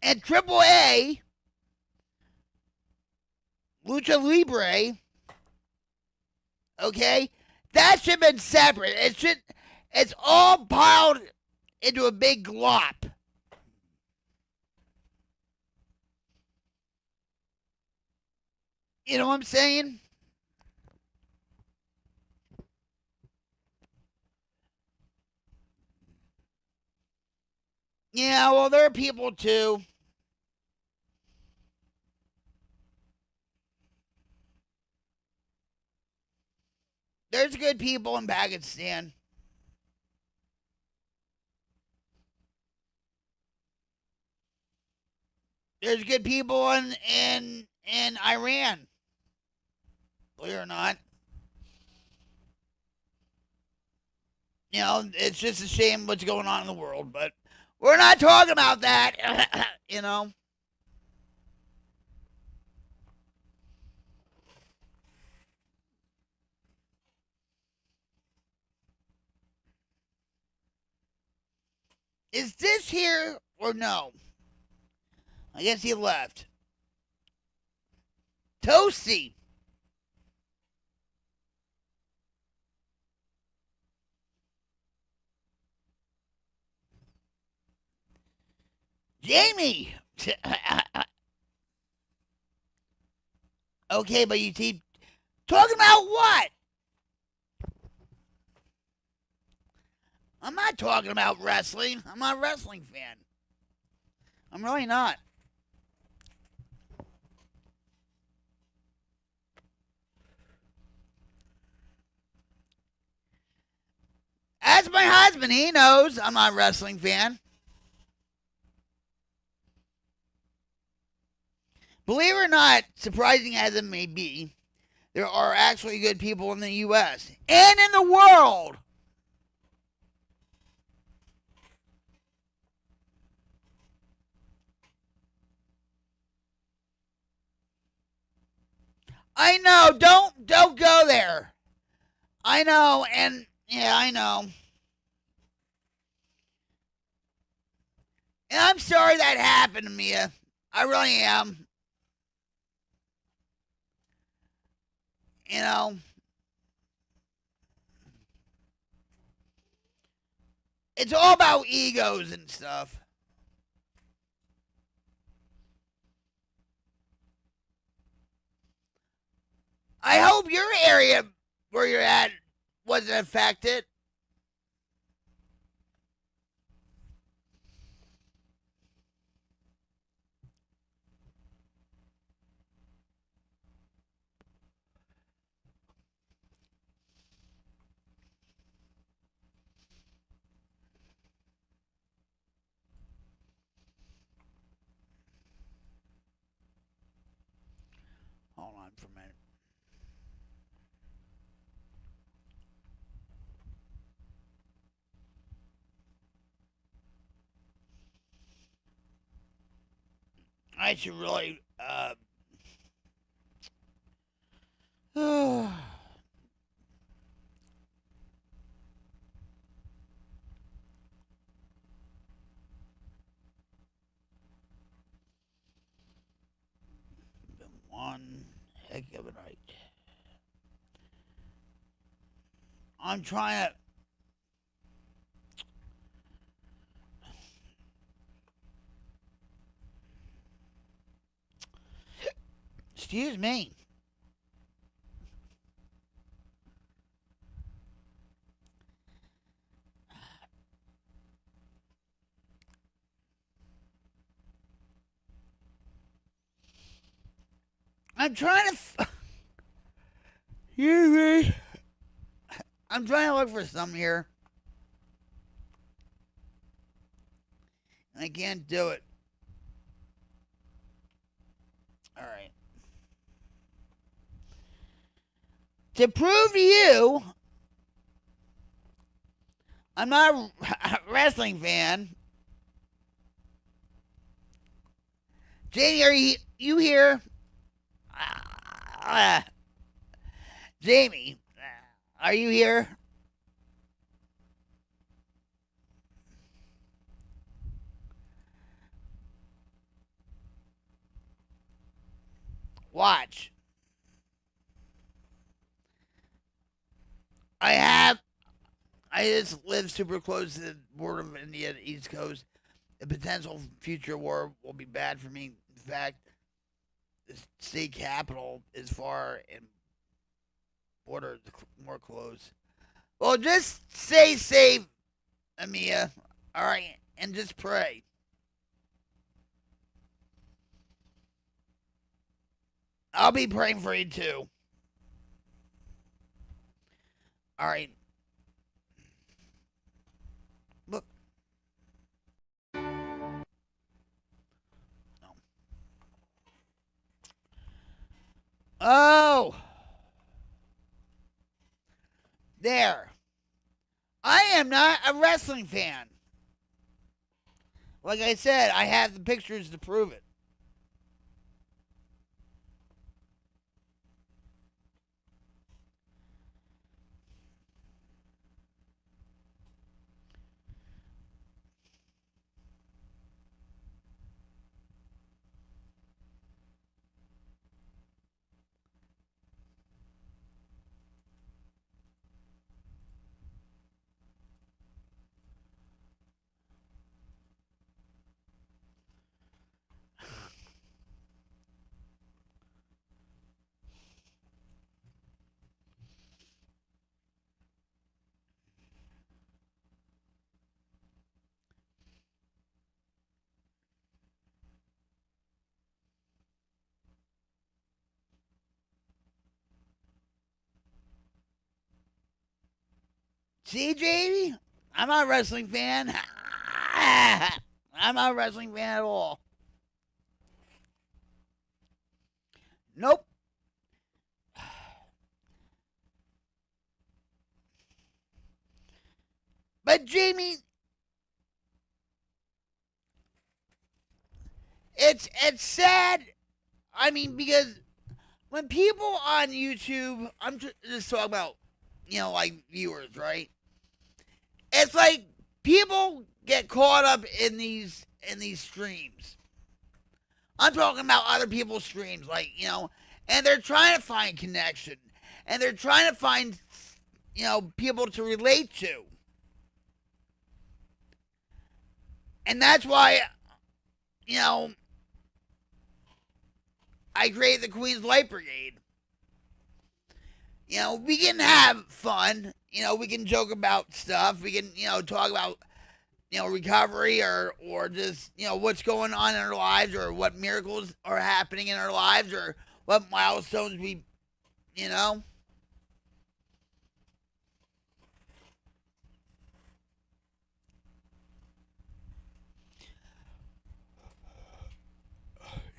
And AAA, Lucha Libre, okay, that should have been separate. It's all piled into a big glop. You know what I'm saying? Yeah, well, there are people too. There's good people in Pakistan. There's good people in Iran. Believe it or not. You know, it's just a shame what's going on in the world, but we're not talking about that. You know. Is this here or no? I guess he left. Toasty. Jamie. Okay, but you keep talking about what? I'm not talking about wrestling. I'm not a wrestling fan. I'm really not. As my husband, he knows I'm not a wrestling fan. Believe it or not, surprising as it may be, there are actually good people in the U.S. and in the world. I know. Don't go there. I know, and yeah, I know. And I'm sorry that happened to me. I really am. You know. It's all about egos and stuff. I hope your area where you're at wasn't affected. Hold on for a minute. I should really been one heck of a night. I'm trying to excuse me. I'm trying to excuse me. I'm trying to look for some here. I can't do it. All right. To prove to you, I'm not a wrestling fan. Jamie, are you here? Jamie, are you here? Watch. I just live super close to the border of India, the East Coast. A potential future war will be bad for me. In fact, the state capitol is far and borders more close. Well, just stay safe, Amia. All right, and just pray. I'll be praying for you too. All right. Look. No. Oh. There. I am not a wrestling fan. Like I said, I have the pictures to prove it. See, JD? I'm not a wrestling fan. I'm not a wrestling fan at all. Nope. But Jamie, it's sad. I mean, because when people on YouTube, I'm just talking about, like viewers, right? It's like people get caught up in these streams. I'm talking about other people's streams, and they're trying to find connection, and they're trying to find, people to relate to. And that's why, I created the Queen's Light Brigade. We can have fun. We can joke about stuff. We can, talk about, recovery or just, what's going on in our lives or what miracles are happening in our lives or what milestones we.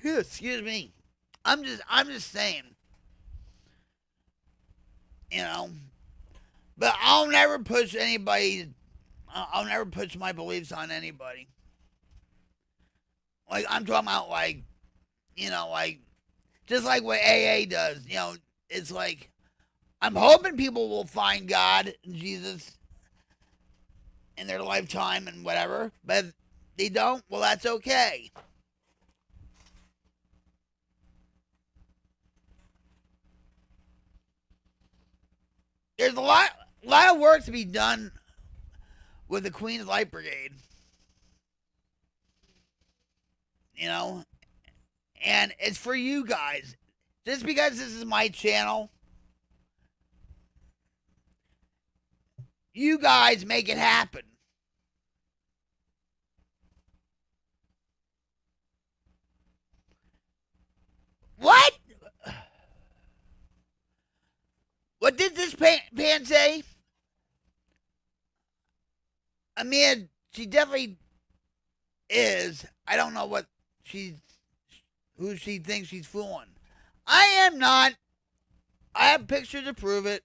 Excuse me. I'm just saying. But I'll never push anybody. I'll never push my beliefs on anybody. Like, I'm talking about, just like what AA does. It's like, I'm hoping people will find God and Jesus in their lifetime and whatever. But if they don't, well, that's okay. There's a lot of work to be done with the Queen's Light Brigade. And it's for you guys. Just because this is my channel, you guys make it happen. What? What did this pan say? I mean, she definitely is. I don't know who she thinks she's fooling. I am not. I have pictures to prove it.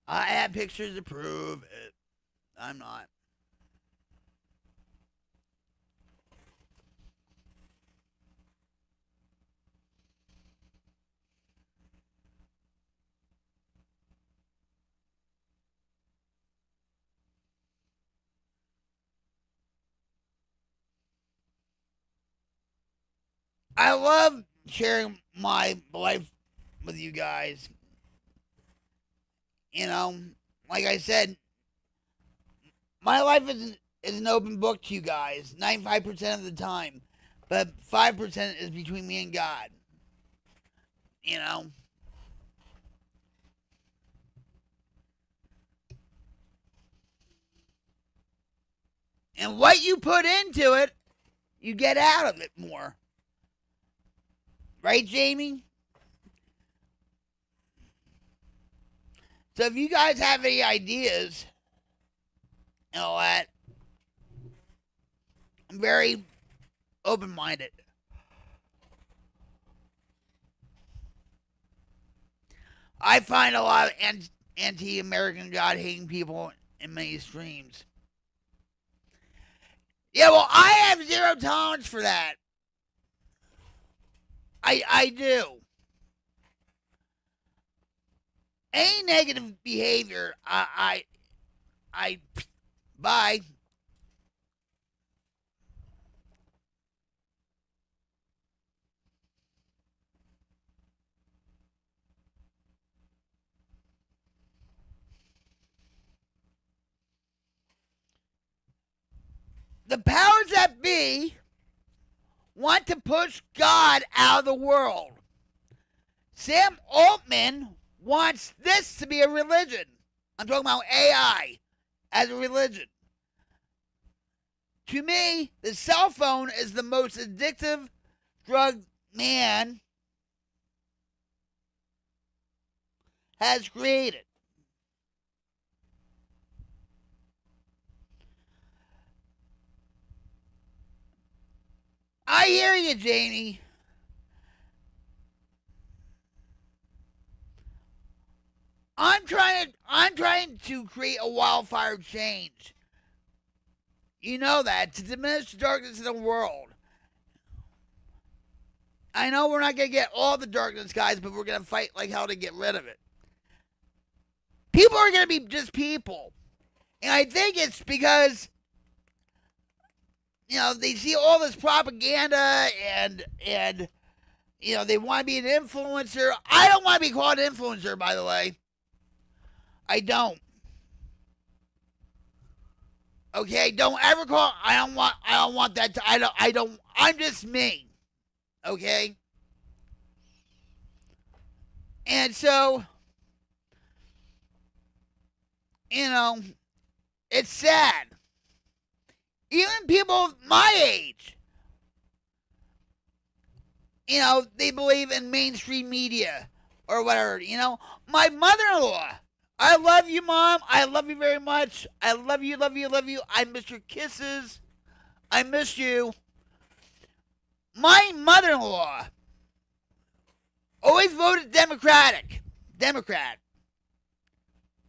I have pictures to prove it. I'm not. I love sharing my life with you guys. Like I said, my life is an open book to you guys 95% of the time, but 5% is between me and God. You know? And what you put into it, you get out of it more. Right, Jamie? So if you guys have any ideas and all that, I'm very open-minded. I find a lot of anti-American God-hating people in many streams. Yeah, well, I have zero tolerance for that. I do. Any negative behavior, I bye. The powers that be want to push God out of the world. Sam Altman wants this to be a religion. I'm talking about AI as a religion. To me, the cell phone is the most addictive drug man has created. I hear you, Jamie. I'm trying to create a wildfire change. You know that, to diminish the darkness in the world. I know we're not going to get all the darkness, guys, but we're going to fight like hell to get rid of it. People are going to be just people. And I think it's because, you know, they see all this propaganda and you know, they want to be an influencer. I don't want to be called an influencer, by the way. I don't. Okay, don't ever call. I don't want that. I don't. I'm just me. Okay. And so, you know, it's sad. Even people my age, you know, they believe in mainstream media or whatever. You know, my mother-in-law. I love you, Mom. I love you very much. I love you, love you, love you. I miss your kisses. I miss you. My mother-in-law always voted Democrat.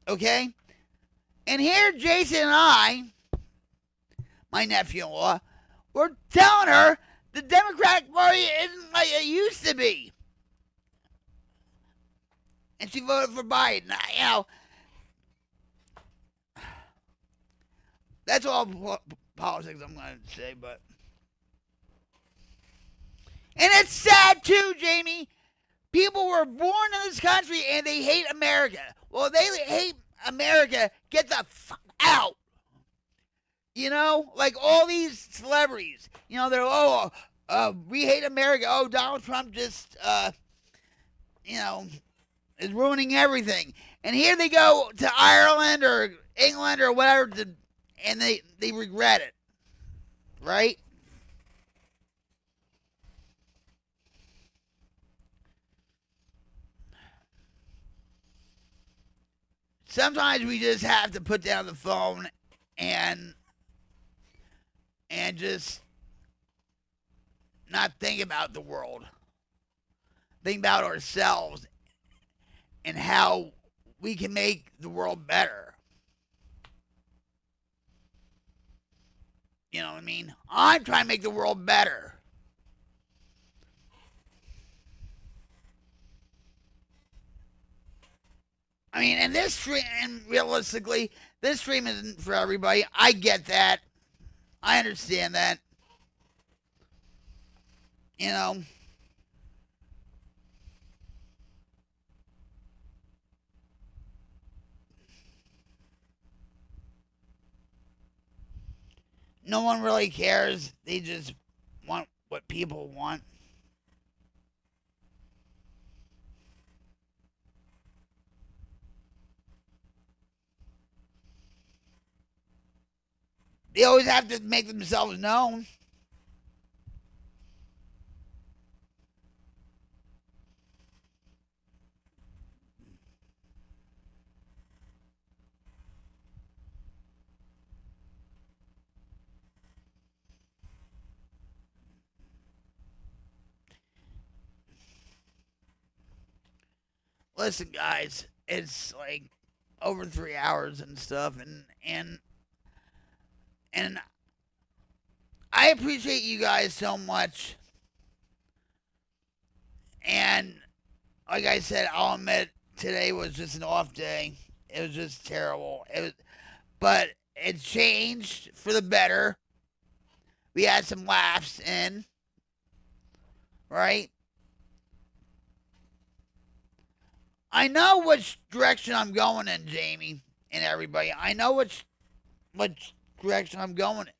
Okay? And here Jason and I, my nephew-in-law, were telling her the Democratic Party isn't like it used to be. And she voted for Biden. You know, that's all politics I'm going to say, but. And it's sad too, Jamie. People were born in this country and they hate America. Well, they hate America. Get the fuck out. You know, like all these celebrities. You know, they're, we hate America. Oh, Donald Trump just, you know, is ruining everything. And here they go to Ireland or England or whatever, and they regret it. Right? Sometimes we just have to put down the phone and just not think about the world. Think about ourselves and how we can make the world better. You know what I mean? I'm trying to make the world better. I mean, and this stream, and realistically, this stream isn't for everybody. I get that. I understand that. You know. no one really cares. They just want what people want. They always have to make themselves known. Listen, guys, it's like over 3 hours and stuff, and I appreciate you guys so much. And like I said, I'll admit today was just an off day. It was just terrible. But it changed for the better. We had some laughs in, right? I know which direction I'm going in, Jamie and everybody. I know which direction I'm going in.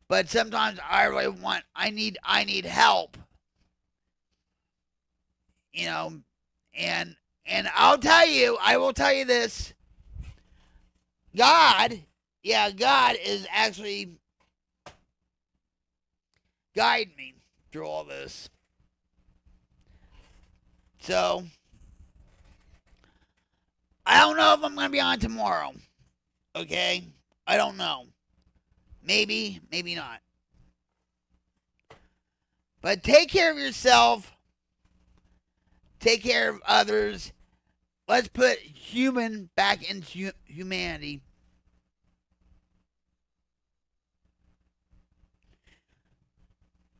But sometimes I need help. You know, and I will tell you this. God is actually guiding me through all this. So I don't know if I'm going to be on tomorrow. Okay? I don't know. Maybe, maybe not. But take care of yourself. Take care of others. Let's put human back into humanity.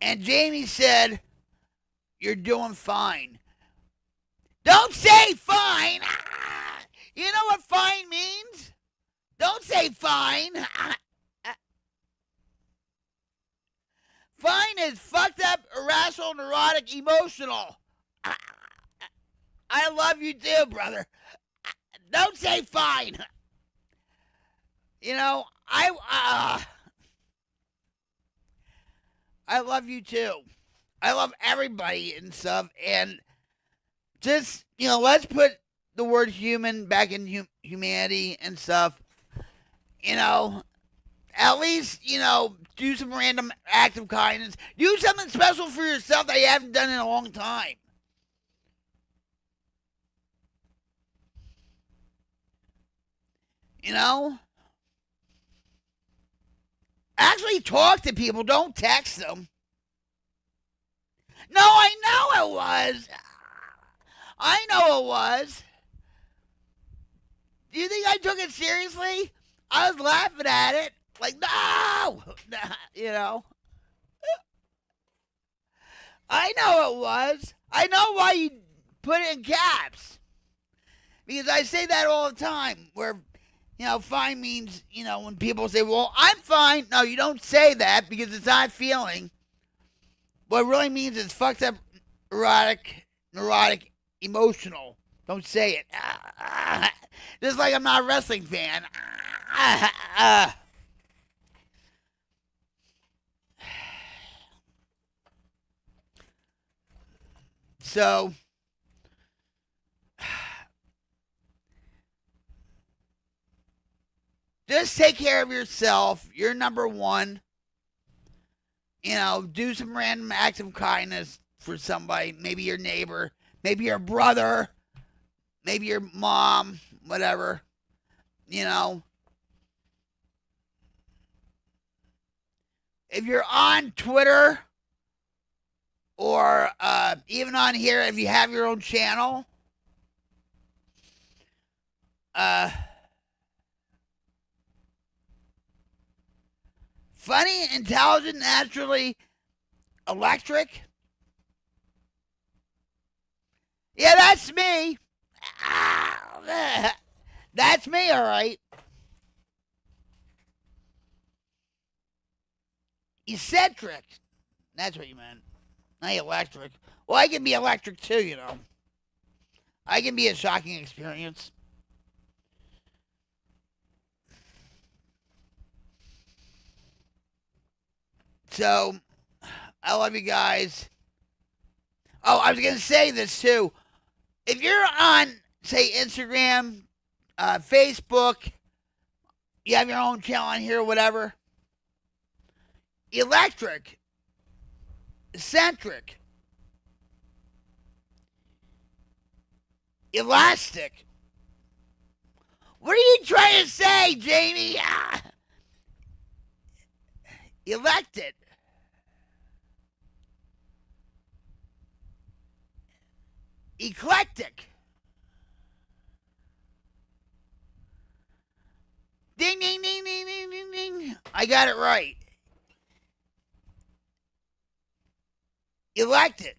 And Jamie said, you're doing fine. Don't say fine. You know what fine means? Don't say fine. Fine is fucked up, irrational, neurotic, emotional. I love you too, brother. Don't say fine. You know, I love you too. I love everybody and stuff. And just, you know, let's put the word human back in humanity and stuff. You know, at least, you know, do some random act of kindness. Do something special for yourself that you haven't done in a long time. You know? Actually talk to people. Don't text them. No, I know it was. I know it was. Do you think I took it seriously? I was laughing at it. Like, no! You know? I know it was. I know why you put it in caps. Because I say that all the time. Where, you know, fine means, you know, when people say, well, I'm fine. No, you don't say that because it's not feeling. What it really means is fucked up, erotic, neurotic, emotional. Don't say it. Just like I'm not a wrestling fan. So, just take care of yourself. You're number one. You know, do some random acts of kindness for somebody. Maybe your neighbor. Maybe your brother. Maybe your mom. Whatever. You know. If you're on Twitter or even on here, if you have your own channel, funny, intelligent, naturally electric. Yeah, that's me. That's me, all right. Eccentric. That's what you meant. Not electric. Well, I can be electric too, you know. I can be a shocking experience. So, I love you guys. Oh, I was going to say this too. If you're on, say, Instagram, Facebook, you have your own channel on here, whatever. Electric, eccentric, elastic. What are you trying to say, Jamie? Elected. Eclectic. Ding, ding, ding, ding, ding, ding, ding. I got it right. Elected.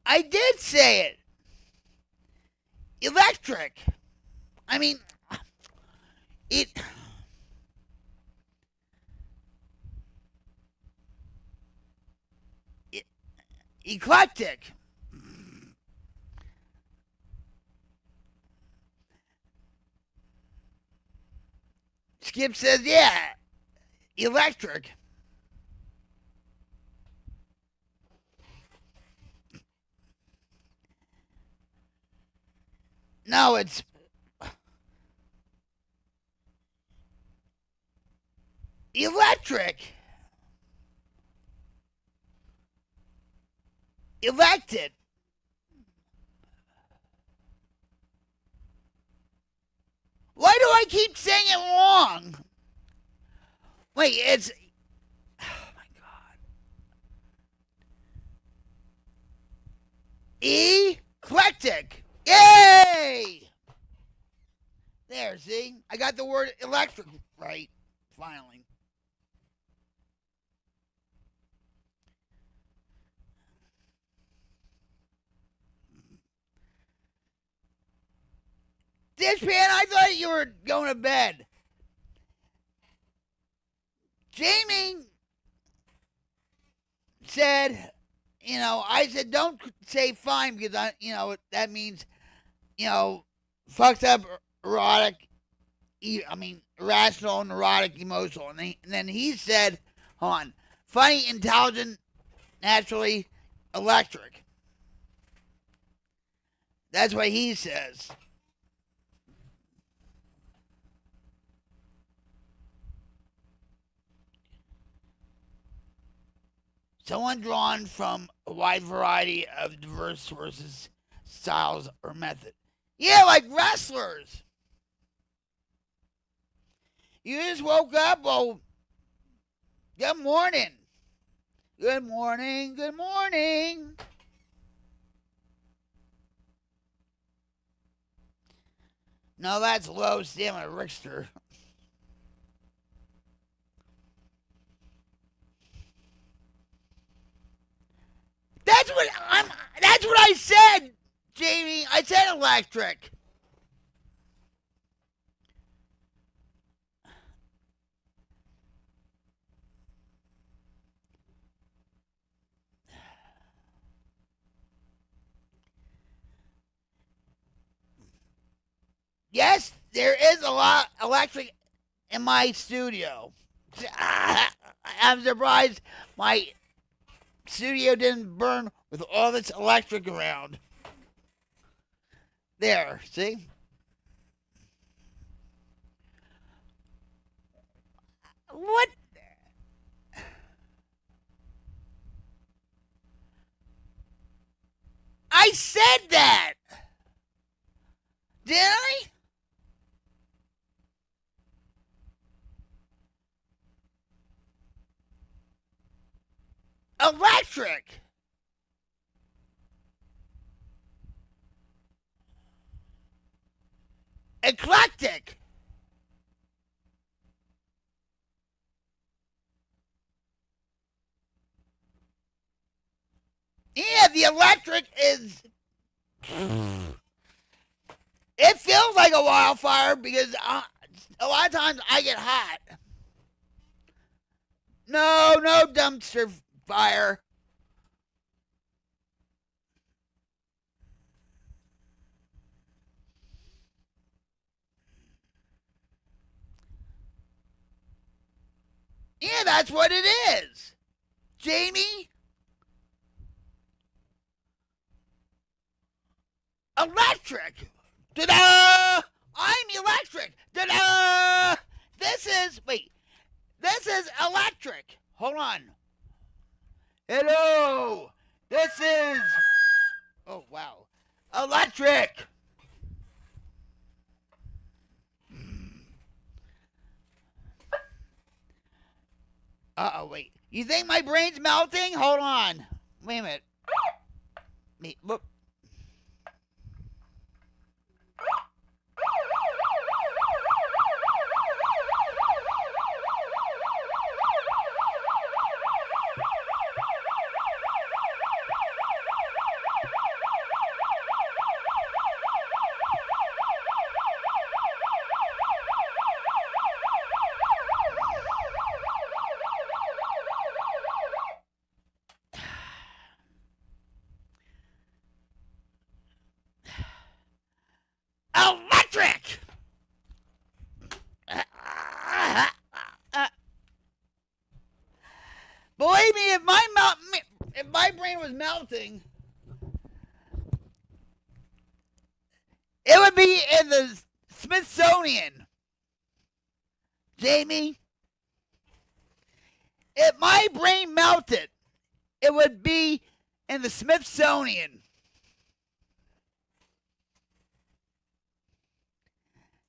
I did say it. Electric. I mean, it. Eclectic. Skip says, yeah, electric. No, it's electric. Elected. Why do I keep saying it wrong? Wait, it's... Oh, my God. Eclectic. Yay! There, see? I got the word electric right, finally. Dishpan, I thought you were going to bed. Jamie said, I said, don't say fine because, that means, fucked up, erotic, irrational, neurotic, emotional. And then he said, hold on, funny, intelligent, naturally, electric. That's what he says. Someone drawn from a wide variety of diverse sources, styles, or method. Yeah, like wrestlers. You just woke up, well, good morning. Good morning, good morning. No, that's low stamina Rickster. That's what I said, Jamie. I said electric. Yes, there is a lot of electric in my studio. I'm surprised my studio didn't burn with all this electric around. There, see? What? I said that! Did I? Electric! Eclectic! Yeah, the electric is... It feels like a wildfire because a lot of times I get hot. No dumpster fire. Yeah, that's what it is. Jamie? Electric. Ta-da! I'm electric. Ta-da! This is electric. Hold on. Hello. This is, oh wow, electric. Uh-oh, wait. You think my brain's melting? Hold on. Wait a minute. Look. Electric! Believe me, if my brain was melting, it would be in the Smithsonian. Jamie, if my brain melted, it would be in the Smithsonian.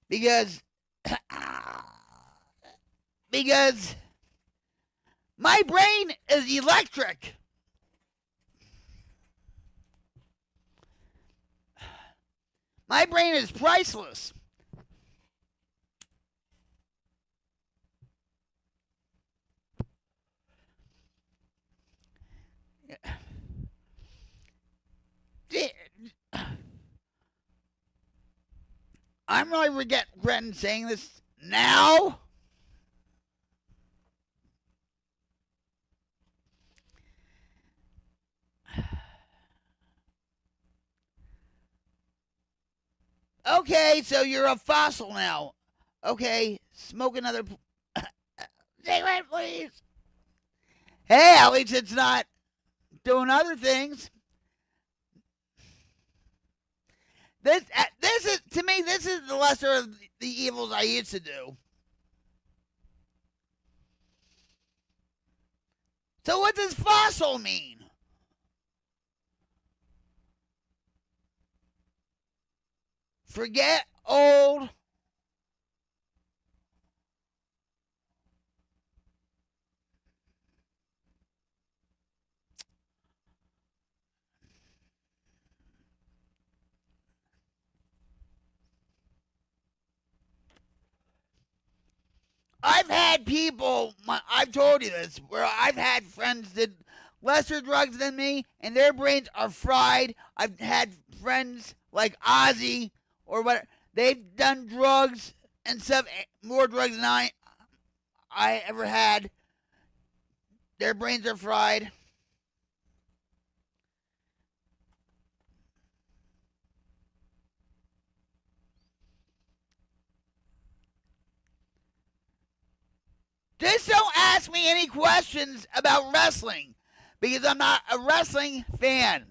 Because my brain is electric. My brain is priceless. I'm really regretting saying this now. Okay, so you're a fossil now. Okay, smoke another. Cigarette, please. Hey, at least it's not doing other things. This is, to me, this is the lesser of the evils I used to do. So what does fossil mean? Forget old. I've had people, I've told you this, where I've had friends that lesser drugs than me, and their brains are fried. I've had friends like Ozzy, or what, they've done drugs and stuff, more drugs than I ever had. Their brains are fried. Just don't ask me any questions about wrestling, because I'm not a wrestling fan.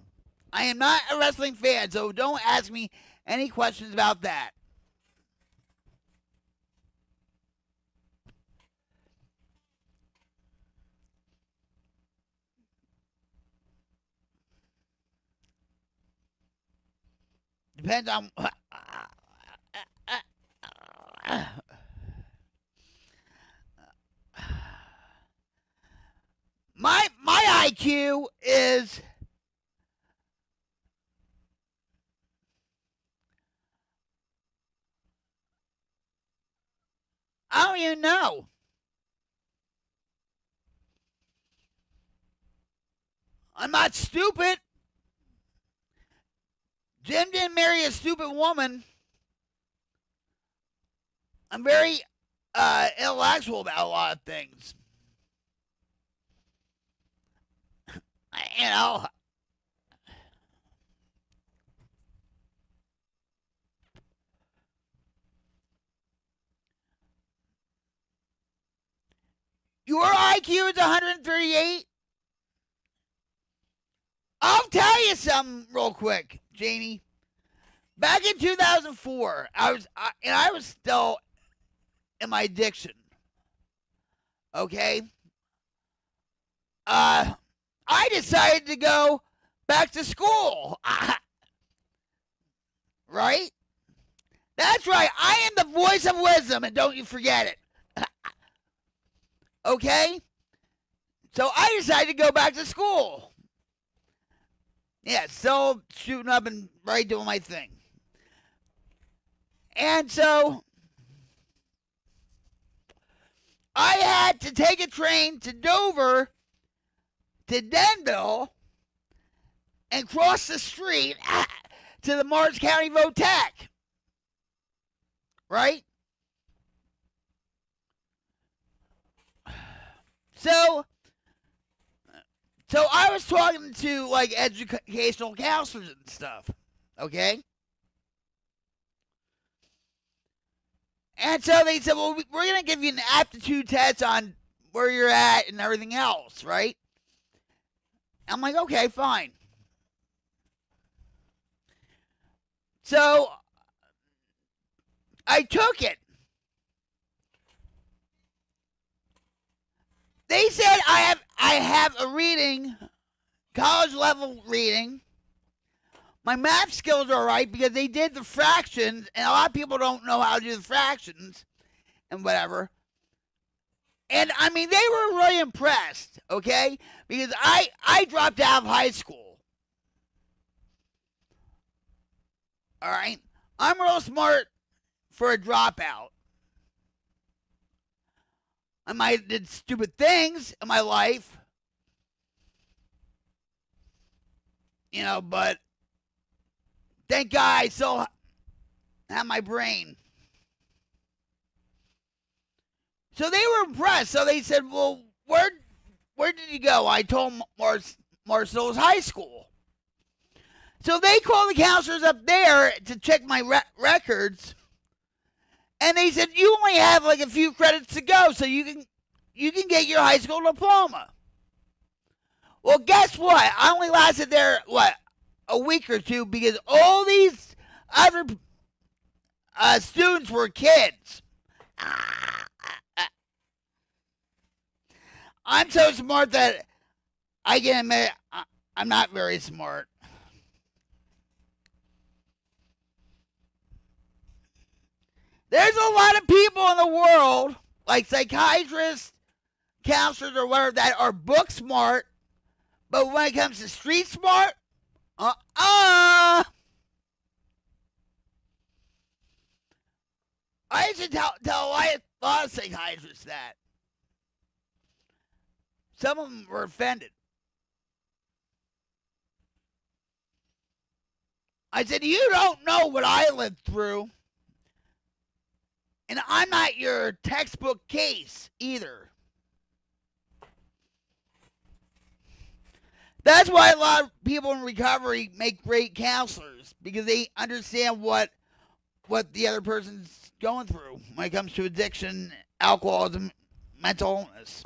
I am not a wrestling fan, so don't ask me any questions about that. Depends on. My IQ is I don't even know. I'm not stupid. Jim didn't marry a stupid woman. I'm very intellectual about a lot of things. You know. Your IQ is 138. I'll tell you something real quick, Janie. Back in 2004, I was still in my addiction. Okay? I decided to go back to school. Right? That's right. I am the voice of wisdom, and don't you forget it. Okay? So I decided to go back to school. Yeah, still shooting up and right doing my thing. And so I had to take a train to Dover, to Denville, and cross the street to the Morris County Votech. Right? So I was talking to, like, educational counselors and stuff, okay? And so they said, well, we're going to give you an aptitude test on where you're at and everything else, right? I'm like, okay, fine. So I took it. They said I have a reading, college level reading. My math skills are all right because they did the fractions, and a lot of people don't know how to do the fractions and whatever. And I mean, they were really impressed, okay? Because I dropped out of high school. All right? I'm real smart for a dropout. I might have did stupid things in my life, you know, but thank God I still have my brain. So they were impressed. So they said, well, where did you go? I told them Marcel's High School. So they called the counselors up there to check my records. And they said, you only have like a few credits to go, so you can get your high school diploma. Well, guess what? I only lasted there, a week or two, because all these other students were kids. I'm so smart that I can admit I'm not very smart. There's a lot of people in the world, like psychiatrists, counselors, or whatever, that are book smart, but when it comes to street smart, I used to tell a lot of psychiatrists that. Some of them were offended. I said, you don't know what I lived through. And I'm not your textbook case either. That's why a lot of people in recovery make great counselors, because they understand what the other person's going through when it comes to addiction, alcoholism, mental illness.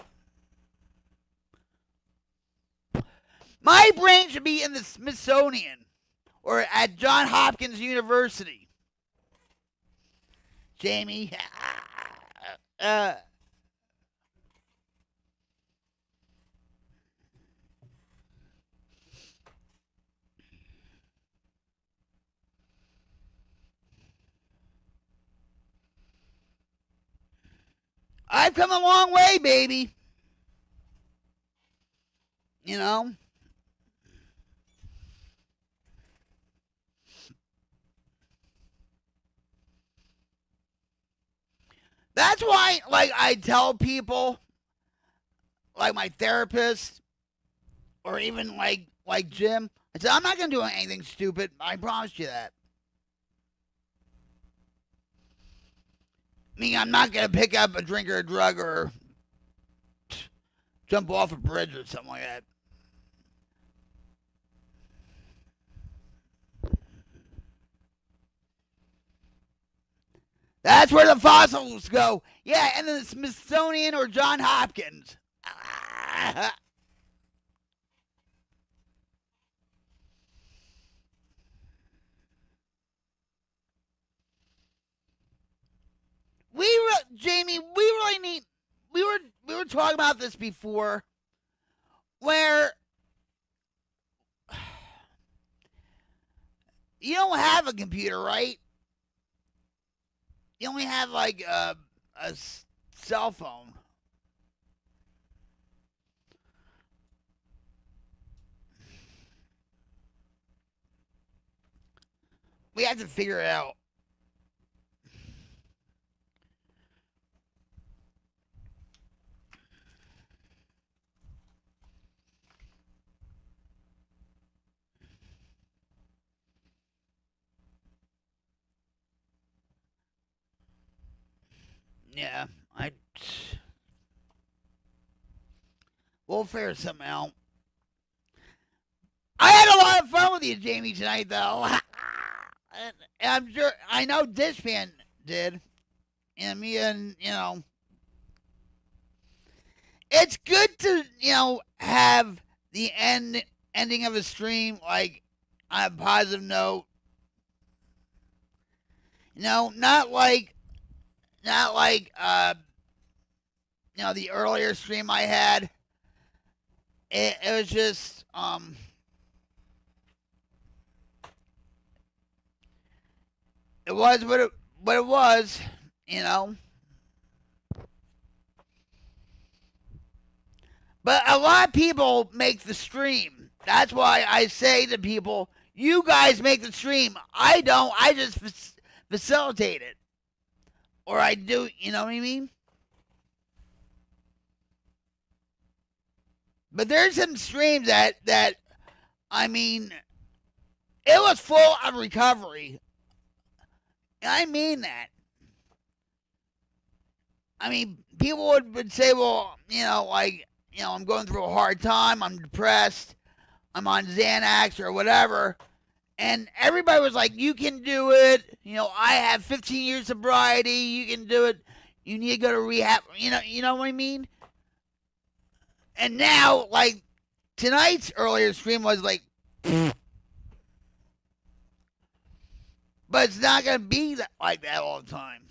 My brain should be in the Smithsonian or at Johns Hopkins University. Jamie. I've come a long way, baby. You know? That's why, like, I tell people, like my therapist, or even like Jim, I said, I'm not going to do anything stupid. I promise you that. I mean, I'm not going to pick up a drink or a drug or jump off a bridge or something like that. That's where the fossils go. Yeah, and the Smithsonian or Johns Hopkins. Jamie, we really need. We were talking about this before, where you don't have a computer, right? You only have like a cell phone. We have to figure it out. Yeah, we'll figure something out. I had a lot of fun with you, Jamie, tonight, though. And I'm sure, I know Dishpan did. And me and, it's good to, have the ending of a stream, like, on a positive note. Not like, the earlier stream I had. It was just, it was what it was, But a lot of people make the stream. That's why I say to people, you guys make the stream. I don't. I just facilitate it. Or I do, you know what I mean? But there's some streams that I mean, it was full of recovery. I mean that. I mean, people would say, well, I'm going through a hard time. I'm depressed. I'm on Xanax or whatever. And everybody was like, you can do it. I have 15 years sobriety. You can do it. You need to go to rehab. You know what I mean? And now, like, tonight's earlier stream was like, but it's not going to be like that all the time.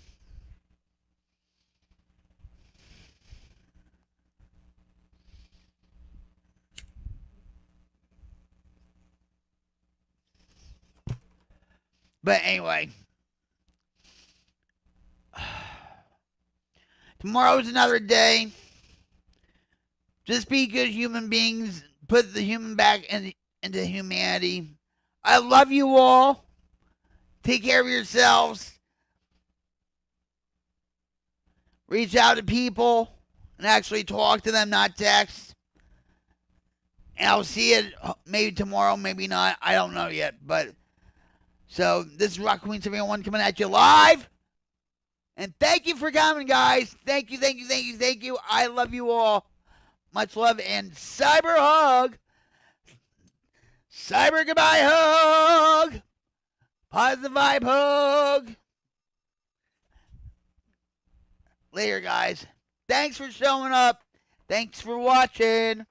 But anyway, tomorrow's another day. Just be good human beings. Put the human back into humanity. I love you all. Take care of yourselves. Reach out to people and actually talk to them, not text. And I'll see it maybe tomorrow, maybe not. I don't know yet. But so this is Rock Queen 71 coming at you live. And thank you for coming, guys. Thank you, thank you, thank you, thank you. I love you all. Much love and cyber hug. Cyber goodbye hug. Positive vibe hug. Later, guys. Thanks for showing up. Thanks for watching.